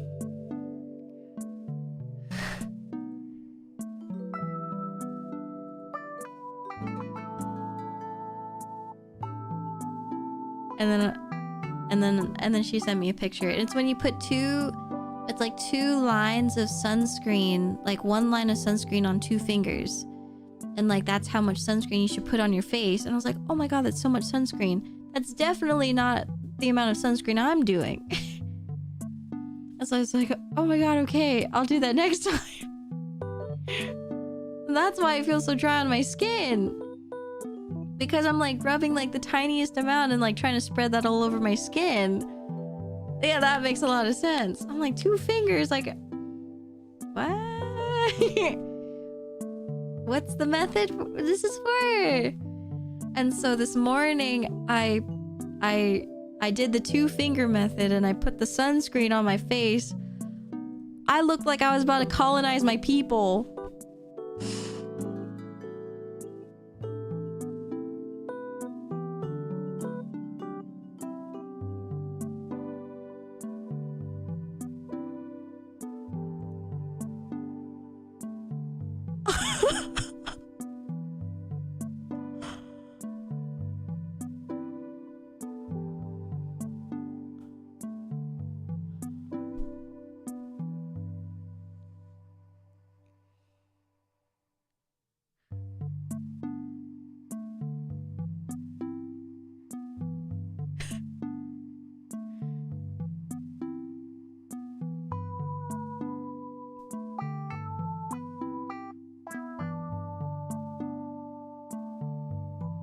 Speaker 2: And then she sent me a picture. It's when you put it's like 2 lines of sunscreen, like 1 line of sunscreen on 2 fingers. And like, that's how much sunscreen you should put on your face. And I was like, oh my god, that's so much sunscreen. That's definitely not the amount of sunscreen I'm doing. And so I was like, oh my god, okay, I'll do that next time. And that's why it feels so dry on my skin. Because I'm like rubbing like the tiniest amount and like trying to spread that all over my skin. Yeah, that makes a lot of sense. I'm like, 2 fingers, like, what? What's the method this is for? And so this morning I I did the 2-finger method and I put the sunscreen on my face, I looked like I was about to colonize my people.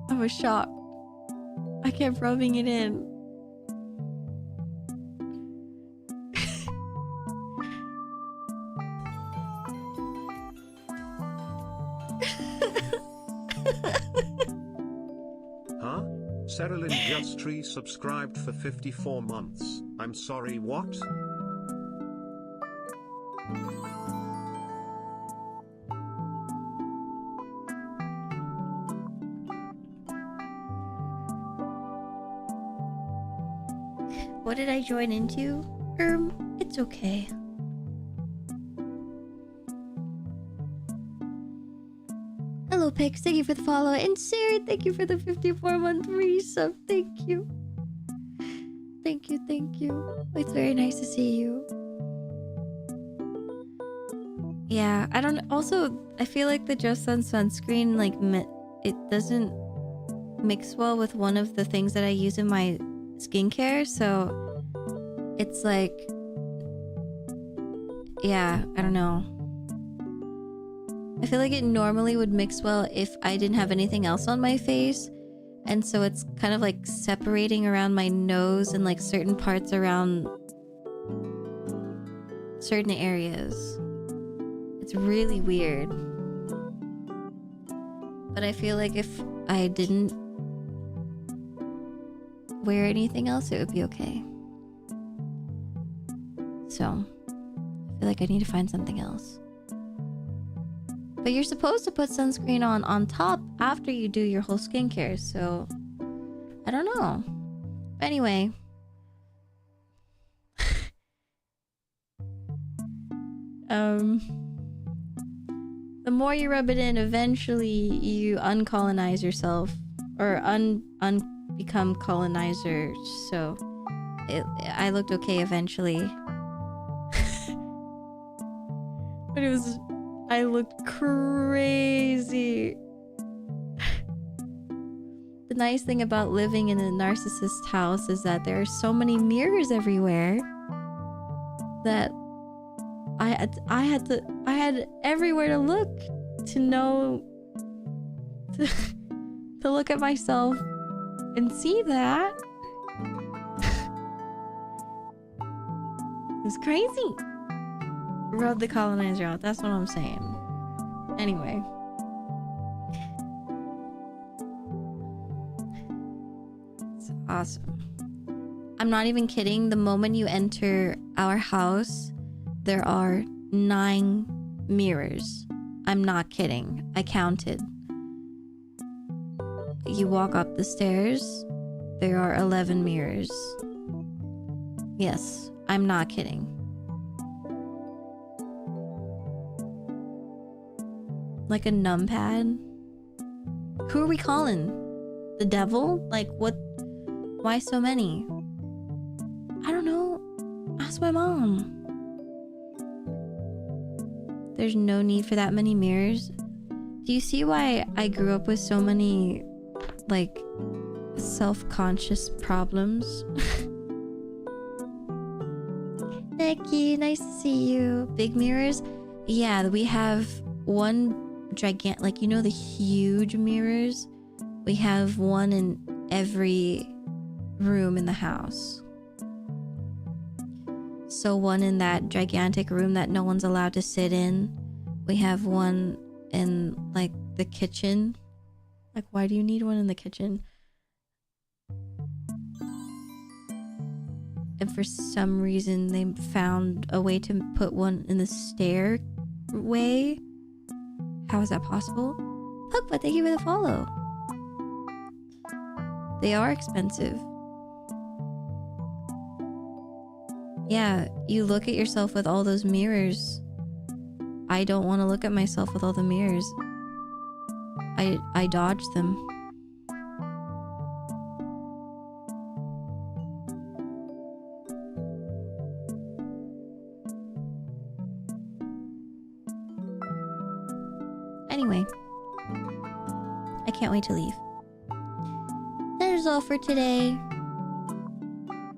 Speaker 2: I was shocked. I kept rubbing it in.
Speaker 1: Huh? Cerilyn Just Tree subscribed for 54 months. I'm sorry, what?
Speaker 2: What did I join into? It's okay. Hello, Pix. Thank you for the follow. And Siri, thank you for the 54-month resub. Thank you. Thank you, thank you. It's very nice to see you. Yeah, I don't... Also, I feel like the Just Sun sunscreen, like, it doesn't mix well with one of the things that I use in my skincare, so it's like, yeah, I don't know. I feel like it normally would mix well if I didn't have anything else on my face, and so it's kind of like separating around my nose and like certain parts around certain areas. It's really weird. But I feel like if I didn't wear anything else, it would be okay. So, I feel like I need to find something else. But you're supposed to put sunscreen on top after you do your whole skincare, so I don't know. Anyway. The more you rub it in, eventually you uncolonize yourself. Or become colonizers, so I looked okay eventually. But I looked crazy. The nice thing about living in a narcissist house is that there are so many mirrors everywhere that I had everywhere to look to know to look at myself and see that. It's crazy. Rub the colonizer out. That's what I'm saying. Anyway. It's awesome. I'm not even kidding. The moment you enter our house, there are 9 mirrors. I'm not kidding. I counted. You walk up the stairs, there are 11 mirrors. Yes, I'm not kidding. Like a numpad? Who are we calling? The devil? Like, what? Why so many? I don't know. Ask my mom. There's no need for that many mirrors. Do you see why I grew up with so many, like, self-conscious problems? Becky, nice to see you. Big mirrors? Yeah, we have one gigantic, like, you know the huge mirrors? We have one in every room in the house. So one in that gigantic room that no one's allowed to sit in. We have one in, like, the kitchen. Like, why do you need one in the kitchen? and for some reason they found a way to put one in the stairway. How is that possible? Look, but thank you for the follow. They are expensive. Yeah, you look at yourself with all those mirrors. I don't want to look at myself with all the mirrors. I dodge them. Anyway, I can't wait to leave. That is all for today.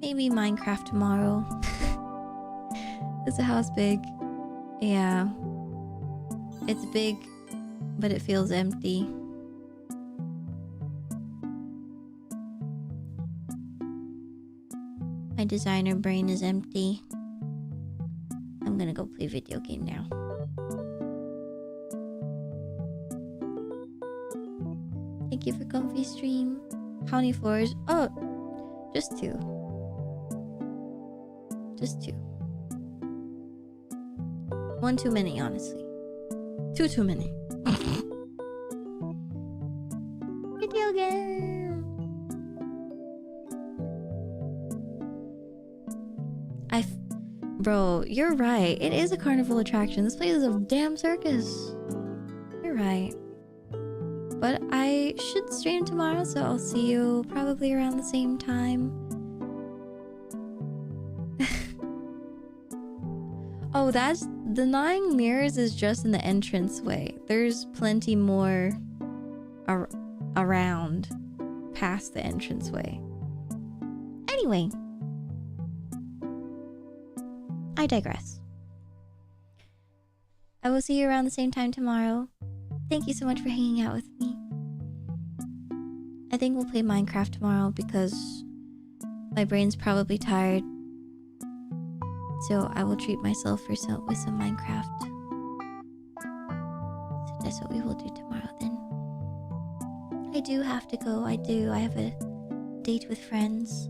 Speaker 2: Maybe Minecraft tomorrow. Is the house big? Yeah. It's big, but it feels empty. My designer brain is empty. I'm gonna go play video game now. Thank you for comfy stream. How many floors? Oh, just 2. Just 2. 1 too many, honestly. 2 too many. Video game. Bro, you're right. It is a carnival attraction. This place is a damn circus. You're right. But I should stream tomorrow, so I'll see you probably around the same time. Oh, that's... The 9 mirrors is just in the entranceway. There's plenty more around past the entranceway. Anyway. I digress. I will see you around the same time tomorrow. Thank you so much for hanging out with me. I think we'll play Minecraft tomorrow because my brain's probably tired. So I will treat myself with some Minecraft. So that's what we will do tomorrow then. I do have to go. I do. I have a date with friends.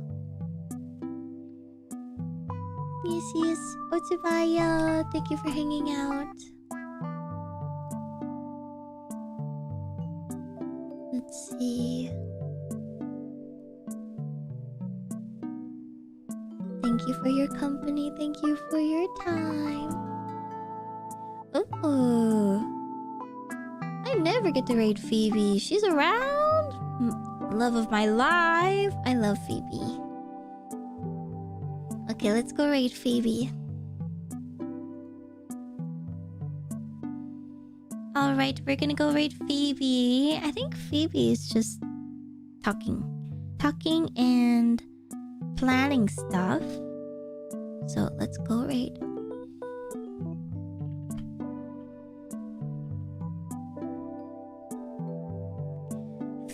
Speaker 2: Yes. Otsubaya, thank you for hanging out. Let's see. Thank you for your company. Thank you for your time. Oh, I never get to raid Phoebe. She's around. Love of my life. I love Phoebe. Okay, let's go raid Phoebe. Alright, we're gonna go raid Phoebe. I think Phoebe is just talking and planning stuff. So let's go raid.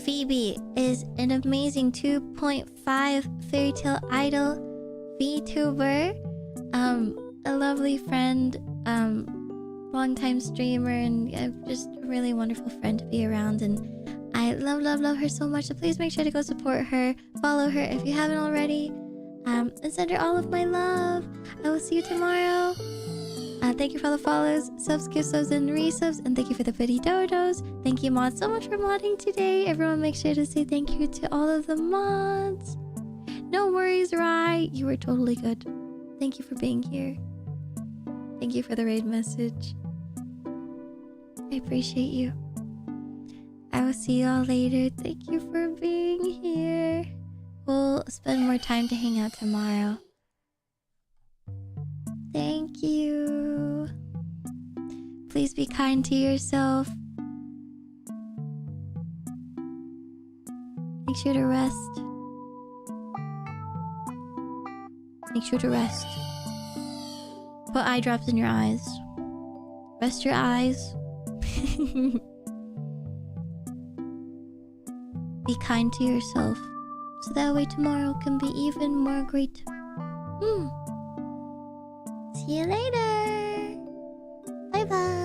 Speaker 2: Phoebe is an amazing 2.5 fairy tale idol VTuber, a lovely friend, longtime streamer, and just a really wonderful friend to be around, and I love her so much. So please make sure to go support her, follow her if you haven't already, and send her all of my love. I will see you tomorrow. Thank you for all the follows, subs, gift subs, and resubs, and thank you for the pretty dodos. Thank you, mods, so much for modding today. Everyone make sure to say thank you to all of the mods. No worries, Rai. You were totally good. Thank you for being here. Thank you for the raid message. I appreciate you. I will see you all later. Thank you for being here. We'll spend more time to hang out tomorrow. Thank you. Please be kind to yourself. Make sure to rest. Make sure to rest. Put eye drops in your eyes. Rest your eyes. Be kind to yourself, so that way tomorrow can be even more great. See you later. Bye bye.